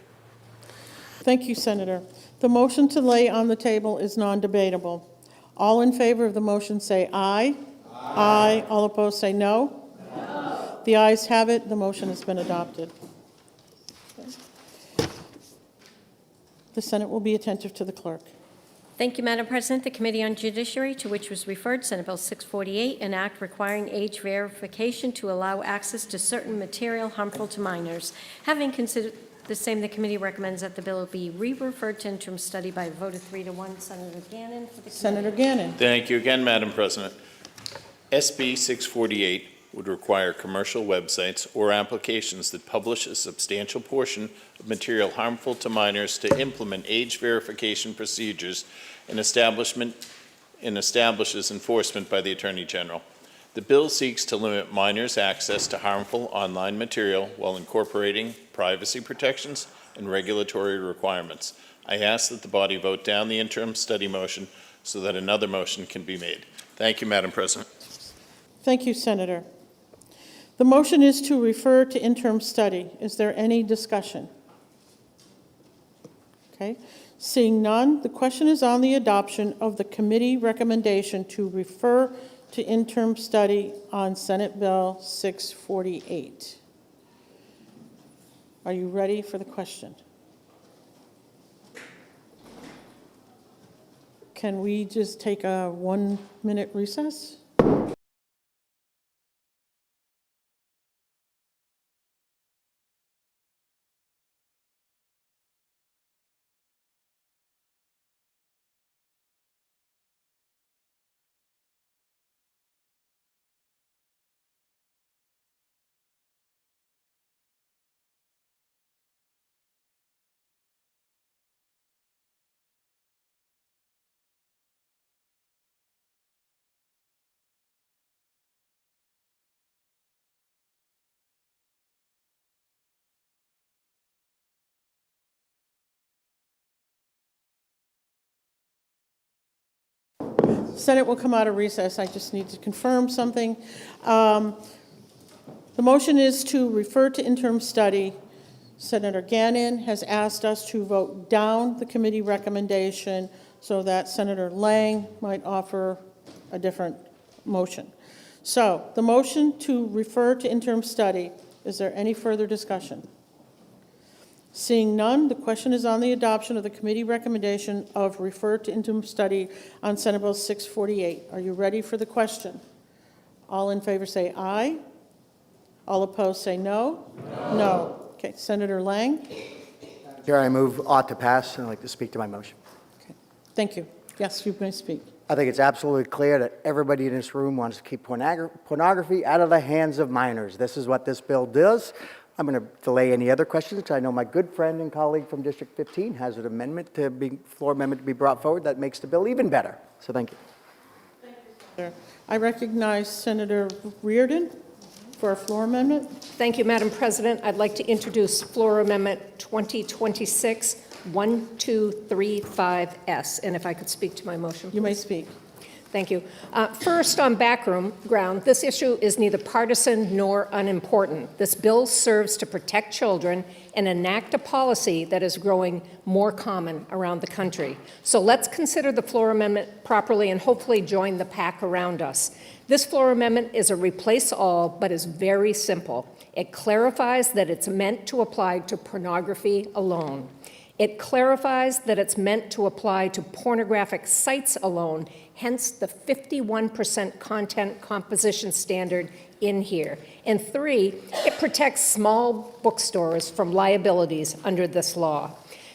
Thank you, Senator. The motion to lay on the table is non-debatable. All in favor of the motion say aye. Aye. All opposed say no. No. The ayes have it. The motion has been adopted. The Senate will be attentive to the clerk. Thank you, Madam President. The Committee on Judiciary, to which was referred Senate Bill 648, an act requiring age verification to allow access to certain material harmful to minors. Having considered the same, the committee recommends that the bill be re-referred to interim study by a vote of 3 to 1. Senator Gannon for the committee. Senator Gannon. Thank you again, Madam President. SB 648 would require commercial websites or applications that publish a substantial portion of material harmful to minors to implement age verification procedures and establishes enforcement by the Attorney General. The bill seeks to limit minors' access to harmful online material while incorporating privacy protections and regulatory requirements. I ask that the body vote down the interim study motion so that another motion can be made. Thank you, Madam President. Thank you, Senator. The motion is to refer to interim study. Is there any discussion? Okay. Seeing none, the question is on the adoption of the committee recommendation to refer to interim study on Senate Bill 648. Are you ready for the question? Can we just take a 1-minute recess? Senate will come out of recess. I just need to confirm something. The motion is to refer to interim study. Senator Gannon has asked us to vote down the committee recommendation so that Senator Lang might offer a different motion. So the motion to refer to interim study, is there any further discussion? Seeing none, the question is on the adoption of the committee recommendation of refer to interim study on Senate Bill 648. Are you ready for the question? All in favor say aye. All opposed say no. No. Okay, Senator Lang. Chair, I move ought to pass, and I'd like to speak to my motion. Thank you. Yes, you may speak. I think it's absolutely clear that everybody in this room wants to keep pornography out of the hands of minors. This is what this bill does. I'm going to delay any other questions because I know my good friend and colleague from District 15 has an amendment floor amendment to be brought forward that makes the bill even better. So thank you. I recognize Senator Reardon for a floor amendment. Thank you, Madam President. I'd like to introduce floor amendment 2026-1235S, and if I could speak to my motion, please. You may speak. Thank you. First, on background, this issue is neither partisan nor unimportant. This bill serves to protect children and enact a policy that is growing more common around the country. So let's consider the floor amendment properly and hopefully join the pack around us. This floor amendment is a replace all, but is very simple. It clarifies that it's meant to apply to pornography alone. It clarifies that it's meant to apply to pornographic sites alone, hence the 51% content composition standard in here. And 3, it protects small bookstores from liabilities under this law.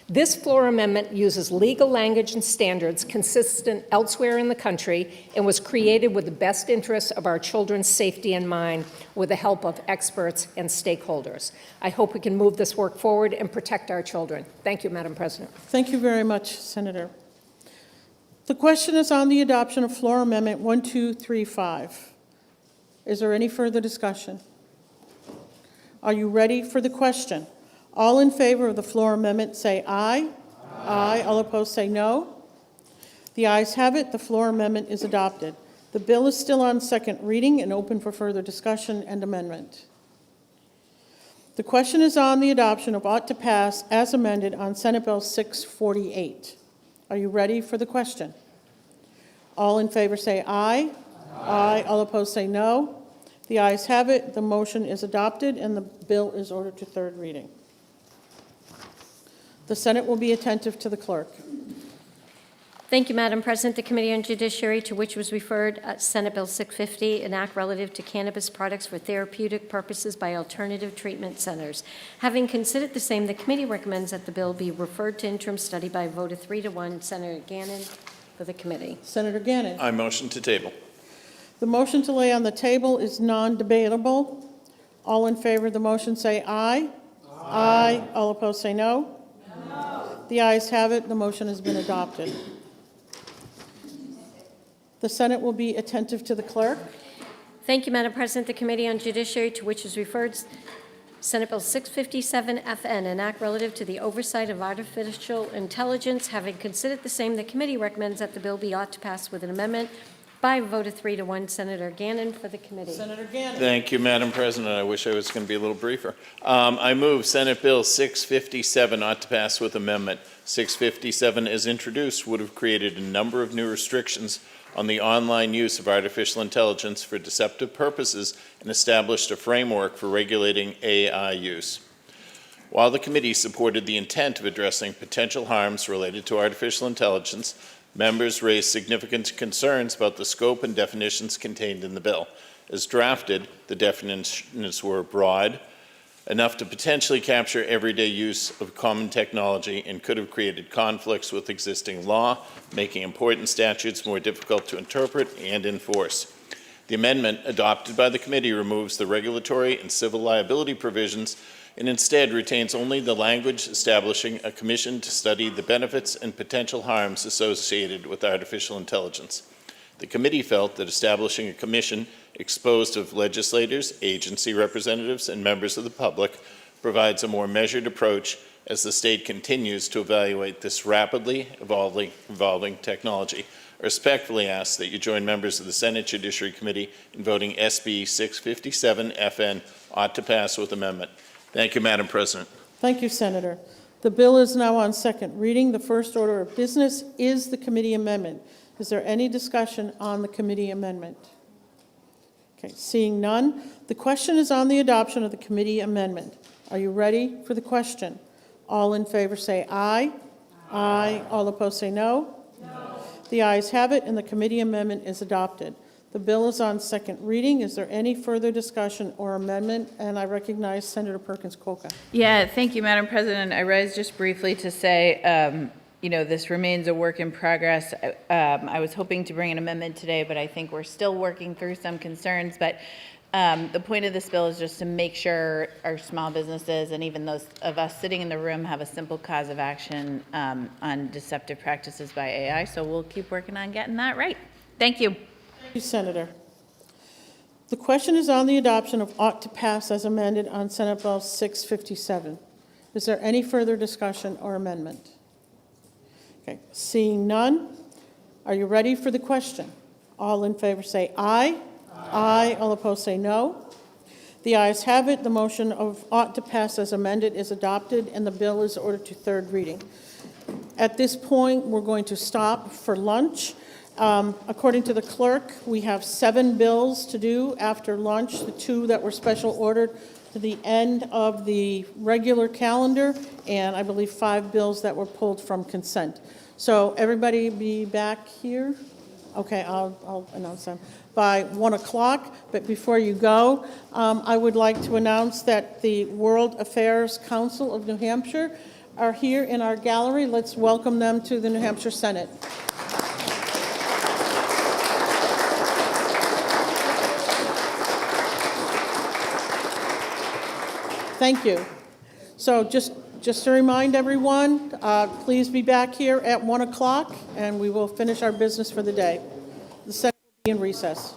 This floor amendment uses legal language and standards consistent elsewhere in the country and was created with the best interests of our children's safety in mind with the help of experts and stakeholders. I hope we can move this work forward and protect our children. Thank you, Madam President. Thank you very much, Senator. The question is on the adoption of floor amendment 1235. Is there any further discussion? Are you ready for the question? All in favor of the floor amendment say aye. Aye. All opposed say no. The ayes have it. The floor amendment is adopted. The bill is still on second reading and open for further discussion and amendment. The question is on the adoption of ought to pass as amended on Senate Bill 648. Are you ready for the question? All in favor say aye. Aye. All opposed say no. The ayes have it. The motion is adopted and the bill is ordered to third reading. The Senate will be attentive to the clerk. Thank you, Madam President. The Committee on Judiciary, to which was referred Senate Bill 650, an act relative to cannabis products for therapeutic purposes by alternative treatment centers. Having considered the same, the committee recommends that the bill be referred to interim study by a vote of 3-1. Senator Gannon for the committee. Senator Gannon. I motion to table. The motion to lay on the table is non-debatable. All in favor of the motion say aye. Aye. All opposed say no. The ayes have it. The motion has been adopted. The Senate will be attentive to the clerk. Thank you, Madam President. The Committee on Judiciary, to which is referred Senate Bill 657-FN, an act relative to the oversight of artificial intelligence. Having considered the same, the committee recommends that the bill be ought to pass with an amendment by a vote of 3-1. Senator Gannon for the committee. Senator Gannon. Thank you, Madam President. I wish I was going to be a little briefer. I move Senate Bill 657 ought to pass with amendment. 657, as introduced, would have created a number of new restrictions on the online use of artificial intelligence for deceptive purposes and established a framework for regulating AI use. While the committee supported the intent of addressing potential harms related to artificial intelligence, members raised significant concerns about the scope and definitions contained in the bill. As drafted, the definitions were broad, enough to potentially capture everyday use of common technology, and could have created conflicts with existing law, making important statutes more difficult to interpret and enforce. The amendment adopted by the committee removes the regulatory and civil liability provisions and instead retains only the language establishing a commission to study the benefits and potential harms associated with artificial intelligence. The committee felt that establishing a commission exposed of legislators, agency representatives, and members of the public provides a more measured approach as the state continues to evaluate this rapidly evolving technology. I respectfully ask that you join members of the Senate Judiciary Committee in voting SB 657-FN ought to pass with amendment. Thank you, Madam President. Thank you, Senator. The bill is now on second reading. The first order of business is the committee amendment. Is there any discussion on the committee amendment? Okay, seeing none, the question is on the adoption of the committee amendment. Are you ready for the question? All in favor say aye. Aye. All opposed say no. No. The ayes have it, and the committee amendment is adopted. The bill is on second reading. Is there any further discussion or amendment? And I recognize Senator Perkins Coca. Yeah, thank you, Madam President. I rise just briefly to say, this remains a work in progress. I was hoping to bring an amendment today, but I think we're still working through some concerns. But the point of this bill is just to make sure our small businesses and even those of us sitting in the room have a simple cause of action on deceptive practices by AI. So we'll keep working on getting that right. Thank you. Thank you, Senator. The question is on the adoption of ought to pass as amended on Senate Bill 657. Is there any further discussion or amendment? Okay, seeing none, are you ready for the question? All in favor say aye. Aye. All opposed say no. The ayes have it. The motion of ought to pass as amended is adopted, and the bill is ordered to third reading. At this point, we're going to stop for lunch. According to the clerk, we have 7 bills to do after lunch, the 2 that were special ordered to the end of the regular calendar, and I believe 5 bills that were pulled from consent. So everybody be back here? Okay, I'll announce them by 1 o'clock. But before you go, I would like to announce that the World Affairs Council of New Hampshire are here in our gallery. Let's welcome them to the New Hampshire Senate. Thank you. So just to remind everyone, please be back here at 1 o'clock, and we will finish our business for the day. The Senate will be in recess.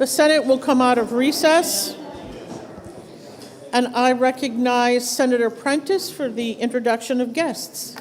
The Senate will come out of recess. And I recognize Senator Prentice for the introduction of guests.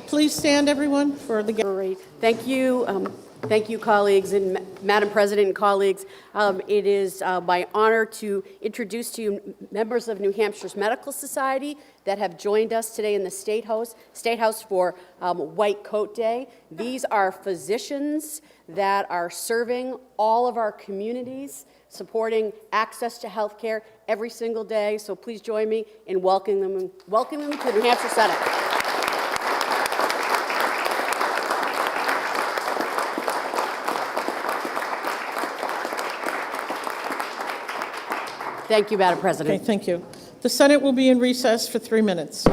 Please stand, everyone, for the guests. Great. Thank you. Thank you, colleagues, and Madam President and colleagues. It is my honor to introduce to you members of New Hampshire's Medical Society that have joined us today in the State House for White Coat Day. These are physicians that are serving all of our communities, supporting access to health care every single day. So please join me in welcoming them to the New Hampshire Senate. Thank you, Madam President. Okay, thank you. The Senate will be in recess for 3 minutes.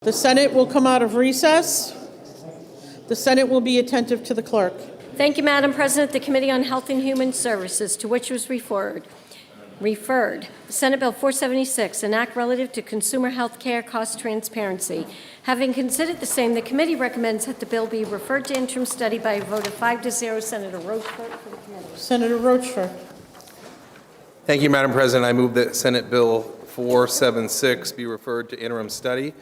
The Senate will come out of recess. The Senate will be attentive to the clerk. Thank you, Madam President. The Committee on Health and Human Services, to which was referred. Senate Bill 476, an act relative to consumer health care cost transparency. Having considered the same, the committee recommends that the bill be referred to interim study by a vote of 5-0. Senator Rochford for the committee. Senator Rochford. Thank you, Madam President. I move that Senate Bill 476 be referred to interim study.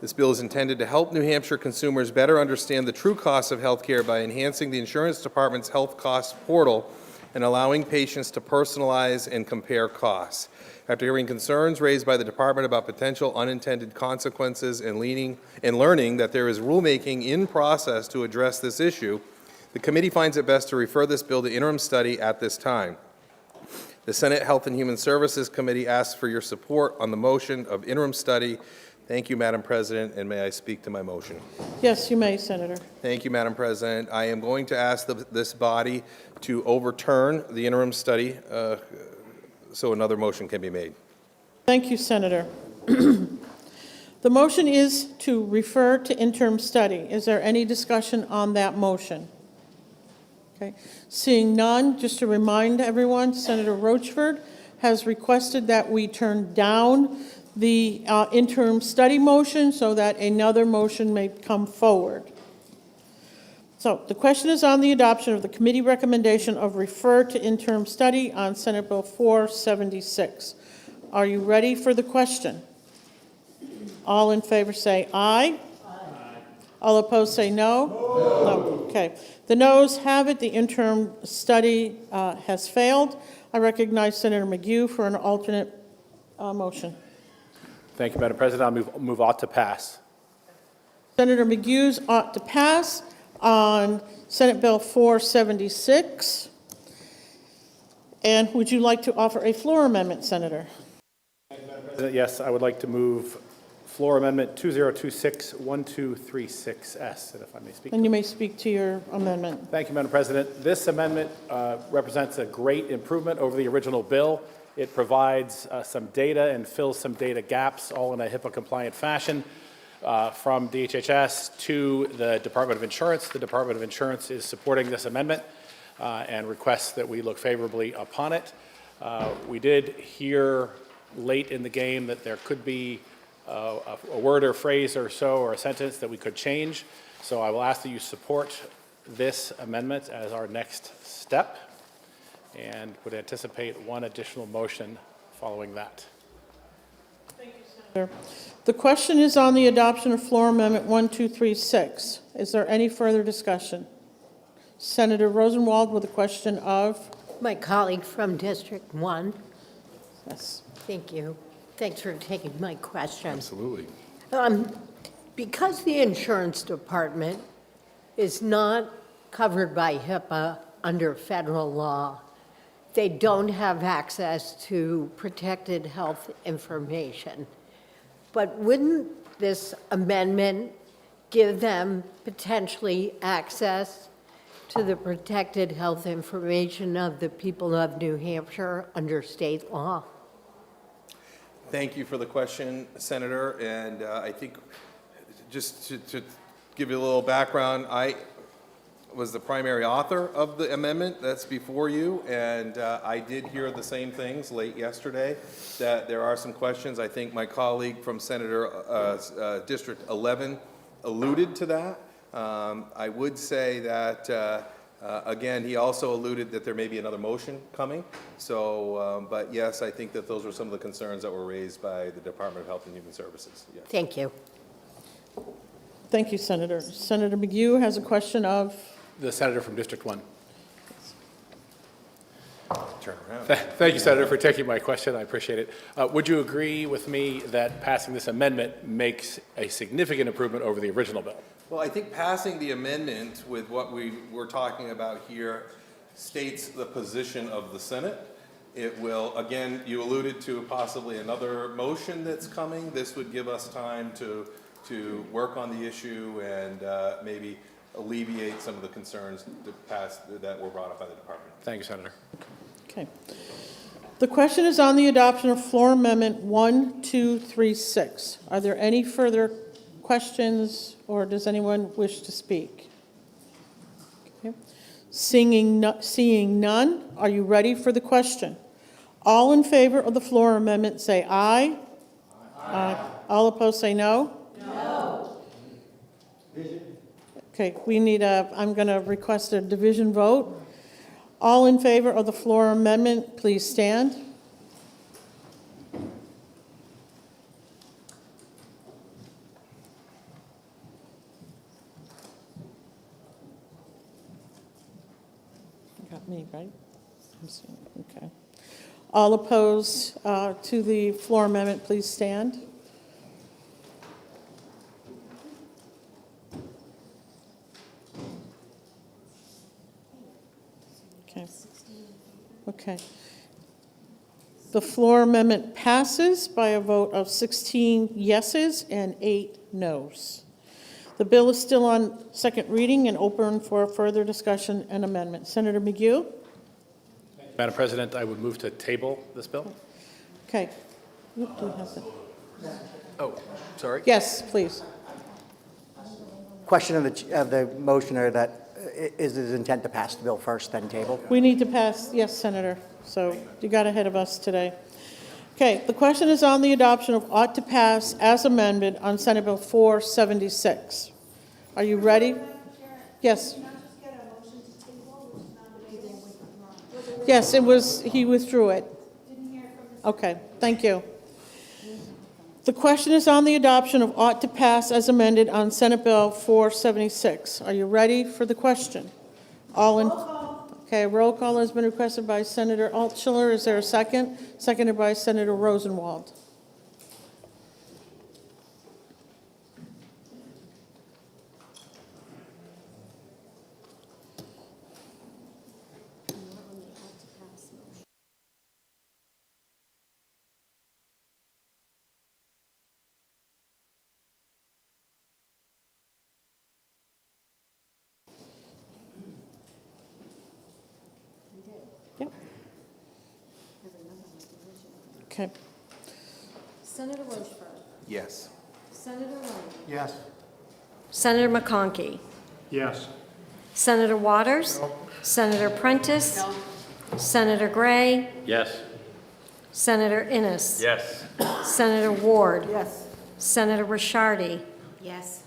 This bill is intended to help New Hampshire consumers better understand the true costs of health care by enhancing the Insurance Department's health cost portal and allowing patients to personalize and compare costs. After hearing concerns raised by the department about potential unintended consequences and learning that there is rulemaking in process to address this issue, the committee finds it best to refer this bill to interim study at this time. The Senate Health and Human Services Committee asks for your support on the motion of interim study. Thank you, Madam President, and may I speak to my motion? Yes, you may, Senator. Thank you, Madam President. I am going to ask this body to overturn the interim study so another motion can be made. Thank you, Senator. The motion is to refer to interim study. Is there any discussion on that motion? Okay. Seeing none, just to remind everyone, Senator Rochford has requested that we turn down the interim study motion so that another motion may come forward. So the question is on the adoption of the committee recommendation of refer to interim study on Senate Bill 476. Are you ready for the question? All in favor say aye. Aye. All opposed say no. No. Okay. The noes have it. The interim study has failed. I recognize Senator McHugh for an alternate motion. Thank you, Madam President. I'll move ought to pass. Senator McHugh's ought to pass on Senate Bill 476. And would you like to offer a floor amendment, Senator? Yes, I would like to move floor amendment 2026-1236S, if I may speak. And you may speak to your amendment. Thank you, Madam President. This amendment represents a great improvement over the original bill. It provides some data and fills some data gaps, all in a HIPAA-compliant fashion, from DHHS to the Department of Insurance. The Department of Insurance is supporting this amendment and requests that we look favorably upon it. We did hear late in the game that there could be a word or phrase or so, or a sentence that we could change. So I will ask that you support this amendment as our next step, and would anticipate one additional motion following that. Thank you, Senator. The question is on the adoption of floor amendment 1236. Is there any further discussion? Senator Rosenwald with a question of? My colleague from District 1. Yes. Thank you. Thanks for taking my question. Absolutely. Because the insurance department is not covered by HIPAA under federal law, they don't have access to protected health information. But wouldn't this amendment give them potentially access to the protected health information of the people of New Hampshire under state law? Thank you for the question, Senator. And I think just to give you a little background, I was the primary author of the amendment that's before you, and I did hear the same things late yesterday, that there are some questions. I think my colleague from District 11 alluded to that. I would say that, again, he also alluded that there may be another motion coming. So, but yes, I think that those were some of the concerns that were raised by the Department of Health and Human Services. Yes. Thank you. Thank you, Senator. Senator McHugh has a question of? The senator from District 1. Turn around. Thank you, Senator, for taking my question. I appreciate it. Would you agree with me that passing this amendment makes a significant improvement over the original bill? Well, I think passing the amendment with what we were talking about here states the position of the Senate. It will, again, you alluded to possibly another motion that's coming. This would give us time to work on the issue and maybe alleviate some of the concerns that were brought up by the department. Thank you, Senator. Okay. The question is on the adoption of floor amendment 1236. Are there any further questions, or does anyone wish to speak? Okay. Seeing none, are you ready for the question? All in favor of the floor amendment say aye. Aye. All opposed say no? No. Okay, we need I'm going to request a division vote. All in favor of the floor amendment, please stand. Got me, right? I'm seeing, okay. All opposed to the floor amendment, please stand. Okay. Okay. The floor amendment passes by a vote of 16 yeses and 8 noes. The bill is still on second reading and open for further discussion and amendment. Senator McHugh? Madam President, I would move to table this bill. Okay. Do we have that? Oh, sorry. Yes, please. Question of the motioner that is his intent to pass the bill first, then table? We need to pass, yes, Senator. So you got ahead of us today. Okay, the question is on the adoption of ought to pass as amended on Senate Bill 476. Are you ready? Yes. Yes, it was, he withdrew it. Okay, thank you. The question is on the adoption of ought to pass as amended on Senate Bill 476. Are you ready for the question? All in. Okay, roll call has been requested by Senator Altshuler. Is there a second? Seconded by Senator Rosenwald. Yep. Okay. Senator Rochford. Yes. Senator Lane. Yes. Senator McConkey. Yes. Senator Waters. Senator Prentice. Senator Gray. Yes. Senator Innes. Yes. Senator Ward. Yes. Senator Rishardi. Yes.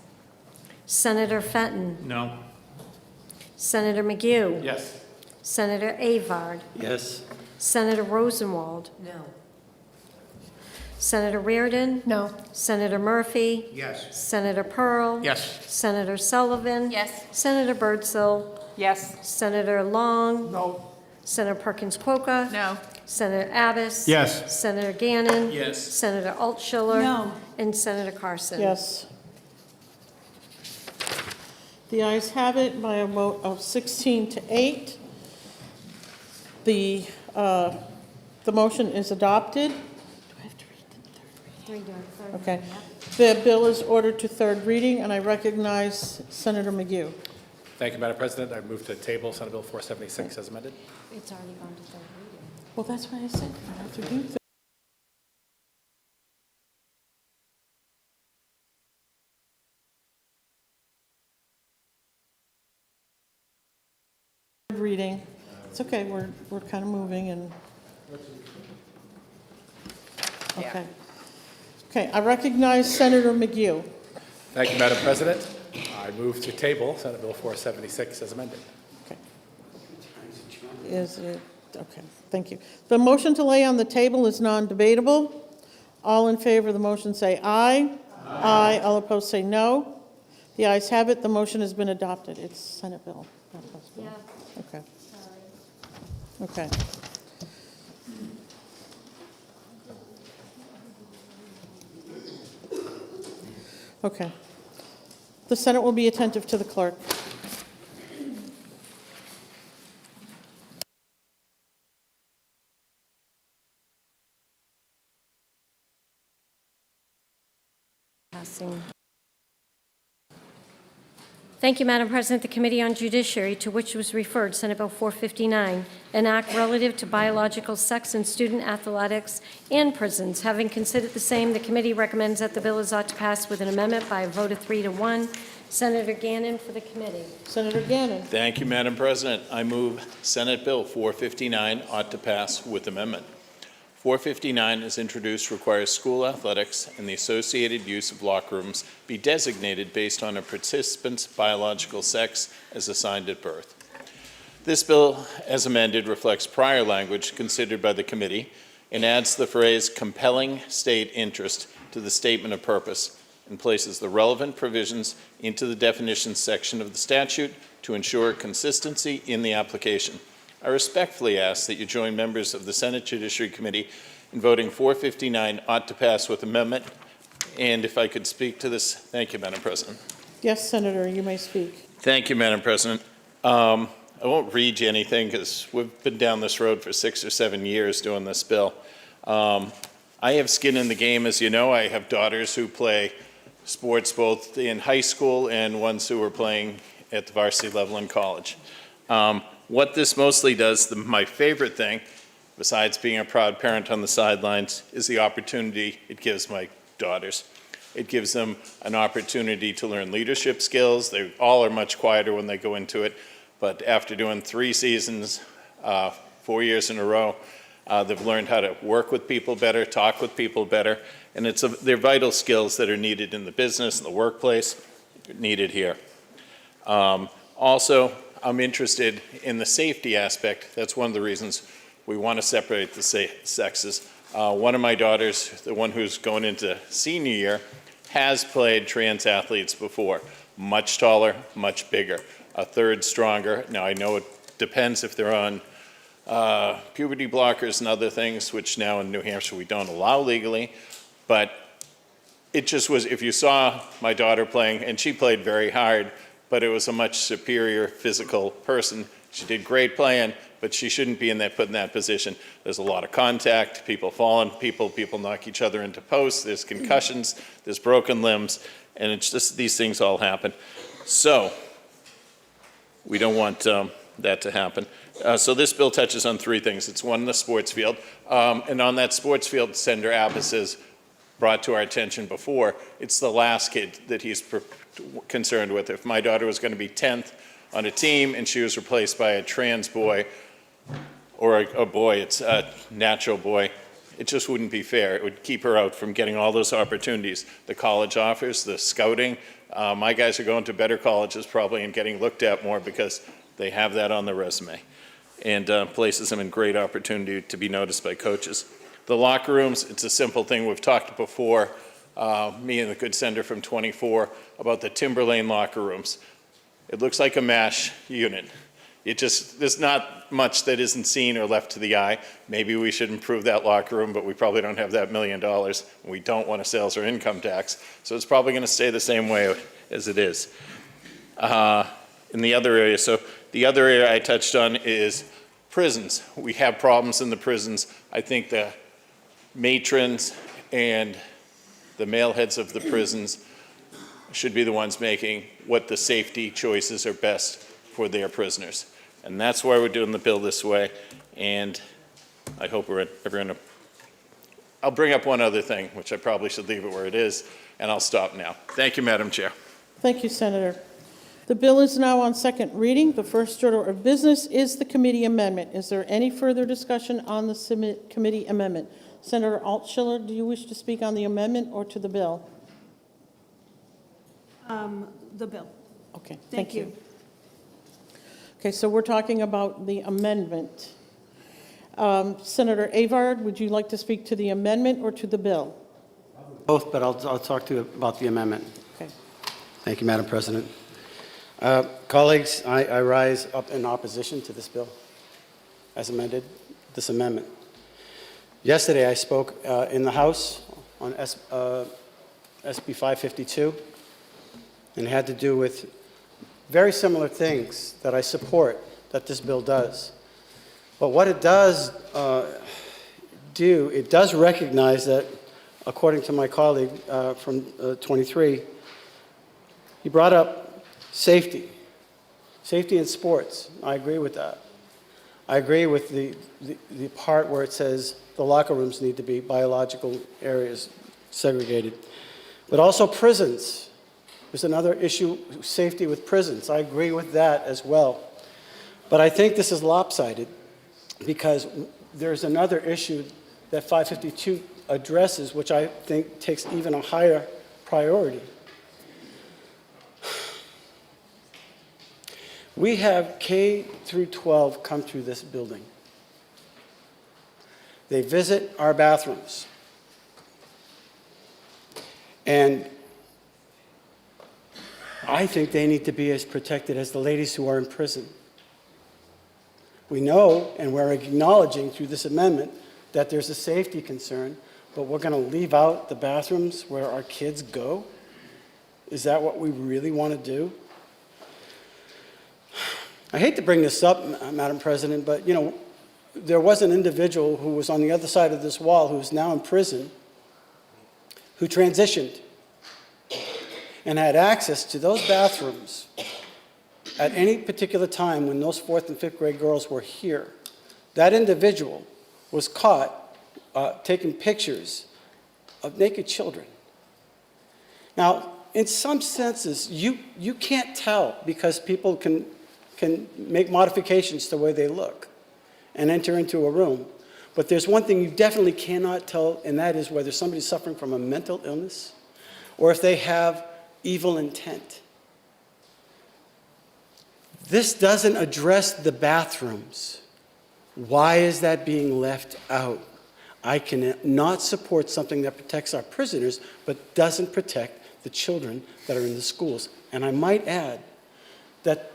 Senator Fenton. No. Senator McHugh. Yes. Senator Avard. Yes. Senator Rosenwald. No. Senator Reardon. No. Senator Murphy. Yes. Senator Pearl. Yes. Senator Sullivan. Yes. Senator Birdsell. Yes. Senator Long. No. Senator Perkins Coca. No. Senator Abbas. Yes. Senator Gannon. Yes. Senator Altshuler. No. And Senator Carson. Yes. The ayes have it by a vote of 16 to 8. The motion is adopted. Do I have to read the third reading? Okay. The bill is ordered to third reading, and I recognize Senator McHugh. Thank you, Madam President. I move to table Senate Bill 476 as amended. It's already gone to third reading. Well, that's what I said. I have to do third. Reading. It's okay, we're kind of moving and, okay. Okay, I recognize Senator McHugh. Thank you, Madam President. I move to table Senate Bill 476 as amended. Is it, okay, thank you. The motion to lay on the table is non-debatable. All in favor of the motion say aye. Aye. All opposed say no. The ayes have it, the motion has been adopted. It's Senate bill, not House bill. Yeah. Okay. Okay. Okay. The Senate will be attentive to the clerk. Passing. Thank you, Madam President. The Committee on Judiciary, to which was referred Senate Bill 459, an act relative to biological sex in student athletics and prisons. Having considered the same, the committee recommends that the bill is ought to pass with an amendment by a vote of 3 to 1. Senator Gannon for the committee. Senator Gannon. Thank you, Madam President. I move Senate Bill 459 ought to pass with amendment. 459, as introduced, requires school athletics and the associated use of locker rooms be designated based on a participant's biological sex as assigned at birth. This bill, as amended, reflects prior language considered by the committee and adds the phrase compelling state interest to the statement of purpose and places the relevant provisions into the definitions section of the statute to ensure consistency in the application. I respectfully ask that you join members of the Senate Judiciary Committee in voting 459 ought to pass with amendment. And if I could speak to this, thank you, Madam President. Yes, Senator, you may speak. Thank you, Madam President. I won't read you anything because we've been down this road for 6 or 7 years doing this bill. I have skin in the game, as you know. I have daughters who play sports both in high school and ones who are playing at the varsity level in college. What this mostly does, my favorite thing, besides being a proud parent on the sidelines, is the opportunity it gives my daughters. It gives them an opportunity to learn leadership skills. They all are much quieter when they go into it, but after doing 3 seasons, 4 years in a row, they've learned how to work with people better, talk with people better, and they're vital skills that are needed in the business, in the workplace, needed here. Also, I'm interested in the safety aspect. That's one of the reasons we want to separate the sexes. One of my daughters, the one who's going into senior year, has played trans athletes before. Much taller, much bigger, a third stronger. Now, I know it depends if they're on puberty blockers and other things, which now in New Hampshire we don't allow legally, but it just was, if you saw my daughter playing, and she played very hard, but it was a much superior physical person. She did great playing, but she shouldn't be put in that position. There's a lot of contact, people falling, people knock each other into posts, there's concussions, there's broken limbs, and it's just these things all happen. So we don't want that to happen. So this bill touches on 3 things. It's one, the sports field, and on that sports field, Senator Abbas has brought to our attention before, it's the last kid that he's concerned with. If my daughter was going to be 10th on a team and she was replaced by a trans boy or a boy, it's a natural boy, it just wouldn't be fair. It would keep her out from getting all those opportunities the college offers, the scouting. My guys are going to better colleges probably and getting looked at more because they have that on their resume, and places them in great opportunity to be noticed by coaches. The locker rooms, it's a simple thing. We've talked before, me and the good senator from 24, about the Timberlane locker rooms. It looks like a MASH unit. There's not much that isn't seen or left to the eye. Maybe we should improve that locker room, but we probably don't have that $1 million. We don't want a sales or income tax, so it's probably going to stay the same way as it is. In the other area, so the other area I touched on is prisons. We have problems in the prisons. I think the matrons and the male heads of the prisons should be the ones making what the safety choices are best for their prisoners. And that's why we're doing the bill this way. And I hope everyone. I'll bring up one other thing, which I probably should leave it where it is, and I'll stop now. Thank you, Madam Chair. Thank you, Senator. The bill is now on second reading. The first order of business is the committee amendment. Is there any further discussion on the committee amendment? Senator Altschiller, do you wish to speak on the amendment or to the bill? The bill. Okay, Thank you. Okay, so we're talking about the amendment. Senator Avard, would you like to speak to the amendment or to the bill? Both, but I'll talk to you about the amendment. Okay. Thank you, Madam President. Colleagues, I rise up in opposition to this bill as amended, this amendment. Yesterday, I spoke in the House on SB 552, and it had to do with very similar things that I support that this bill does. But what it does do, it does recognize that, according to my colleague from 23, he brought up Safety. Safety in sports. I agree with that. I agree with the part where it says the locker rooms need to be biological areas segregated. But also prisons. There's another issue, safety with prisons. I agree with that as well. But I think this is lopsided because there's another issue that 552 addresses, which I think takes even a higher priority. We have K through 12 come through this building. They visit our bathrooms. And I think they need to be as protected as the ladies who are in prison. We know, and we're acknowledging through this amendment, that there's a safety concern, but we're going to leave out the bathrooms where our kids go? Is that what we really want to do? I hate to bring this up, Madam President, but there was an individual who was on the other side of this wall who's now in prison who transitioned and had access to those bathrooms at any particular time when those 4th and 5th grade girls were here. That individual was caught taking pictures of naked children. Now, in some senses, you can't tell because people can make modifications to the way they look and enter into a room. But there's one thing you definitely cannot tell, and that is whether somebody's suffering from a mental illness or if they have evil intent. This doesn't address the bathrooms. Why is that being left out? I cannot support something that protects our prisoners but doesn't protect the children that are in the schools. And I might add that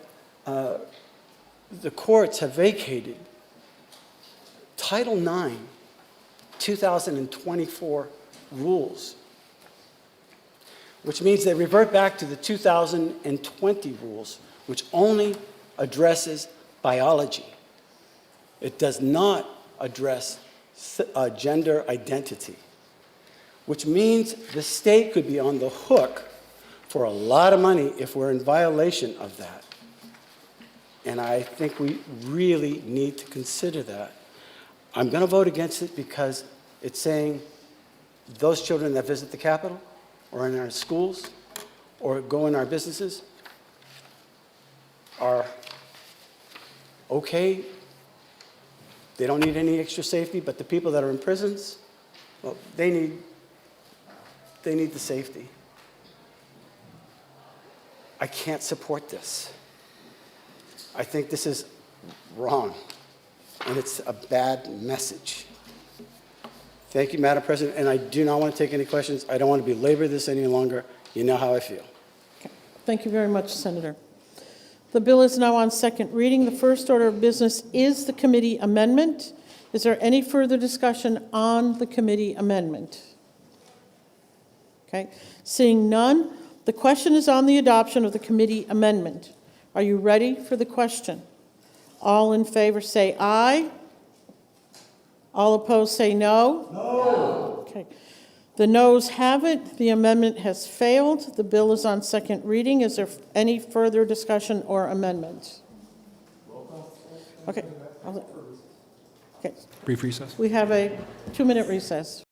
the courts have vacated Title IX, 2024 rules, which means they revert back to the 2020 rules, which only addresses biology. It does not address gender identity, which means the state could be on the hook for a lot of money if we're in violation of that. And I think we really need to consider that. I'm going to vote against it because it's saying those children that visit the Capitol or in our schools or go in our businesses are okay. They don't need any extra safety, but the people that are in prisons, well, they need the safety. I can't support this. I think this is wrong, and it's a bad message. Thank you, Madam President, and I do not want to take any questions. I don't want to belabor this any longer. You know how I feel. Okay. Thank you very much, Senator. The bill is now on second reading. The first order of business is the committee amendment. Is there any further discussion on the committee amendment? Okay. Seeing none, the question is on the adoption of the committee amendment. Are you ready for the question? All in favor say aye. All opposed say no. No. Okay. The noes have it. The amendment has failed. The bill is on second reading. Is there any further discussion or amendments? Okay. Okay. Brief recess. We have a 2-minute recess.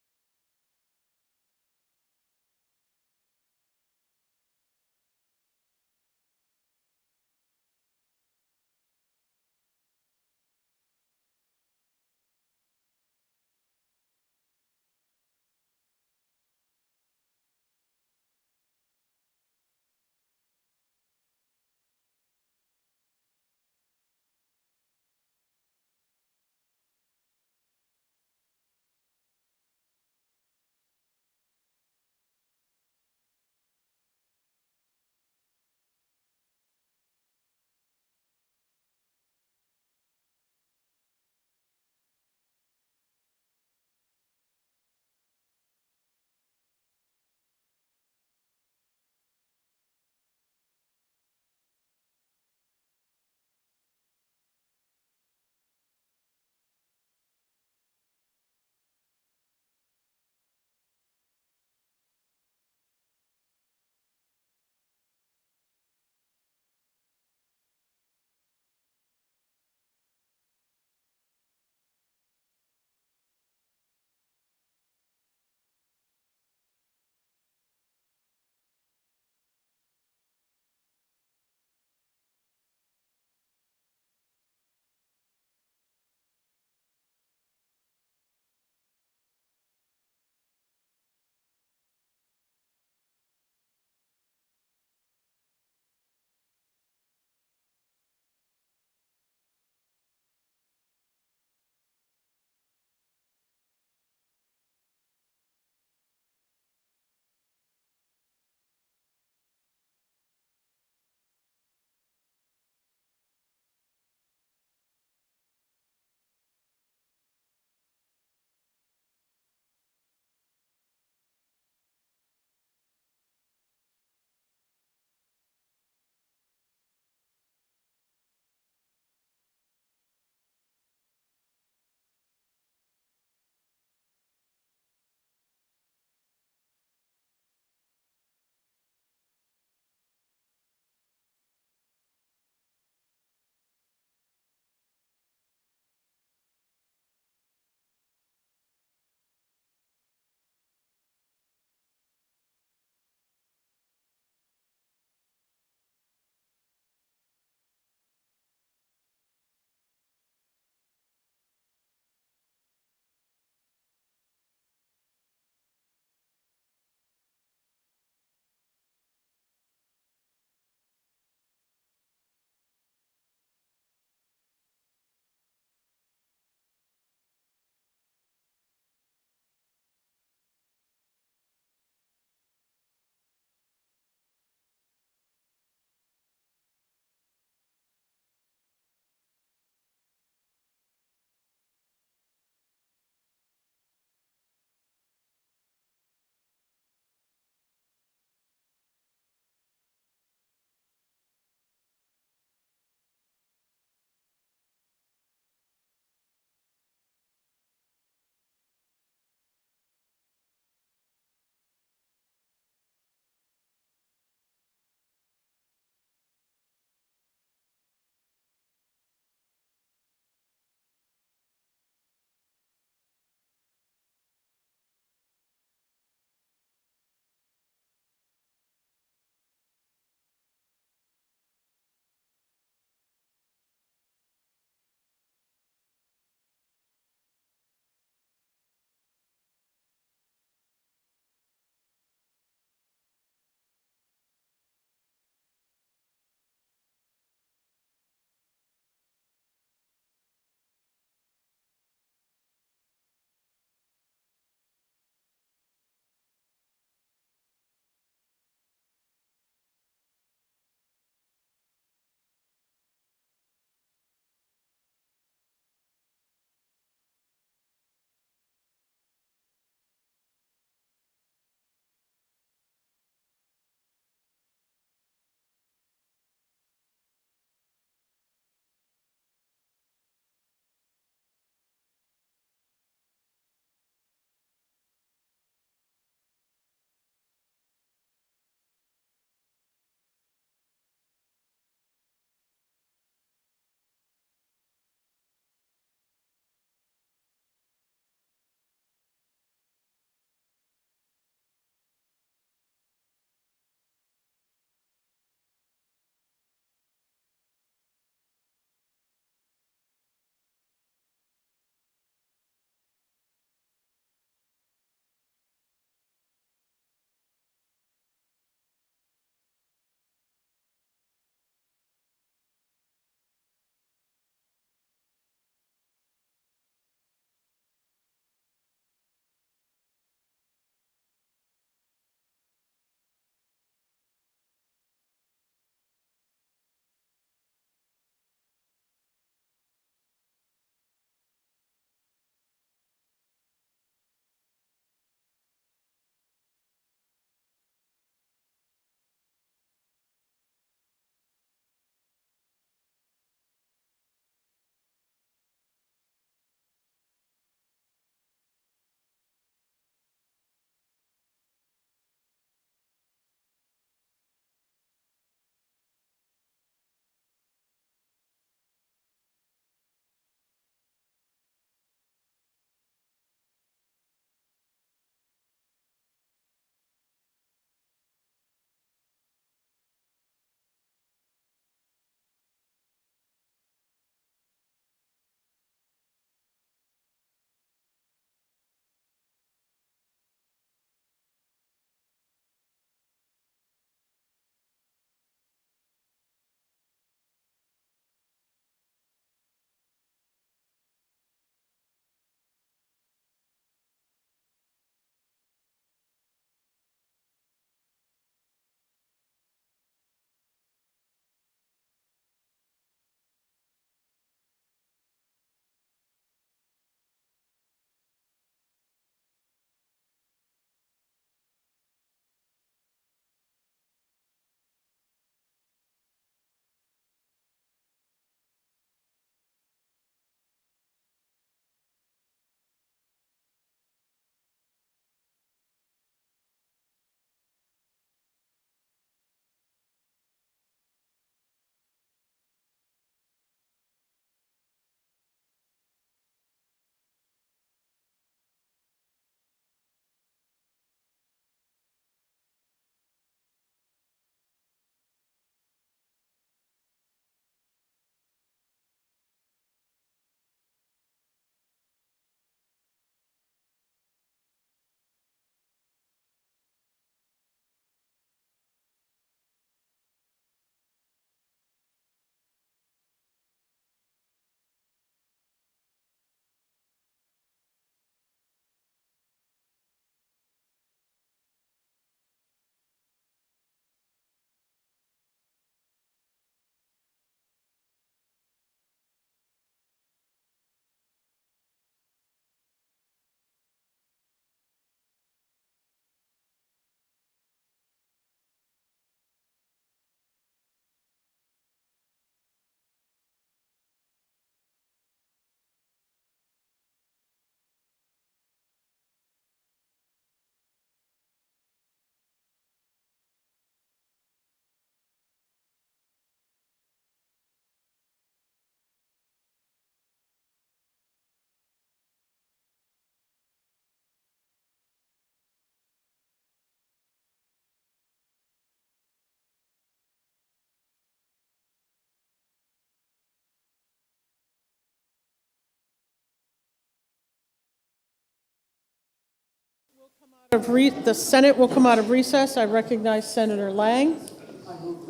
The Senate will come out of recess. I recognize Senator Lang.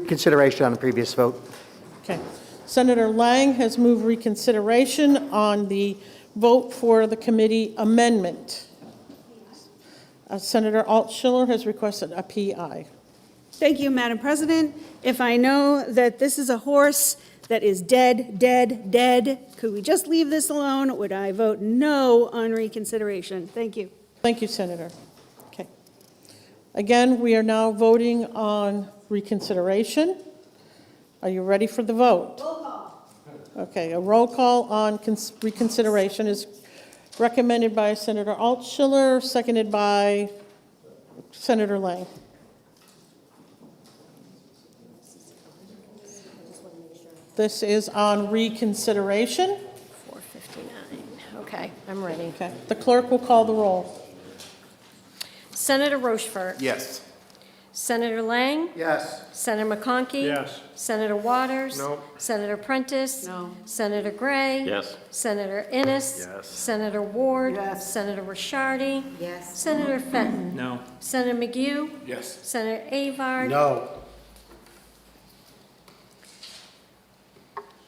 Consideration on the previous vote. Okay. Senator Lang has moved reconsideration on the vote for the committee amendment. Senator Altschiller has requested a PI. Thank you, Madam President. If I know that this is a horse that is dead, could we just leave this alone? Would I vote no on reconsideration? Thank you. Thank you, Senator. Okay. Again, we are now voting on reconsideration. Are you ready for the vote? Roll call. Okay, a roll call on reconsideration is recommended by Senator Altschiller, seconded by Senator Lang. This is on reconsideration. 459. Okay, I'm ready. Okay. The clerk will call the roll. Senator Rochefort. Yes. Senator Lang. Yes. Senator McConkey. Yes. Senator Waters. No. Senator Prentice. No. Senator Gray. Yes. Senator Innes. Yes. Senator Ward. Yes. Senator Rishardi. Yes. Senator Fenton. No. Senator McGue. Yes. Senator Avard. No.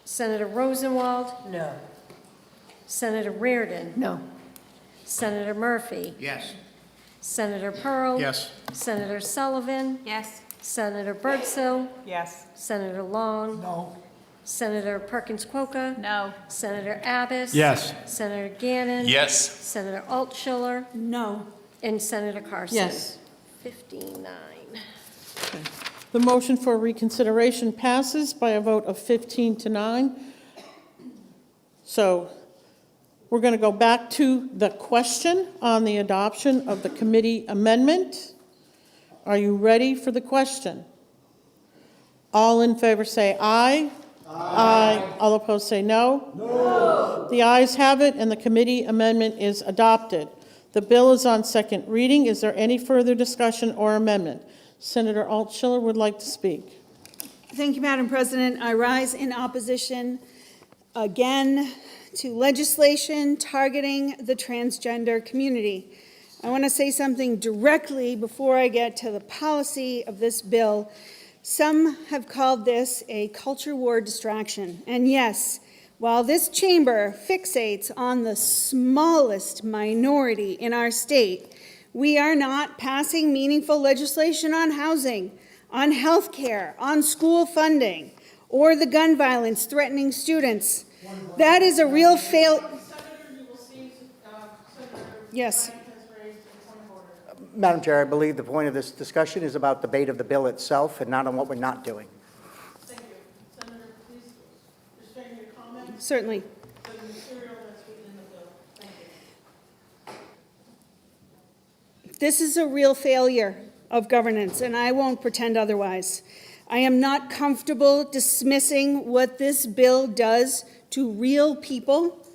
Senator Rosenwald. No. Senator Reardon. No. Senator Murphy. Yes. Senator Pearl. Yes. Senator Sullivan. Yes. Senator Birdsell. Yes. Senator Long. No. Senator Perkins Coca. No. Senator Abbas. Yes. Senator Gannon. Yes. Senator Altschiller. No. And Senator Carson. Yes. 59. The motion for reconsideration passes by a vote of 15 to 9. So we're going to go back to the question on the adoption of the committee amendment. Are you ready for the question? All in favor say aye. Aye. All opposed say no. No. The ayes have it, and the committee amendment is adopted. The bill is on second reading. Is there any further discussion or amendment? Senator Altschiller would like to speak. Thank you, Madam President. I rise in opposition again to legislation targeting the transgender community. I want to say something directly before I get to the policy of this bill. Some have called this a culture war distraction. And yes, while this chamber fixates on the smallest minority in our state, we are not passing meaningful legislation on housing, on health care, on school funding, or the gun violence threatening students. That is a real fail. Yes. Madam Chair, I believe the point of this discussion is about debate of the bill itself and not on what we're not doing. Thank you. Senator, please restrain your comments. Certainly. The material that's within the bill. Thank you. This is a real failure of governance, and I won't pretend otherwise. I am not comfortable dismissing what this bill does to real people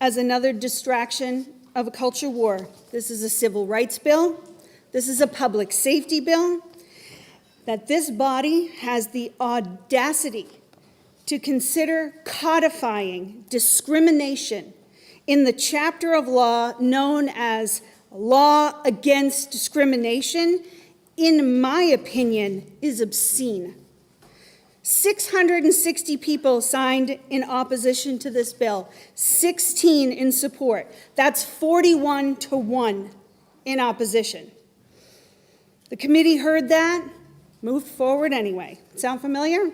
as another distraction of a culture war. This is a civil rights bill. This is a public safety bill. That this body has the audacity to consider codifying discrimination in the chapter of law known as Law Against Discrimination, in my opinion, is obscene. 660 people signed in opposition to this bill, 16 in support. That's 41 to 1 in opposition. The committee heard that, moved forward anyway. Sound familiar?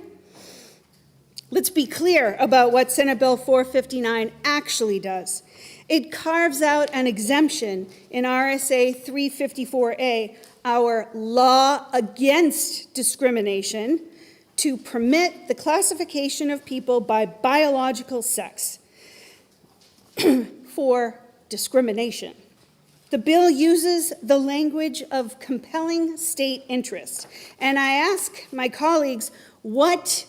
Let's be clear about what Senate Bill 459 actually does. It carves out an exemption in RSA 354A, our law against discrimination, to permit the classification of people by biological sex for discrimination. The bill uses the language of compelling state interest. And I ask my colleagues, what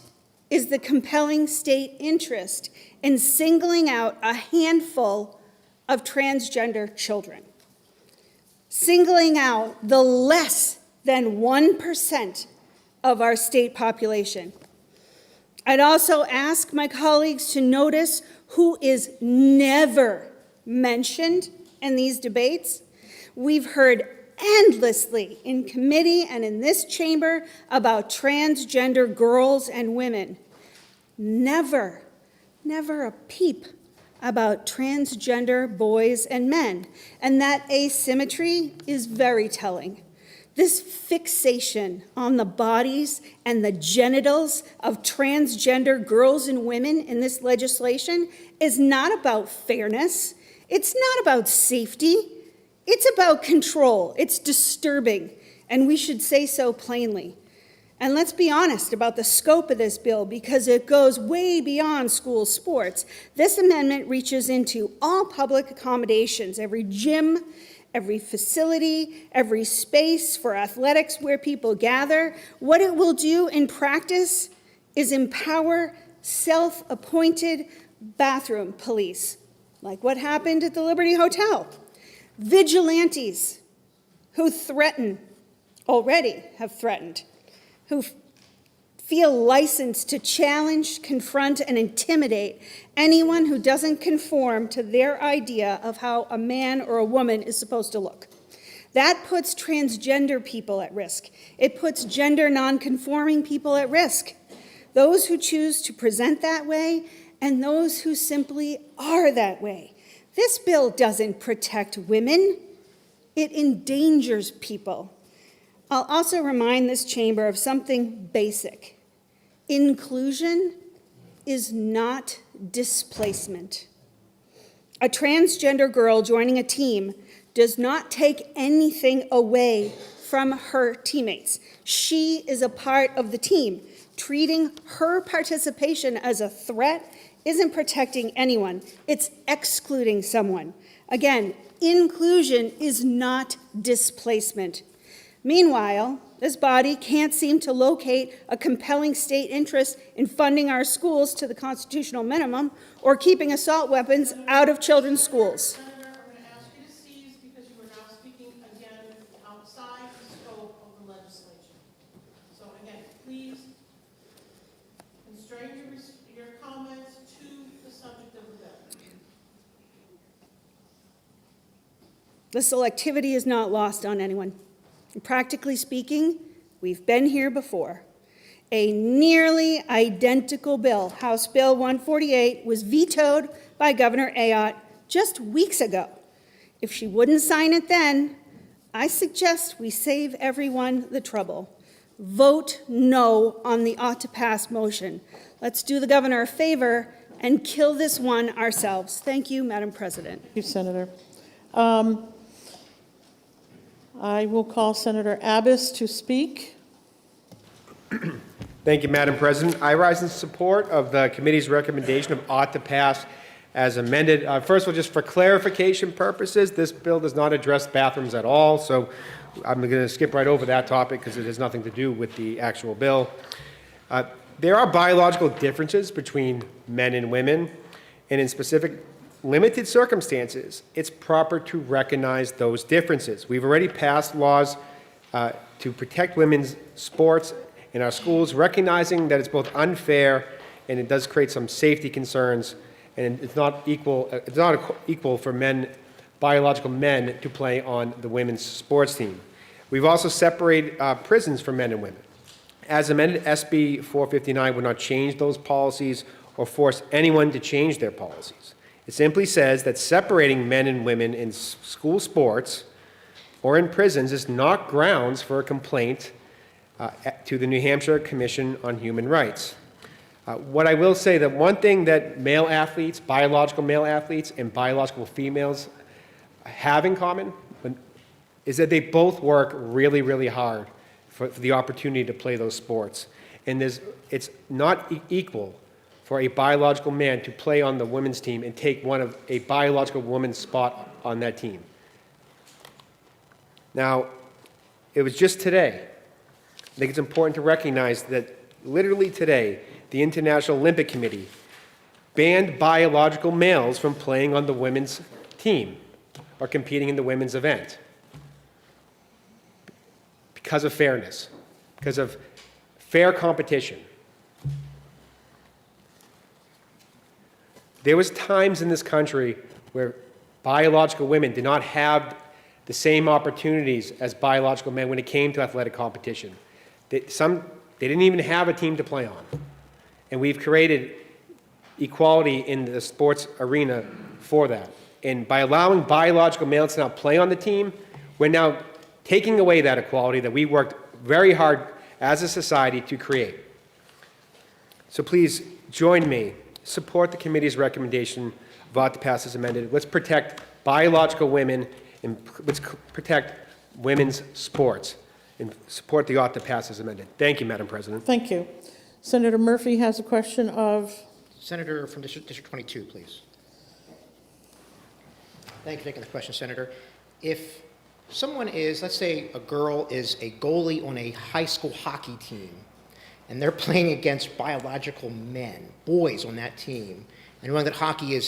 is the compelling state interest in singling out a handful of transgender children? Singling out the less than 1% of our state population. I'd also ask my colleagues to notice who is never mentioned in these debates. We've heard endlessly in committee and in this chamber about transgender girls and women. Never, never a peep about transgender boys and men. And that asymmetry is very telling. This fixation on the bodies and the genitals of transgender girls and women in this legislation is not about fairness. It's not about safety. It's about control. It's disturbing, and we should say so plainly. And let's be honest about the scope of this bill, because it goes way beyond school sports. This amendment reaches into all public accommodations, every gym, every facility, every space for athletics where people gather. What it will do in practice is empower self-appointed bathroom police, like what happened at the Liberty Hotel. Vigilantes who threaten, already have threatened, who feel licensed to challenge, confront, and intimidate anyone who doesn't conform to their idea of how a man or a woman is supposed to look. That puts transgender people at risk. It puts gender nonconforming people at risk. Those who choose to present that way and those who simply are that way. This bill doesn't protect women. It endangers people. I'll also remind this chamber of something basic. Inclusion is not displacement. A transgender girl joining a team does not take anything away from her teammates. She is a part of the team. Treating her participation as a threat isn't protecting anyone. It's excluding someone. Again, inclusion is not displacement. Meanwhile, this body can't seem to locate a compelling state interest in funding our schools to the constitutional minimum or keeping assault weapons out of children's schools. Senator, I'm going to ask you to cease because you are now speaking again outside the scope of the legislation. So again, please constrain your comments to the subject of the bill. The selectivity is not lost on anyone. Practically speaking, we've been here before. A nearly identical bill, House Bill 148, was vetoed by Governor Ayotte just weeks ago. If she wouldn't sign it then, I suggest we save everyone the trouble. Vote no on the ought to pass motion. Let's do the governor a favor and kill this one ourselves. Thank you, Madam President. Thank you, Senator. I will call Senator Abbas to speak. Thank you, Madam President. I rise in support of the committee's recommendation of ought to pass as amended. First of all, just for clarification purposes, this bill does not address bathrooms at all, so I'm going to skip right over that topic because it has nothing to do with the actual bill. There are biological differences between men and women, and in specific limited circumstances, it's proper to recognize those differences. We've already passed laws to protect women's sports in our schools, recognizing that it's both unfair and it does create some safety concerns, and it's not equal for men, biological men, to play on the women's sports team. We've also separated prisons for men and women. As amended, SB 459 would not change those policies or force anyone to change their policies. It simply says that separating men and women in school sports or in prisons is not grounds for a complaint to the New Hampshire Commission on Human Rights. What I will say, that one thing that male athletes, biological male athletes and biological females have in common is that they both work really, really hard for the opportunity to play those sports. And it's not equal for a biological man to play on the women's team and take a biological woman's spot on that team. Now, it was just today. I think it's important to recognize that literally today, the International Olympic Committee banned biological males from playing on the women's team or competing in the women's event because of fairness, because of fair competition. There was times in this country where biological women did not have the same opportunities as biological men when it came to athletic competition. They didn't even have a team to play on. And we've created equality in the sports arena for that. And by allowing biological males to now play on the team, we're now taking away that equality that we worked very hard as a society to create. So please join me, support the committee's recommendation, vote to pass as amended. Let's protect biological women and let's protect women's sports and support the ought to pass as amended. Thank you, Madam President. Thank you. Senator Murphy has a question of... Senator from District 22, please. Thank you for taking the question, Senator. If someone is, let's say a girl is a goalie on a high school hockey team, and they're playing against biological men, boys on that team, and knowing that hockey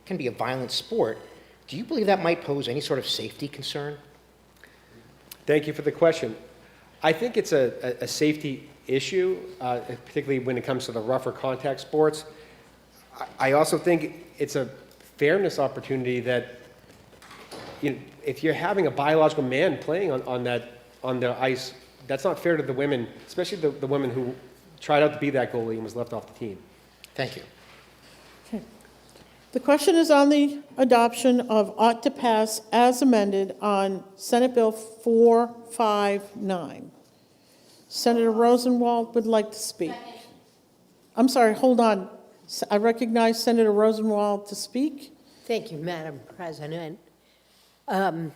can be a violent sport, do you believe that might pose any sort of safety concern? Thank you for the question. I think it's a safety issue, particularly when it comes to the rougher contact sports. I also think it's a fairness opportunity that, if you're having a biological man playing on the ice, that's not fair to the women, especially the women who tried out to be that goalie and was left off the team. Thank you. Okay. The question is on the adoption of ought to pass as amended on Senate Bill 459. Senator Rosenwald would like to speak. I'm sorry, hold on. I recognize Senator Rosenwald to speak. Thank you, Madam President. I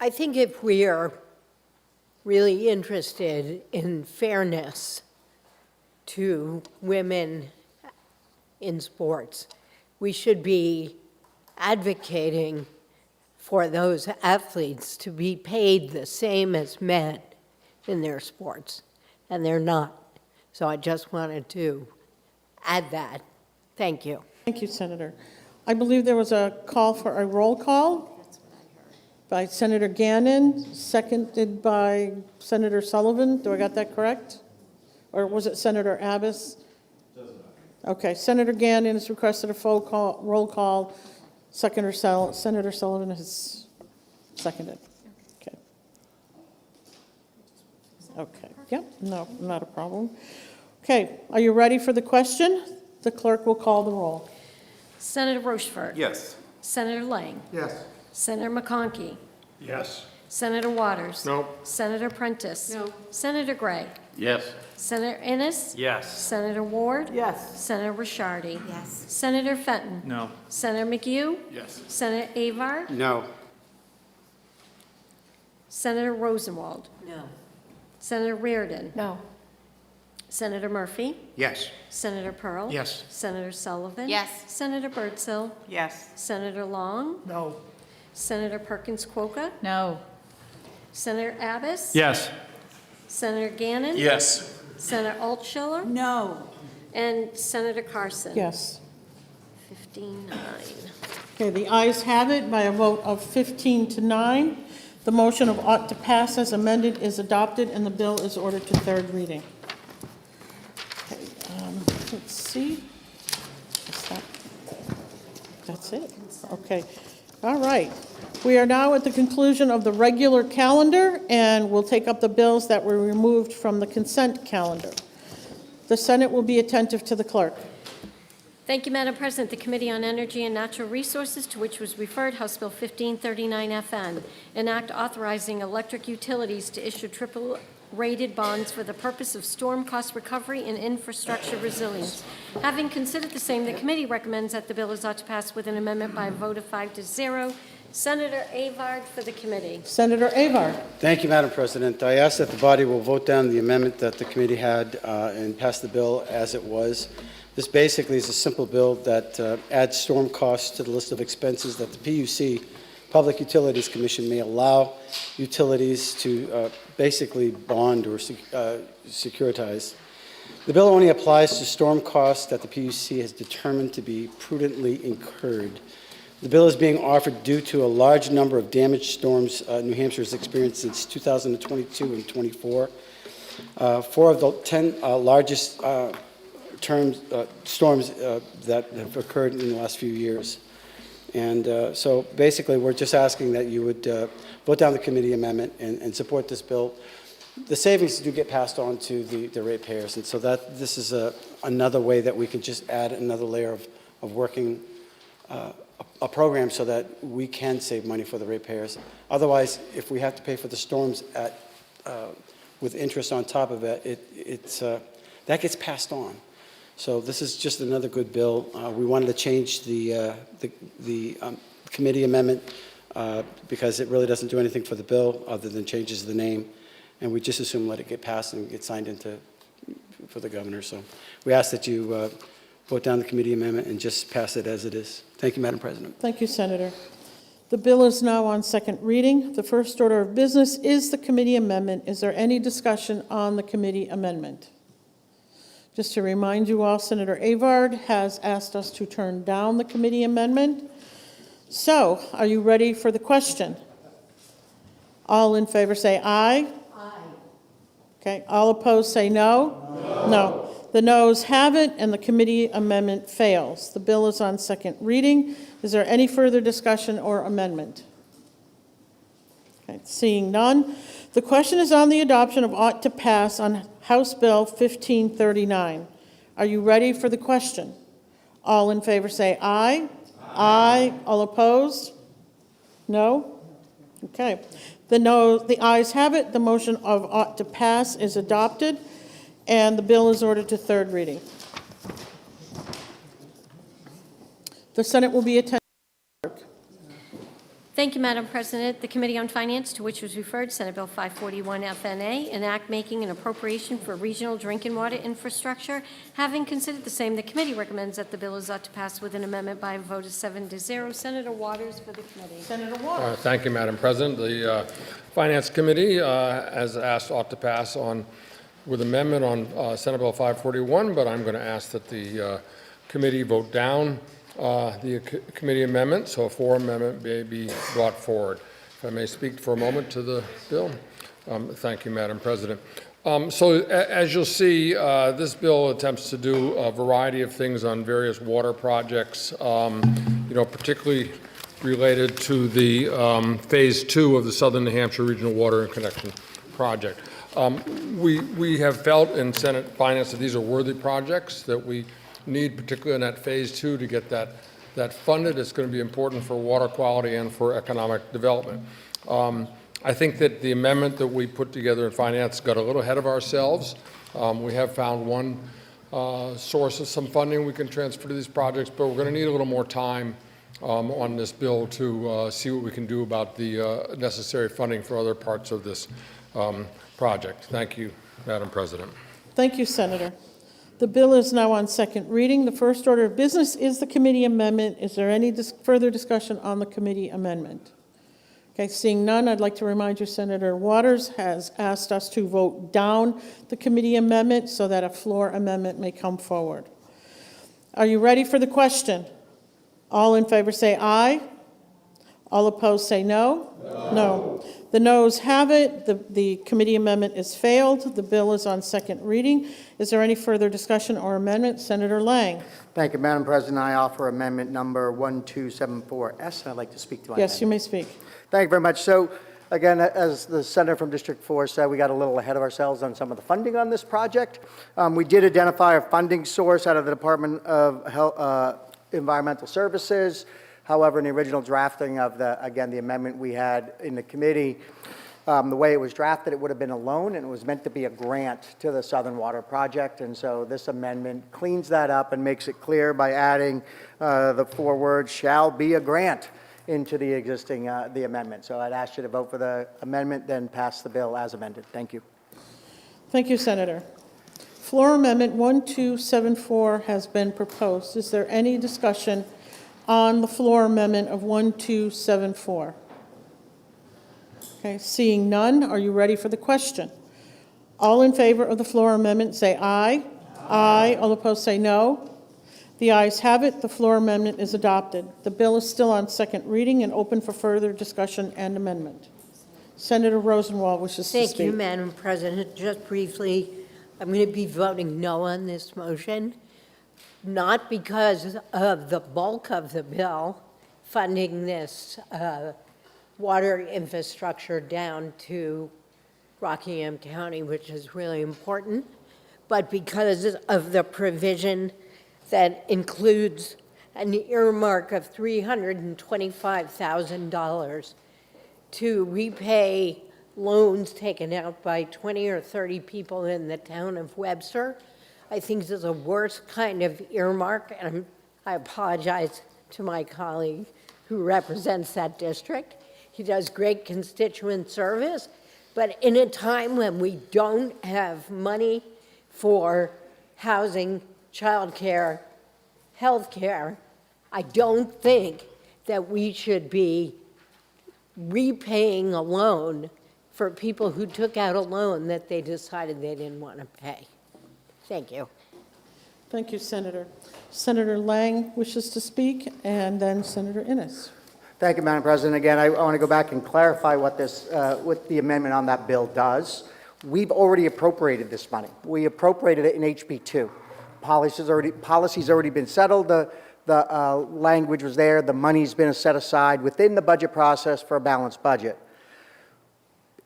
think if we are really interested in fairness to women in sports, we should be advocating for those athletes to be paid the same as men in their sports, and they're not. So I just wanted to add that. Thank you. Thank you, Senator. I believe there was a call for a roll call by Senator Gannon, seconded by Senator Sullivan. Do I got that correct? Or was it Senator Abbas? Okay, Senator Gannon has requested a roll call. Senator Sullivan has seconded. Okay. Okay, yep, no, not a problem. Okay, are you ready for the question? The clerk will call the roll. Senator Rochefort. Yes. Senator Lang. Yes. Senator McConkey. Yes. Senator Waters. No. Senator Prentice. No. Senator Gray. Yes. Senator Innes. Yes. Senator Ward. Yes. Senator Rishardi. Yes. Senator Fenton. No. Senator McHugh. Yes. Senator Avard. No. Senator Rosenwald. No. Senator Reardon. No. Senator Murphy. Yes. Senator Pearl. Yes. Senator Sullivan. Yes. Senator Birdsell. Yes. Senator Long. No. Senator Perkins Quokka. No. Senator Abbas. Yes. Senator Gannon. Yes. Senator Altschiller. No. And Senator Carson. Yes. 15-9. Okay, the ayes have it by a vote of 15 to 9. The motion of ought to pass as amended is adopted, and the bill is ordered to third reading. Okay, let's see. That's it. Okay. All right. We are now at the conclusion of the regular calendar, and we'll take up the bills that were removed from the consent calendar. The Senate will be attentive to the clerk. Thank you, Madam President. The Committee on Energy and Natural Resources, to which was referred House Bill 1539FN, an act authorizing electric utilities to issue triple-rated bonds for the purpose of storm cost recovery and infrastructure resilience. Having considered the same, the committee recommends that the bill is ought to pass with an amendment by a vote of 5-0. Senator Avard for the committee. Senator Avard. Thank you, Madam President. I ask that the body will vote down the amendment that the committee had and pass the bill as it was. This basically is a simple bill that adds storm costs to the list of expenses that the PUC, Public Utilities Commission, may allow utilities to basically bond or securitize. The bill only applies to storm costs that the PUC has determined to be prudently incurred. The bill is being offered due to a large number of damaged storms New Hampshire has experienced since 2022 and 24. 4 of the 10 largest storms that have occurred in the last few years. And so basically, we're just asking that you would vote down the committee amendment and support this bill. The savings do get passed on to the ratepayers, and so that this is another way that we can just add another layer of working a program so that we can save money for the ratepayers. Otherwise, if we have to pay for the storms with interest on top of it, that gets passed on. So this is just another good bill. We wanted to change the committee amendment because it really doesn't do anything for the bill other than changes the name. And we just assume let it get passed and get signed into for the governor. So we ask that you vote down the committee amendment and just pass it as it is. Thank you, Madam President. Thank you, Senator. The bill is now on second reading. The first order of business is the committee amendment. Is there any discussion on the committee amendment? Just to remind you all, Senator Avard has asked us to turn down the committee amendment. So, are you ready for the question? All in favor say aye. Aye. Okay, all opposed say no. No. The noes have it, and the committee amendment fails. The bill is on second reading. Is there any further discussion or amendment? Okay, seeing none. The question is on the adoption of ought to pass on House Bill 1539. Are you ready for the question? All in favor say aye. Aye. All opposed? No? Okay. The ayes have it. The motion of ought to pass is adopted, and the bill is ordered to third reading. The Senate will be attending. Thank you, Madam President. The Committee on Finance, to which was referred Senate Bill 541 FNA, an act making an appropriation for regional drinking water infrastructure. Having considered the same, the committee recommends that the bill is ought to pass with an amendment by a vote of 7-0. Senator Waters for the committee. Senator Waters. Thank you, Madam President. The Finance Committee has asked ought to pass on with amendment on Senate Bill 541, but I'm going to ask that the committee vote down the committee amendment, so a floor amendment may be brought forward. If I may speak for a moment to the bill. Thank you, Madam President. So as you'll see, this bill attempts to do a variety of things on various water projects, particularly related to the Phase 2 of the Southern New Hampshire Regional Water and Connection Project. We have felt in Senate Finance that these are worthy projects that we need, particularly in that Phase 2, to get that funded. It's going to be important for water quality and for economic development. I think that the amendment that we put together in Finance got a little ahead of ourselves. We have found one source of some funding we can transfer to these projects, but we're going to need a little more time on this bill to see what we can do about the necessary funding for other parts of this project. Thank you, Madam President. Thank you, Senator. The bill is now on second reading. The first order of business is the committee amendment. Is there any further discussion on the committee amendment? Okay, seeing none, I'd like to remind you Senator Waters has asked us to vote down the committee amendment so that a floor amendment may come forward. Are you ready for the question? All in favor say aye. All opposed say no. No. The noes have it. The committee amendment is failed. The bill is on second reading. Is there any further discussion or amendment? Senator Lang. Thank you, Madam President. I offer amendment number 1274S, and I'd like to speak to my Yes, you may speak. Thank you very much. So, again, as the senator from District 4 said, we got a little ahead of ourselves on some of the funding on this project. We did identify a funding source out of the Department of Environmental Services. However, in the original drafting of the amendment we had in the committee, the way it was drafted, it would have been a loan, and it was meant to be a grant to the Southern Water Project. And so this amendment cleans that up and makes it clear by adding the 4 words, shall be a grant, into the existing, the amendment. So I'd ask you to vote for the amendment, then pass the bill as amended. Thank you. Thank you, Senator. Floor Amendment 1274 has been proposed. Is there any discussion on the floor amendment of 1274? Okay, seeing none, are you ready for the question? All in favor of the floor amendment say aye. Aye. All opposed say no. The ayes have it. The floor amendment is adopted. The bill is still on second reading and open for further discussion and amendment. Senator Rosenwald wishes to speak. Thank you, Madam President. Just briefly, I'm going to be voting no on this motion, not because of the bulk of the bill. funding this water infrastructure down to Rockingham County, which is really important. But because of the provision that includes an earmark of $325,000 to repay loans taken out by 20 or 30 people in the town of Webster, I think this is a worse kind of earmark, and I apologize to my colleague who represents that district. He does great constituent service, but in a time when we don't have money for housing, childcare, healthcare, I don't think that we should be repaying a loan for people who took out a loan that they decided they didn't want to pay. Thank you. Thank you, Senator. Senator Lang wishes to speak, and then Senator Innes. Thank you, Madam President. Again, I want to go back and clarify what what the amendment on that bill does. We've already appropriated this money. We appropriated it in HB2. Policy's already been settled. The language was there. The money's been set aside within the budget process for a balanced budget.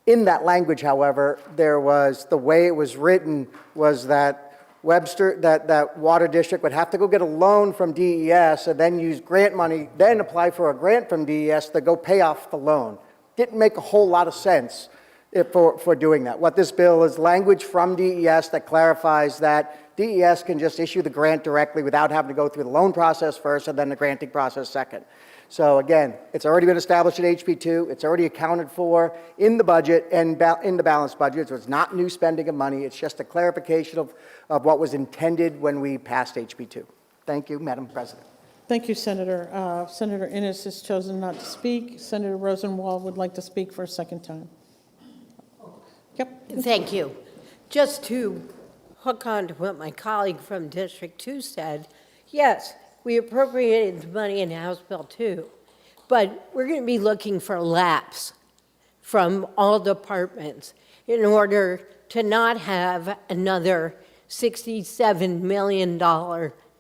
In that language, however, the way it was written was that Webster, that water district would have to go get a loan from DES and then use grant money, then apply for a grant from DES to go pay off the loan. Didn't make a whole lot of sense for doing that. What this bill is language from DES that clarifies that DES can just issue the grant directly without having to go through the loan process first and then the granting process second. So again, it's already been established at HB2. It's already accounted for in the budget and in the balanced budget. So it's not new spending of money. It's just a clarification of what was intended when we passed HB2. Thank you, Madam President. Thank you, Senator. Senator Innes has chosen not to speak. Senator Rosenwald would like to speak for a second time. Yep. Thank you. Just to hook on to what my colleague from District 2 said, yes, we appropriated the money in House Bill 2, but we're going to be looking for lapse from all departments in order to not have another $67 million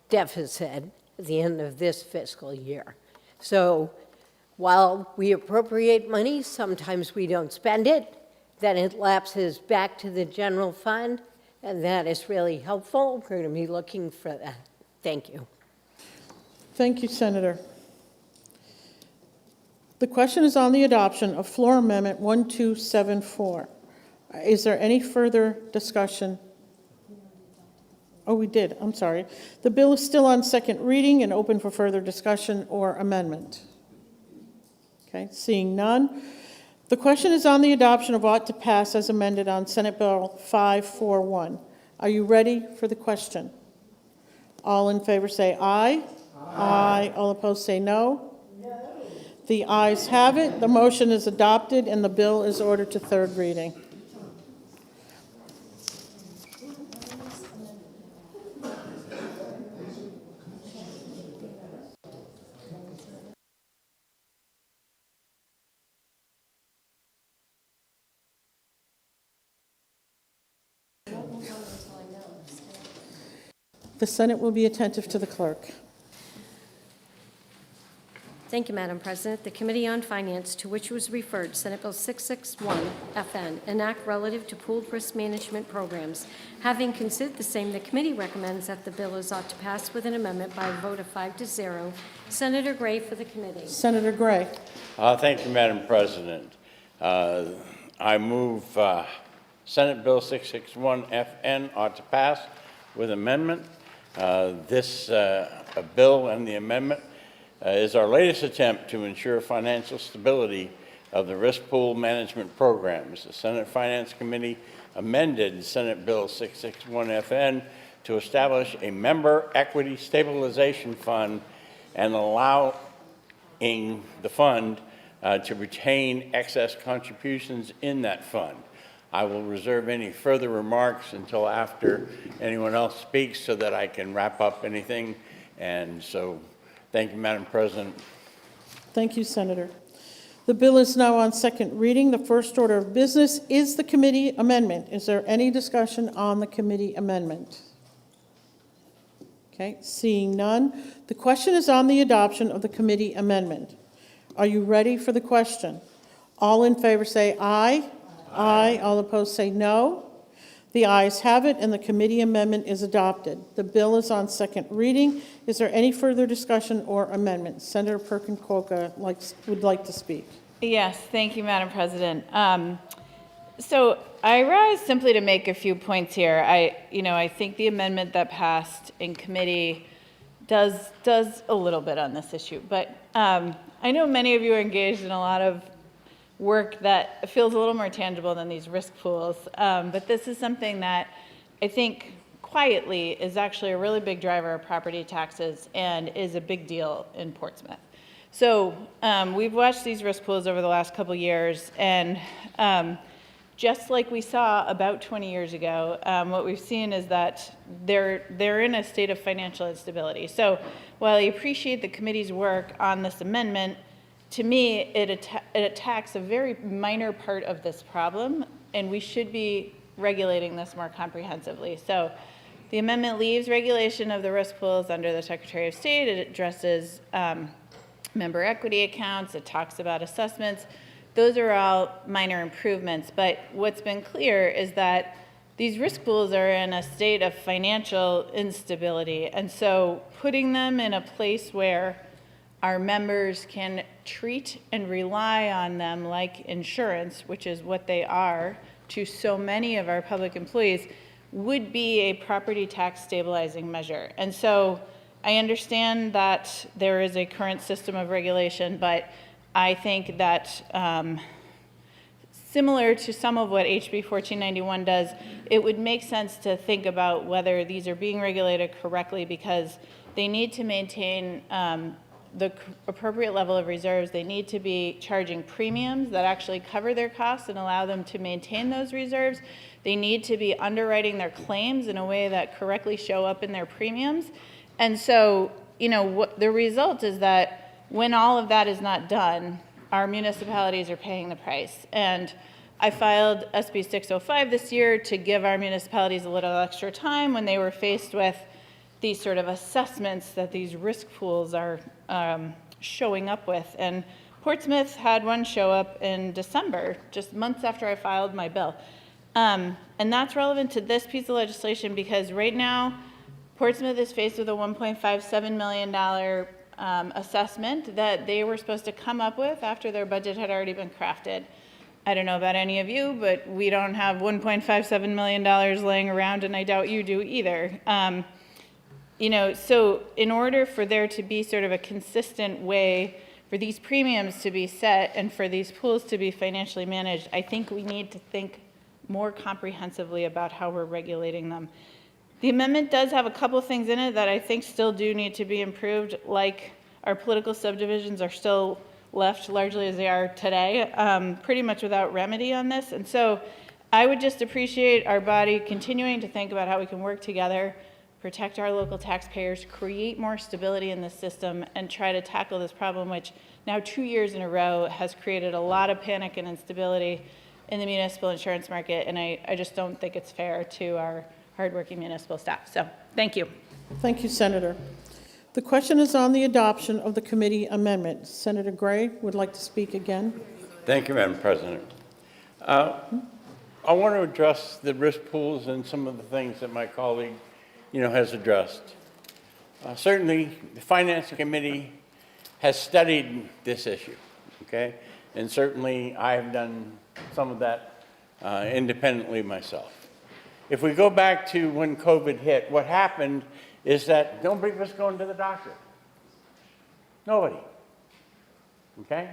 deficit at the end of this fiscal year. So while we appropriate money, sometimes we don't spend it, then it lapses back to the general fund, and that is really helpful. We're going to be looking for that. Thank you. Thank you, Senator. The question is on the adoption of Floor Amendment 1274. Is there any further discussion? Oh, we did. I'm sorry. The bill is still on second reading and open for further discussion or amendment. Okay, seeing none. The question is on the adoption of ought to pass as amended on Senate Bill 541. Are you ready for the question? All in favor say aye. Aye. All opposed say no. No. The ayes have it. The motion is adopted and the bill is ordered to third reading. The Senate will be attentive to the clerk. Thank you, Madam President. The Committee on Finance, to which was referred Senate Bill 661 FN, an act relative to pooled risk management programs. Having considered the same, the committee recommends that the bill is ought to pass with an amendment by a vote of 5-0. Senator Gray for the committee. Senator Gray. Thank you, Madam President. I move Senate Bill 661 FN ought to pass with amendment. This bill and the amendment is our latest attempt to ensure financial stability of the risk pool management programs. The Senate Finance Committee amended Senate Bill 661 FN to establish a member equity stabilization fund and allowing the fund to retain excess contributions in that fund. I will reserve any further remarks until after anyone else speaks so that I can wrap up anything. And so, thank you, Madam President. Thank you, Senator. The bill is now on second reading. The first order of business is the committee amendment. Is there any discussion on the committee amendment? Okay, seeing none. The question is on the adoption of the committee amendment. Are you ready for the question? All in favor say aye. Aye. All opposed say no. The ayes have it, and the committee amendment is adopted. The bill is on second reading. Is there any further discussion or amendment? Senator Perkins Coker would like to speak. Yes, thank you, Madam President. So I rise simply to make a few points here. I think the amendment that passed in committee does a little bit on this issue, but I know many of you are engaged in a lot of work that feels a little more tangible than these risk pools, but this is something that I think quietly is actually a really big driver of property taxes and is a big deal in Portsmouth. So we've watched these risk pools over the last couple years, and just like we saw about 20 years ago, what we've seen is that they're in a state of financial instability. So while I appreciate the committee's work on this amendment, to me, it attacks a very minor part of this problem, and we should be regulating this more comprehensively. So the amendment leaves regulation of the risk pools under the Secretary of State. It addresses member equity accounts. It talks about assessments. Those are all minor improvements, but what's been clear is that these risk pools are in a state of financial instability, and so putting them in a place where our members can treat and rely on them like insurance, which is what they are to so many of our public employees, would be a property tax stabilizing measure. And so I understand that there is a current system of regulation, but I think that similar to some of what HB 1491 does, it would make sense to think about whether these are being regulated correctly, because they need to maintain the appropriate level of reserves. They need to be charging premiums that actually cover their costs and allow them to maintain those reserves. They need to be underwriting their claims in a way that correctly show up in their premiums. And so, what the result is that when all of that is not done, our municipalities are paying the price. And I filed SB 605 this year to give our municipalities a little extra time when they were faced with these sort of assessments that these risk pools are showing up with. And Portsmouth had one show up in December, just months after I filed my bill. And that's relevant to this piece of legislation because right now, Portsmouth is faced with a $1.57 million assessment that they were supposed to come up with after their budget had already been crafted. I don't know about any of you, but we don't have $1.57 million laying around, and I doubt you do either. So in order for there to be sort of a consistent way for these premiums to be set and for these pools to be financially managed, I think we need to think more comprehensively about how we're regulating them. The amendment does have a couple things in it that I think still do need to be improved, like our political subdivisions are still left largely as they are today, pretty much without remedy on this. And so I would just appreciate our body continuing to think about how we can work together, protect our local taxpayers, create more stability in the system, and try to tackle this problem, which now 2 years in a row has created a lot of panic and instability in the municipal insurance market. And I just don't think it's fair to our hardworking municipal staff. So thank you. Thank you, Senator. The question is on the adoption of the committee amendment. Senator Gray would like to speak again. Thank you, Madam President. I want to address the risk pools and some of the things that my colleague, has addressed. Certainly, the Finance Committee has studied this issue, okay? And certainly, I have done some of that independently myself. If we go back to when COVID hit, what happened is that nobody was going to the doctor. Nobody. Okay?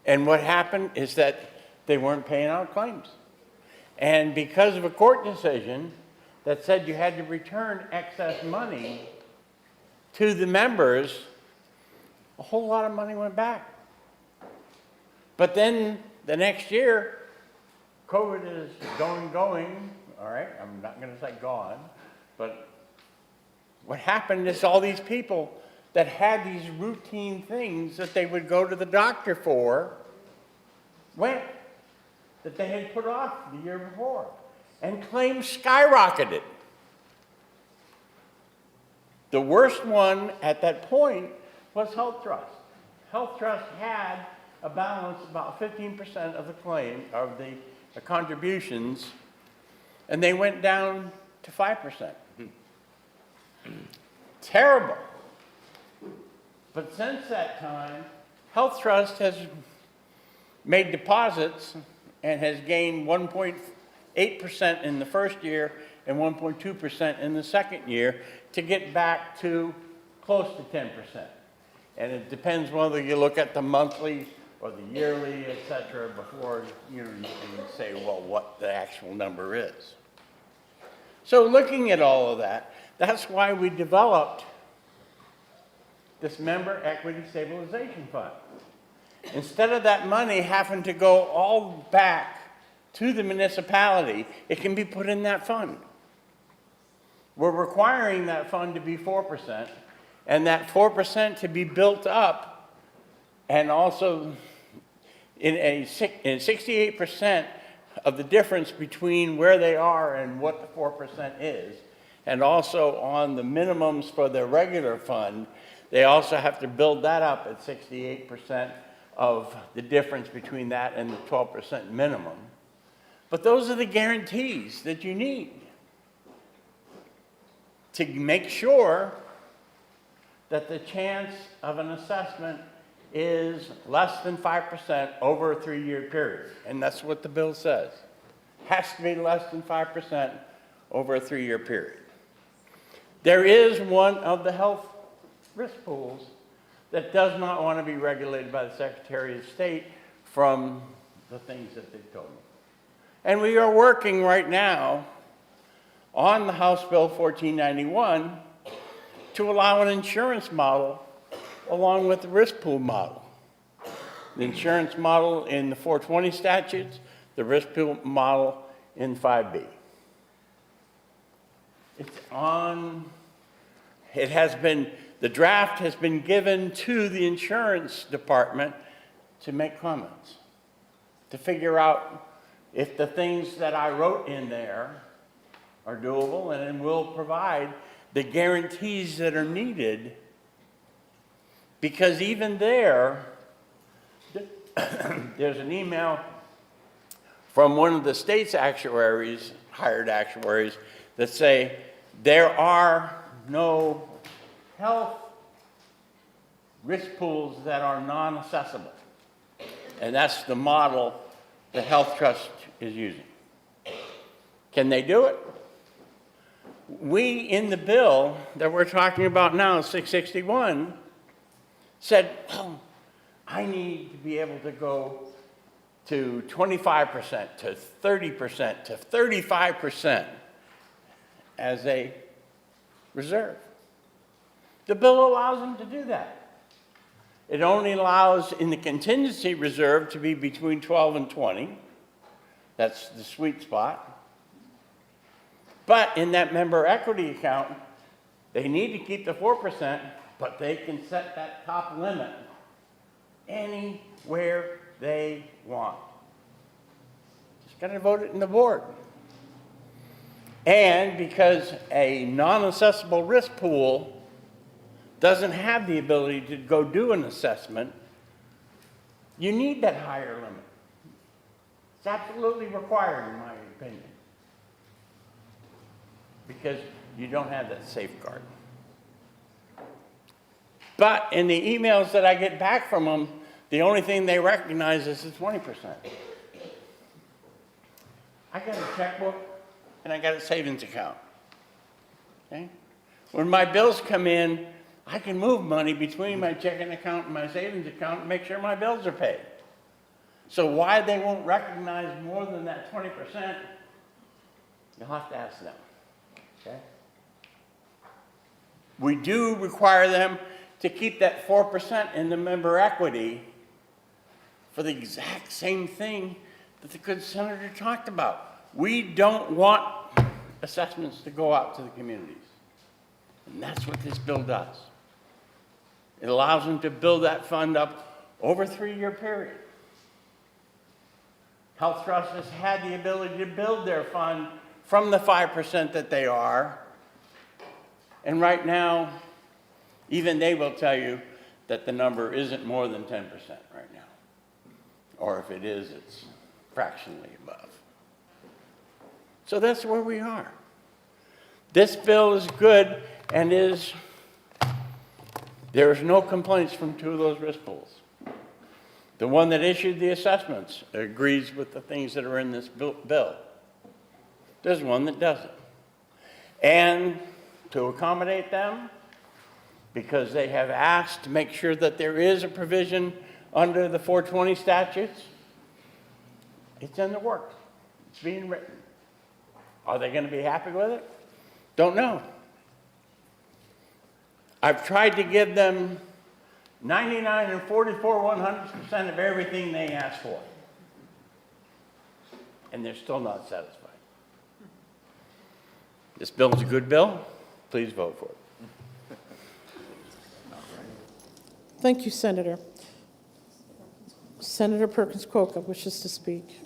And what happened is that they weren't paying out claims. And because of a court decision that said you had to return excess money to the members, a whole lot of money went back. But then the next year, COVID is going, all right, I'm not going to say gone, but what happened is all these people that had these routine things that they would go to the doctor for went, that they had put off the year before, and claims skyrocketed. The worst one at that point was Health Trust. Health Trust had a balance about 15% of the claim, of the contributions, and they went down to 5%. Terrible. But since that time, Health Trust has made deposits and has gained 1.8% in the first year and 1.2% in the second year to get back to close to 10%. And it depends whether you look at the monthly or the yearly, et cetera, before you can say, well, what the actual number is. So looking at all of that, that's why we developed this Member Equity Stabilization Fund. Instead of that money having to go all back to the municipality, it can be put in that fund. We're requiring that fund to be 4%, and that 4% to be built up, and also in 68% of the difference between where they are and what the 4% is, and also on the minimums for their regular fund, they also have to build that up at 68% of the difference between that and the 12% minimum. But those are the guarantees that you need to make sure that the chance of an assessment is less than 5% over a 3-year period. And that's what the bill says. Has to be less than 5% over a 3-year period. There is one of the health risk pools that does not want to be regulated by the Secretary of State from the things that they've told me. And we are working right now on the House Bill 1491 to allow an insurance model along with the risk pool model. The insurance model in the 420 statutes, the risk pool model in 5B. It's on, it has been, the draft has been given to the insurance department to make comments, to figure out if the things that I wrote in there are doable and will provide the guarantees that are needed, because even there, there's an email from one of the state's actuaries, hired actuaries, that say there are no health risk pools that are non-assessable. And that's the model that Health Trust is using. Can they do it? We, in the bill that we're talking about now, 661, said, oh, I need to be able to go to 25%, to 30%, to 35% as a reserve. The bill allows them to do that. It only allows in the contingency reserve to be between 12 and 20. That's the sweet spot. But in that member equity account, they need to keep the 4%, but they can set that top limit anywhere they want. Just got to vote it in the board. And because a non-assessable risk pool doesn't have the ability to go do an assessment, you need that higher limit. It's absolutely required, in my opinion, because you don't have that safeguard. But in the emails that I get back from them, the only thing they recognize is the 20%. I got a checkbook and I got a savings account. Okay? When my bills come in, I can move money between my checking account and my savings account and make sure my bills are paid. So why they won't recognize more than that 20%, you'll have to ask them. Okay? We do require them to keep that 4% in the member equity for the exact same thing that the good senator talked about. We don't want assessments to go out to the communities. And that's what this bill does. It allows them to build that fund up over a 3-year period. Health Trust has had the ability to build their fund from the 5% that they are And right now, even they will tell you that the number isn't more than 10% right now. Or if it is, it's fractionally above. So that's where we are. This bill is good and there's no complaints from two of those risk pools. The one that issued the assessments agrees with the things that are in this bill. There's one that doesn't. And to accommodate them, because they have asked to make sure that there is a provision under the 420 statutes, it's in the works. It's being written. Are they going to be happy with it? Don't know. I've tried to give them 99 and 44 100% of everything they asked for. And they're still not satisfied. This bill is a good bill. Please vote for it. Thank you, Senator. Senator Perkins Coca wishes to speak.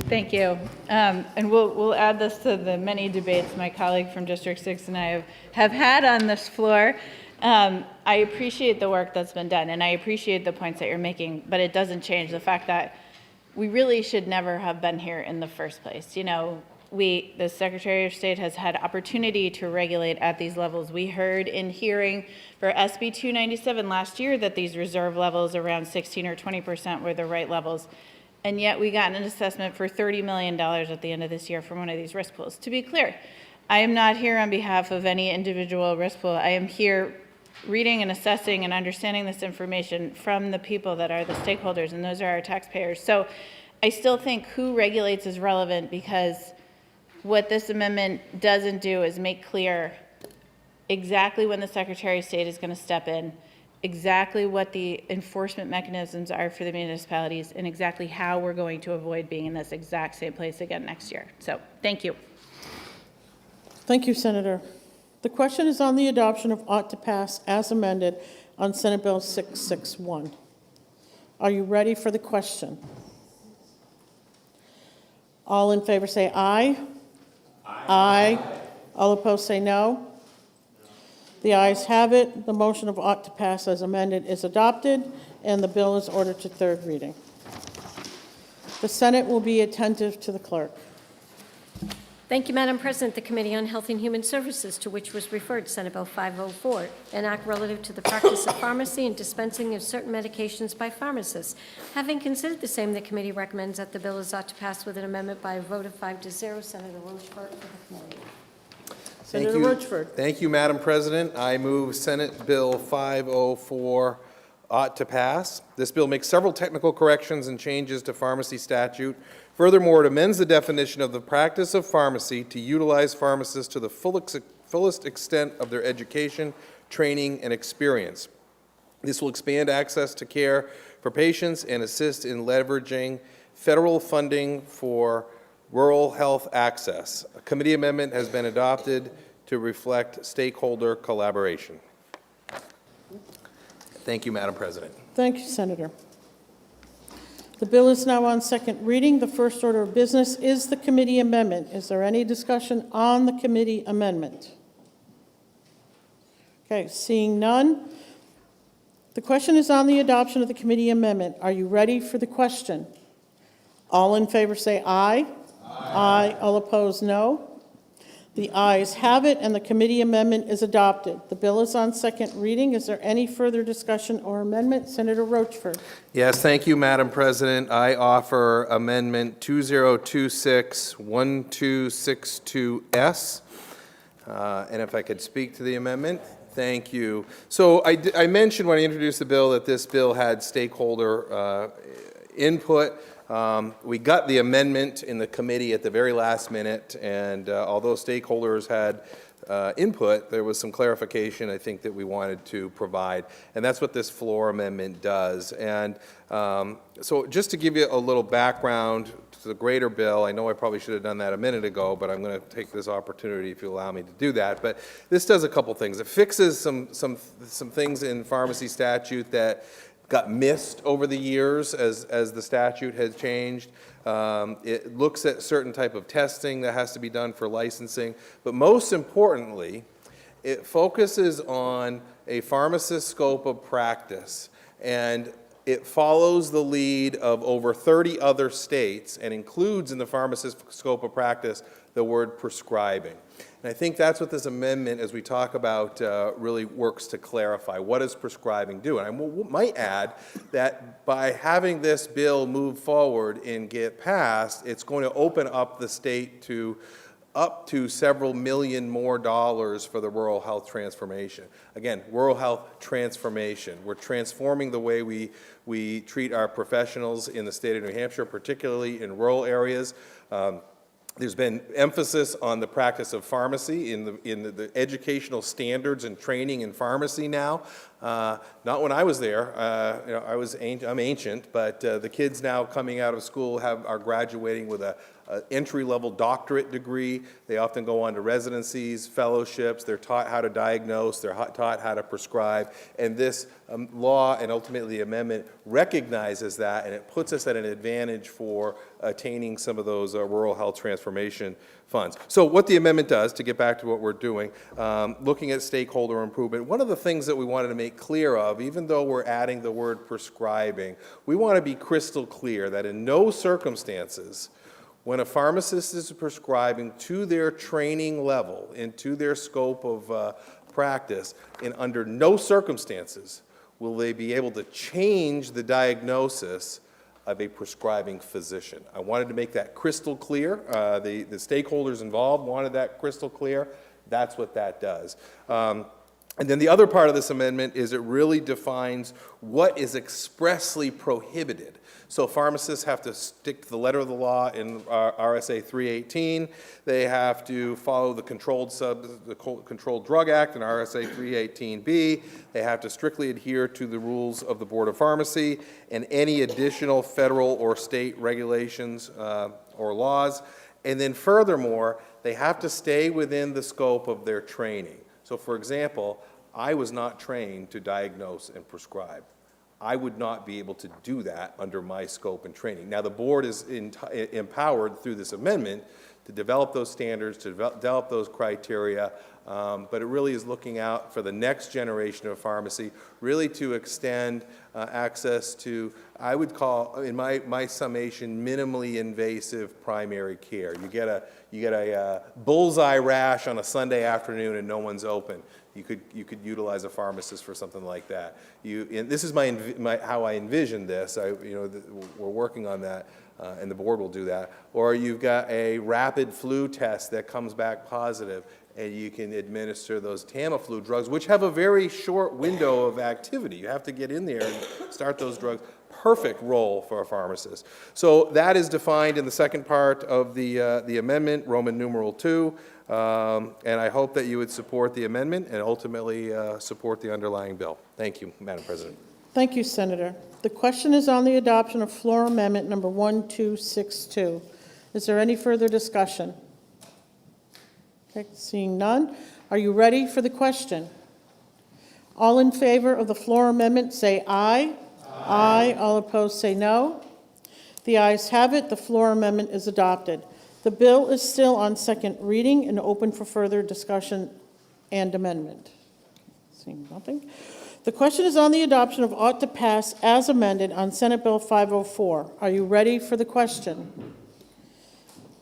Thank you. And we'll add this to the many debates my colleague from District 6 and I have had on this floor. I appreciate the work that's been done, and I appreciate the points that you're making, but it doesn't change the fact that we really should never have been here in the first place. You know, the Secretary of State has had opportunity to regulate at these levels. We heard in hearing for SB 297 last year that these reserve levels around 16 or 20% were the right levels. And yet we got an assessment for $30 million at the end of this year from one of these risk pools. To be clear, I am not here on behalf of any individual risk pool. I am here reading and assessing and understanding this information from the people that are the stakeholders, and those are our taxpayers. So I still think who regulates is relevant, because what this amendment doesn't do is make clear exactly when the Secretary of State is going to step in, exactly what the enforcement mechanisms are for the municipalities, and exactly how we're going to avoid being in this exact same place again next year. So thank you. Thank you, Senator. The question is on the adoption of ought to pass as amended on Senate Bill 661. Are you ready for the question? All in favor say aye. Aye. All opposed say no. The ayes have it. The motion of ought to pass as amended is adopted, and the bill is ordered to third reading. The Senate will be attentive to the clerk. Thank you, Madam President. The Committee on Health and Human Services, to which was referred Senate Bill 504, an act relative to the practice of pharmacy and dispensing of certain medications by pharmacists. Having considered the same, the committee recommends that the bill is ought to pass with an amendment by a vote of 5-0. Senator Rochford for the committee. Senator Rochford. Thank you, Madam President. I move Senate Bill 504 ought to pass. This bill makes several technical corrections and changes to pharmacy statute. Furthermore, it amends the definition of the practice of pharmacy to utilize pharmacists to the fullest extent of their education, training, and experience. This will expand access to care for patients and assist in leveraging federal funding for rural health access. A committee amendment has been adopted to reflect stakeholder collaboration. Thank you, Madam President. Thank you, Senator. The bill is now on second reading. The first order of business is the committee amendment. Is there any discussion on the committee amendment? Okay, seeing none. The question is on the adoption of the committee amendment. Are you ready for the question? All in favor say aye. Aye. All opposed, no. The ayes have it, and the committee amendment is adopted. The bill is on second reading. Is there any further discussion or amendment? Senator Rochford. Yes, thank you, Madam President. I offer Amendment 2026-1262S. And if I could speak to the amendment. Thank you. So I mentioned when I introduced the bill that this bill had stakeholder input. We got the amendment in the committee at the very last minute, and although stakeholders had input, there was some clarification I think that we wanted to provide, and that's what this floor amendment does. And so just to give you a little background to the greater bill, I know I probably should have done that a minute ago, but I'm going to take this opportunity if you allow me to do that. But this does a couple things. It fixes some things in pharmacy statute that got missed over the years as the statute has changed. It looks at certain type of testing that has to be done for licensing. But most importantly, It focuses on a pharmacist's scope of practice, and it follows the lead of over 30 other states and includes in the pharmacist's scope of practice the word prescribing. And I think that's what this amendment, as we talk about, really works to clarify. What does prescribing do? And I might add that by having this bill move forward and get passed, it's going to open up the state to up to several million more dollars for the rural health transformation. Again, rural health transformation. We're transforming the way we treat our professionals in the state of New Hampshire, particularly in rural areas. There's been emphasis on the practice of pharmacy in the educational standards and training in pharmacy now. Not when I was there. I'm ancient, but the kids now coming out of school are graduating with an entry-level doctorate degree. They often go on to residencies, fellowships. They're taught how to diagnose. They're taught how to prescribe. And this law and ultimately the amendment recognizes that, and it puts us at an advantage for attaining some of those rural health transformation funds. So what the amendment does, to get back to what we're doing, looking at stakeholder improvement, one of the things that we wanted to make clear of, even though we're adding the word prescribing, we want to be crystal clear that in no circumstances, when a pharmacist is prescribing to their training level and to their scope of practice, and under no circumstances will they be able to change the diagnosis of a prescribing physician. I wanted to make that crystal clear. The stakeholders involved wanted that crystal clear. That's what that does. And then the other part of this amendment is it really defines what is expressly prohibited. So pharmacists have to stick to the letter of the law in RSA 318. They have to follow the Controlled Drug Act in RSA 318B. They have to strictly adhere to the rules of the Board of Pharmacy and any additional federal or state regulations or laws. And then furthermore, they have to stay within the scope of their training. So for example, I was not trained to diagnose and prescribe. I would not be able to do that under my scope and training. Now the board is empowered through this amendment to develop those standards, to develop those criteria, but it really is looking out for the next generation of pharmacy, really to extend access to, I would call, in my summation, minimally invasive primary care. You get a bullseye rash on a Sunday afternoon and no one's open. You could utilize a pharmacist for something like that. And this is how I envision this. We're working on that, and the board will do that. Or you've got a rapid flu test that comes back positive, and you can administer those Tamiflu drugs, which have a very short window of activity. You have to get in there and start those drugs. Perfect role for a pharmacist. So that is defined in the second part of the amendment, Roman numeral 2. And I hope that you would support the amendment and ultimately support the underlying bill. Thank you, Madam President. Thank you, Senator. The question is on the adoption of floor amendment number 1262. Is there any further discussion? Okay, seeing none. Are you ready for the question? All in favor of the floor amendment say aye. Aye. All opposed say no. The ayes have it. The floor amendment is adopted. The bill is still on second reading and open for further discussion and amendment. Seeing nothing. The question is on the adoption of ought to pass as amended on Senate Bill 504. Are you ready for the question?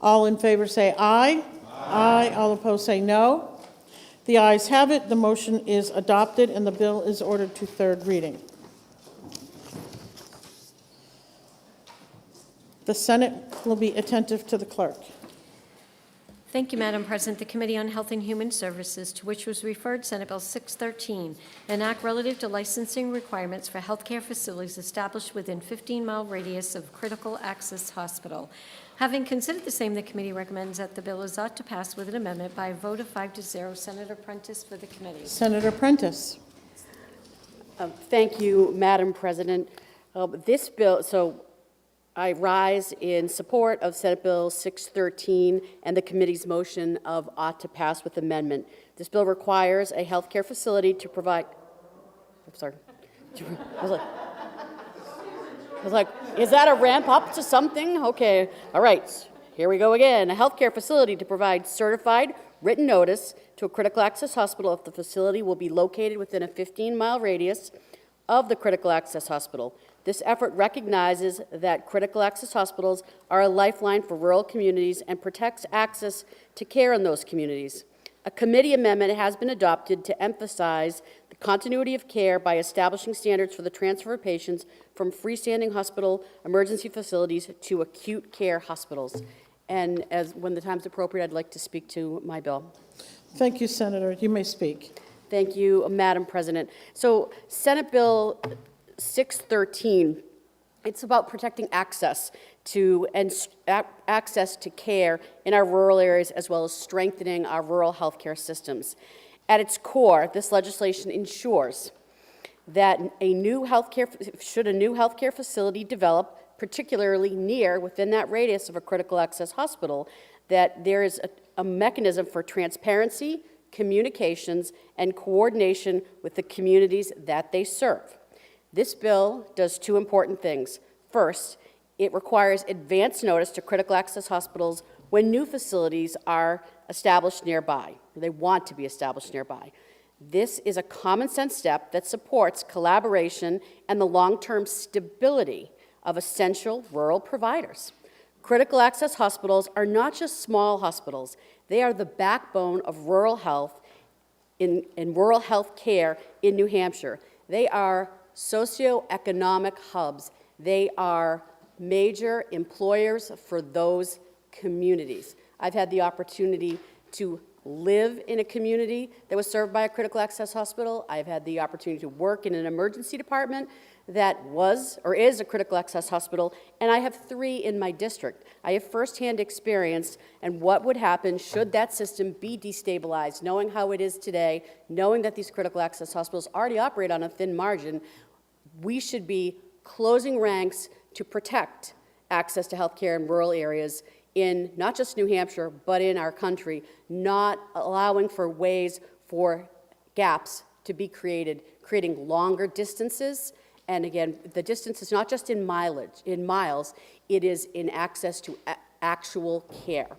All in favor say aye. Aye. All opposed say no. The ayes have it. The motion is adopted and the bill is ordered to third reading. The Senate will be attentive to the clerk. Thank you, Madam President. The Committee on Health and Human Services, to which was referred Senate Bill 613, an act relative to licensing requirements for healthcare facilities established within 15-mile radius of critical access hospital. Having considered the same, the committee recommends that the bill is ought to pass with an amendment by a vote of 5-0. Senator Prentice for the committee. Senator Prentice. Thank you, Madam President. This bill, I rise in support of Senate Bill 613 and the committee's motion of ought to pass with amendment. This bill requires a healthcare facility to provide, I was like, is that a ramp up to something? Okay, all right. here we go again, a healthcare facility to provide certified written notice to a critical access hospital if the facility will be located within a 15-mile radius of the critical access hospital. This effort recognizes that critical access hospitals are a lifeline for rural communities and protects access to care in those communities. A committee amendment has been adopted to emphasize the continuity of care by establishing standards for the transfer of patients from freestanding hospital emergency facilities to acute care hospitals. And when the time's appropriate, I'd like to speak to my bill. Thank you, Senator. You may speak. Thank you, Madam President. So Senate Bill 613, it's about protecting access to access to care in our rural areas, as well as strengthening our rural healthcare systems. At its core, this legislation ensures that should a new healthcare facility develop, particularly near within that radius of a critical access hospital, that there is a mechanism for transparency, communications, and coordination with the communities that they serve. This bill does two important things. First, it requires advance notice to critical access hospitals when new facilities are established nearby, or they want to be established nearby. This is a common sense step that supports collaboration and the long-term stability of essential rural providers. Critical access hospitals are not just small hospitals. They are the backbone of rural health in rural health care in New Hampshire. They are socioeconomic hubs. They are major employers for those communities. I've had the opportunity to live in a community that was served by a critical access hospital. I've had the opportunity to work in an emergency department that was or is a critical access hospital, and I have 3 in my district. I have firsthand experience and what would happen should that system be destabilized, knowing how it is today, knowing that these critical access hospitals already operate on a thin margin. We should be closing ranks to protect access to health care in rural areas in not just New Hampshire, but in our country, not allowing for ways for gaps to be created, creating longer distances. And again, the distance is not just in miles, it is in access to actual care.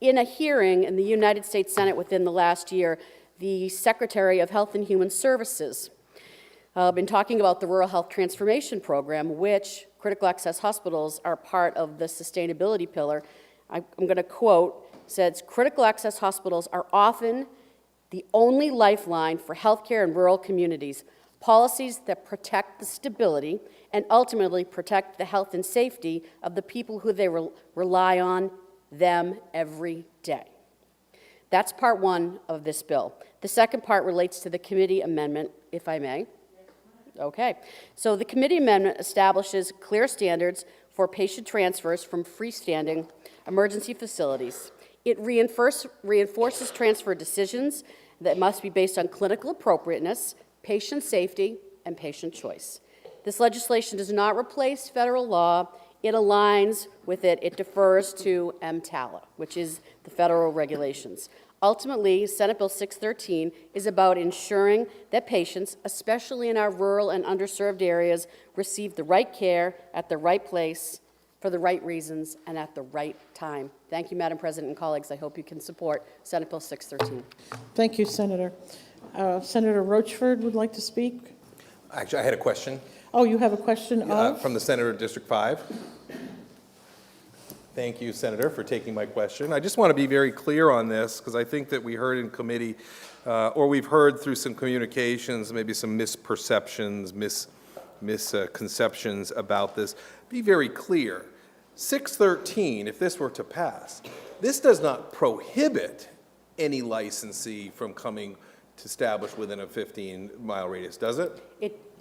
In a hearing in the United States Senate within the last year, the Secretary of Health and Human Services been talking about the Rural Health Transformation Program, which critical access hospitals are part of the sustainability pillar. I'm going to quote, says, critical access hospitals are often the only lifeline for healthcare in rural communities. Policies that protect the stability and ultimately protect the health and safety of the people who they rely on them every day. That's part 1 of this bill. The second part relates to the committee amendment, if I may. Okay. So the committee amendment establishes clear standards for patient transfers from freestanding emergency facilities. It reinforces transfer decisions that must be based on clinical appropriateness, patient safety, and patient choice. This legislation does not replace federal law. It aligns with it. It defers to EMTALA, which is the federal regulations. Ultimately, Senate Bill 613 is about ensuring that patients, especially in our rural and underserved areas, receive the right care at the right place for the right reasons and at the right time. Thank you, Madam President and colleagues. I hope you can support Senate Bill 613. Thank you, Senator. Senator Rochford would like to speak. Actually, I had a question. Oh, you have a question of? From the Senator District 5. Thank you, Senator, for taking my question. I just want to be very clear on this because I think that we heard in committee, or we've heard through some communications, maybe some misperceptions, misconceptions about this. Be very clear. 613, if this were to pass, this does not prohibit any licensee from coming to establish within a 15-mile radius, does it?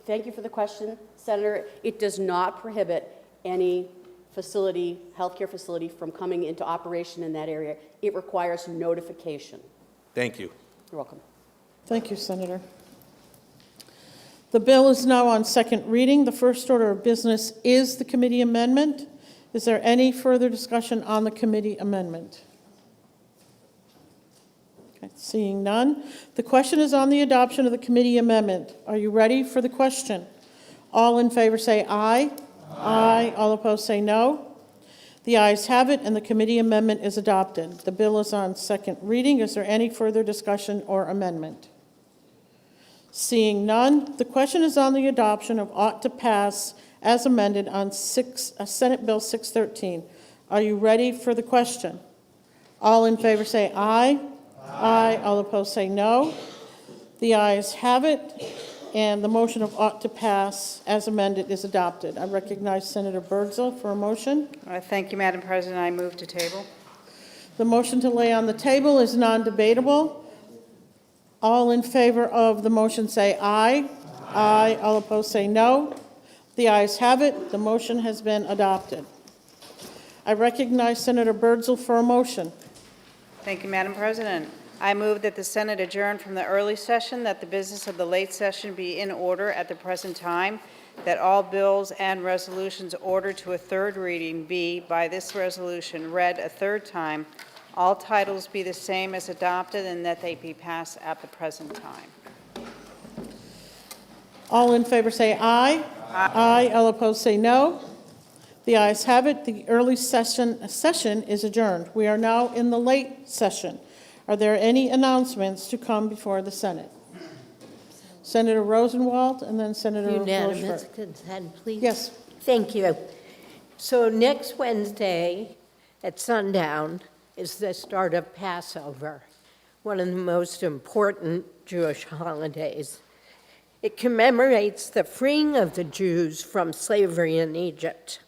Thank you for the question, Senator. It does not prohibit any facility, healthcare facility, from coming into operation in that area. It requires notification. Thank you. You're welcome. Thank you, Senator. The bill is now on second reading. The first order of business is the committee amendment. Is there any further discussion on the committee amendment? Okay, seeing none. The question is on the adoption of the committee amendment. Are you ready for the question? All in favor say aye. Aye. All opposed say no. The ayes have it, and the committee amendment is adopted. The bill is on second reading. Is there any further discussion or amendment? Seeing none, the question is on the adoption of ought to pass as amended on Senate Bill 613. Are you ready for the question? All in favor say aye. Aye. All opposed say no. The ayes have it, and the motion of ought to pass as amended is adopted. I recognize Senator Birdsall for a motion. Thank you, Madam President. I move to table. The motion to lay on the table is non-debatable. All in favor of the motion say aye. Aye. All opposed say no. The ayes have it. The motion has been adopted. I recognize Senator Birdsall for a motion. Thank you, Madam President. I move that the Senate adjourn from the early session, that the business of the late session be in order at the present time, that all bills and resolutions ordered to a third reading be, by this resolution, read a third time, all titles be the same as adopted, and that they be passed at the present time. All in favor say aye. Aye. All opposed say no. The ayes have it. The early session is adjourned. We are now in the late session. Are there any announcements to come before the Senate? Senator Rosenwald and then Senator Unanimous Rochford. consent, please. Yes. Thank you. So next Wednesday at sundown is the start of Passover, one of the most important Jewish holidays. It commemorates the freeing of the Jews from slavery in Egypt.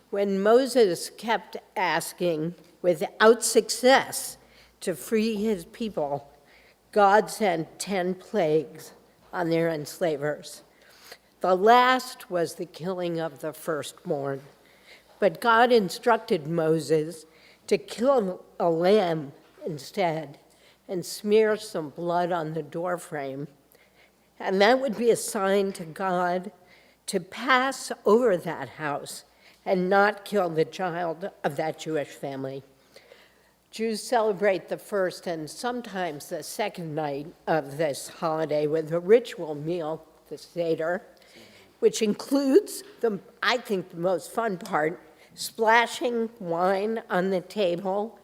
When Moses kept asking, without success, to free his people, God sent 10 plagues on their enslavers. The last was the killing of the firstborn. But God instructed Moses to kill a lamb instead and smear some blood on the doorframe. And that would be a sign to God to pass over that house and not kill the child of that Jewish family. Jews celebrate the first and sometimes the second night of this holiday with a ritual meal, the Seder, which includes, I think the most fun part, splashing wine on the table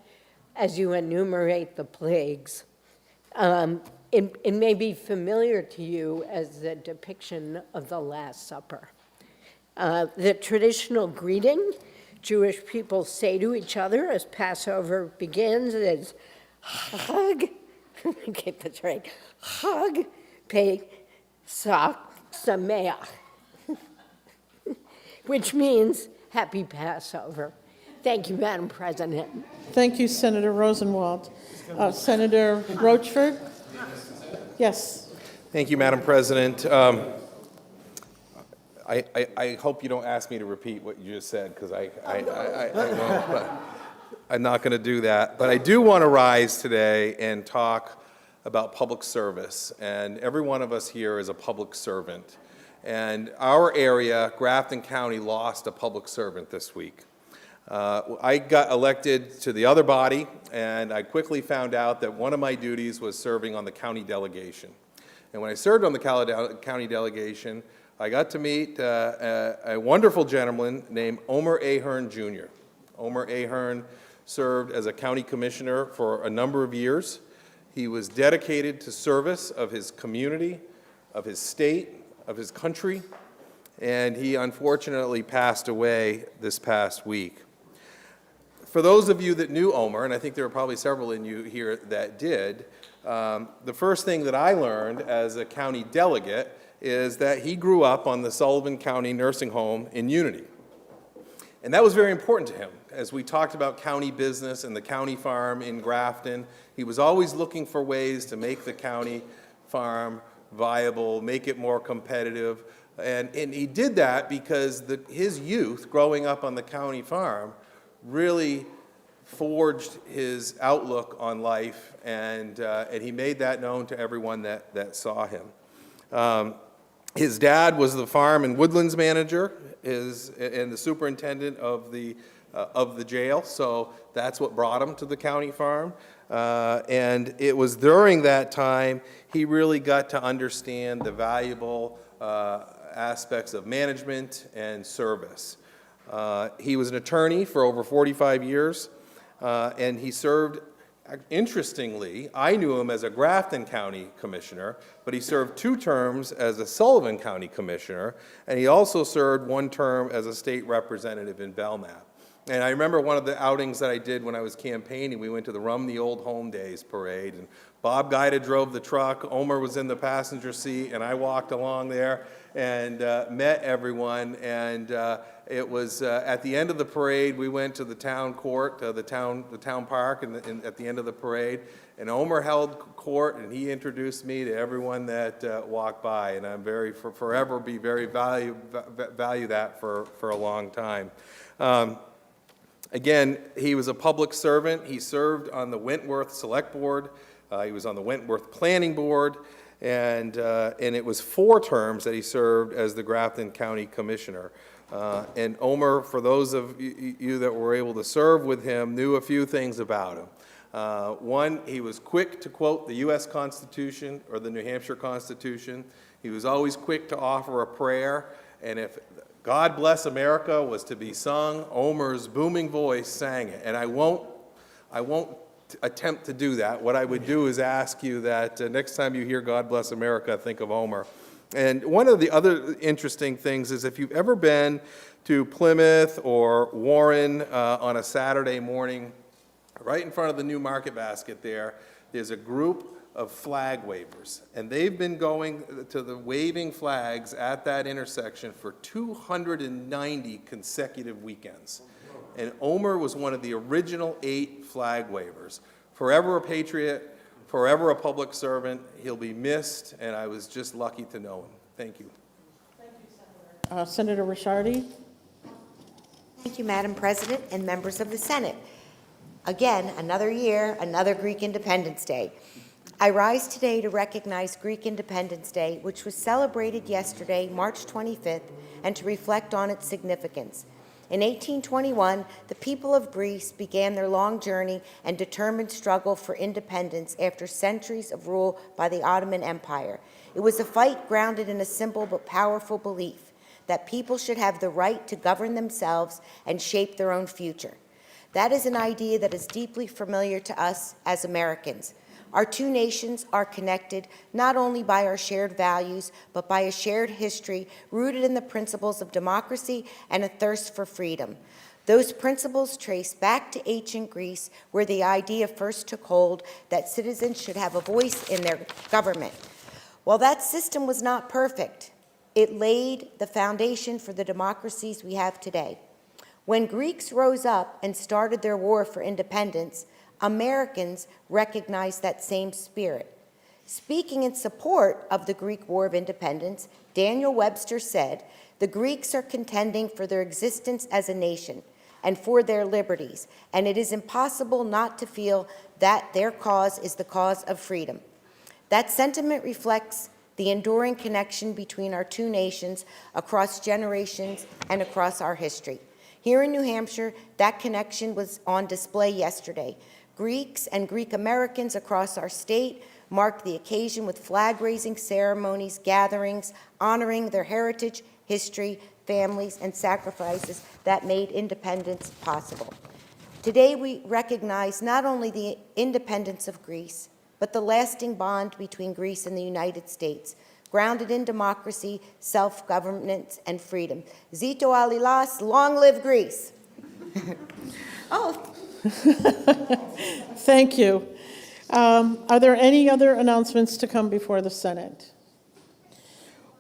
as you enumerate the plagues. It may be familiar to you as the depiction of the Last Supper. The traditional greeting Jewish people say to each other as Passover begins is Chag, get this right, Chag Pesach Sameach, which means Happy Passover. Thank you, Madam President. Thank you, Senator Rosenwald. Senator Rochford? Yes. Thank you, Madam President. I hope you don't ask me to repeat what you just said, because I won't, but I'm not going to do that. But I do want to rise today and talk about public service. And every one of us here is a public servant. And our area, Grafton County, lost a public servant this week. I got elected to the other body, and I quickly found out that one of my duties was serving on the county delegation. And when I served on the county delegation, I got to meet a wonderful gentleman named Omer Ahern, Jr. Omer Ahern served as a county commissioner for a number of years. He was dedicated to service of his community, of his state, of his country, and he unfortunately passed away this past week. For those of you that knew Omer, and I think there are probably several in you here that did, the first thing that I learned as a county delegate is that he grew up on the Sullivan County Nursing Home in Unity. And that was very important to him. As we talked about county business and the county farm in Grafton, he was always looking for ways to make the county farm viable, make it more competitive. And he did that because his youth growing up on the county farm really forged his outlook on life, and he made that known to everyone that saw him. His dad was the farm and woodlands manager and the superintendent of the jail, so that's what brought him to the county farm. And it was during that time he really got to understand the valuable aspects of management and service. He was an attorney for over 45 years, and he served, interestingly, I knew him as a Grafton County Commissioner, but he served 2 terms as a Sullivan County Commissioner, and he also served 1 term as a state representative in Belknap. And I remember one of the outings that I did when I was campaigning, we went to the Rum the Old Home Days parade, and Bob Guida drove the truck, Omer was in the passenger seat, and I walked along there and met everyone, and it was at the end of the parade, we went to the town court, the town park, and at the end of the parade, and Omer held court, and he introduced me to everyone that walked by, and I'm forever be very value that for a long time. Again, he was a public servant. He served on the Wentworth Select Board. He was on the Wentworth Planning Board, and it was 4 terms that he served as the Grafton County Commissioner. And Omer, for those of you that were able to serve with him, knew a few things about him. One, he was quick to quote the U.S. Constitution or the New Hampshire Constitution. He was always quick to offer a prayer, and if God Bless America was to be sung, Omer's booming voice sang it. And I won't attempt to do that. What I would do is ask you that next time you hear God Bless America, think of Omer. And one of the other interesting things is if you've ever been to Plymouth or Warren on a Saturday morning, right in front of the new market basket there's a group of flag wavers, and they've been going to the waving flags at that intersection for 290 consecutive weekends. And Omer was one of the original 8 flag wavers. Forever a patriot, forever a public servant. He'll be missed, and I was just lucky to know him. Thank you. Senator Ricciardi. Thank you, Madam President and members of the Senate. Again, another year, another Greek Independence Day. I rise today to recognize Greek Independence Day, which was celebrated yesterday, March 25th, and to reflect on its significance. In 1821, the people of Greece began their long journey and determined struggle for independence after centuries of rule by the Ottoman Empire. It was a fight grounded in a simple but powerful belief that people should have the right to govern themselves and shape their own future. That is an idea that is deeply familiar to us as Americans. Our 2 nations are connected not only by our shared values, but by a shared history rooted in the principles of democracy and a thirst for freedom. Those principles trace back to ancient Greece, where the idea first took hold that citizens should have a voice in their government. While that system was not perfect, it laid the foundation for the democracies we have today. When Greeks rose up and started their war for independence, Americans recognized that same spirit. Speaking in support of the Greek War of Independence, Daniel Webster said, "The Greeks are contending for their existence as a nation and for their liberties, and it is impossible not to feel that their cause is the cause of freedom." That sentiment reflects the enduring connection between our 2 nations across generations and across our history. Here in New Hampshire, that connection was on display yesterday. Greeks and Greek Americans across our state marked the occasion with flag-raising ceremonies, gatherings, honoring their heritage, history, families, and sacrifices that made independence possible. Today, we recognize not only the independence of Greece, but the lasting bond between Greece and the United States, grounded in democracy, self-governance, and freedom. Zito Alilas, long live Greece. Thank you. Are there any other announcements to come before the Senate?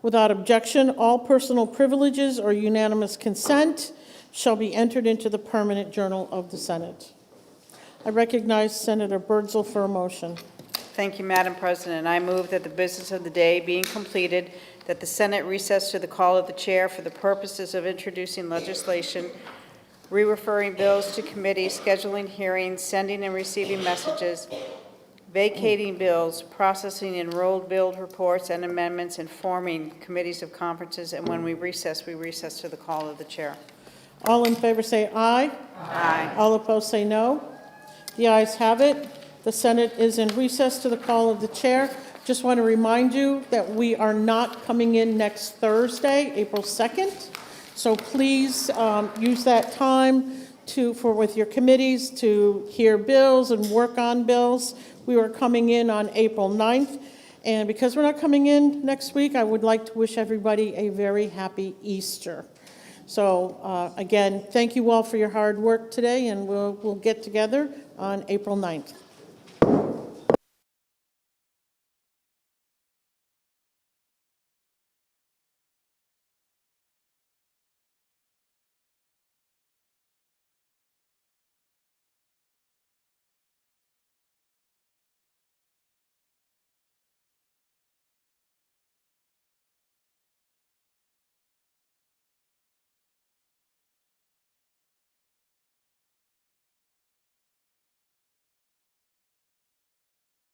Without objection, all personal privileges or unanimous consent shall be entered into the permanent journal of the Senate. I recognize Senator Birdsall for a motion. Thank you, Madam President. I move that the business of the day being completed, that the Senate recess to the call of the chair for the purposes of introducing legislation, re-referring bills to committee, scheduling hearings, sending and receiving messages, vacating bills, processing enrolled bill reports and amendments, and forming committees of conferences, and when we recess to the call of the chair. All in favor say aye. Aye. All opposed say no. The ayes have it. The Senate is in recess to the call of the chair. Just want to remind you that we are not coming in next Thursday, April 2nd. So please use that time with your committees to hear bills and work on bills. We are coming in on April 9th. And because we're not coming in next week, I would like to wish everybody a very happy Easter. So again, thank you all for your hard work today, and we'll get together on April 9th.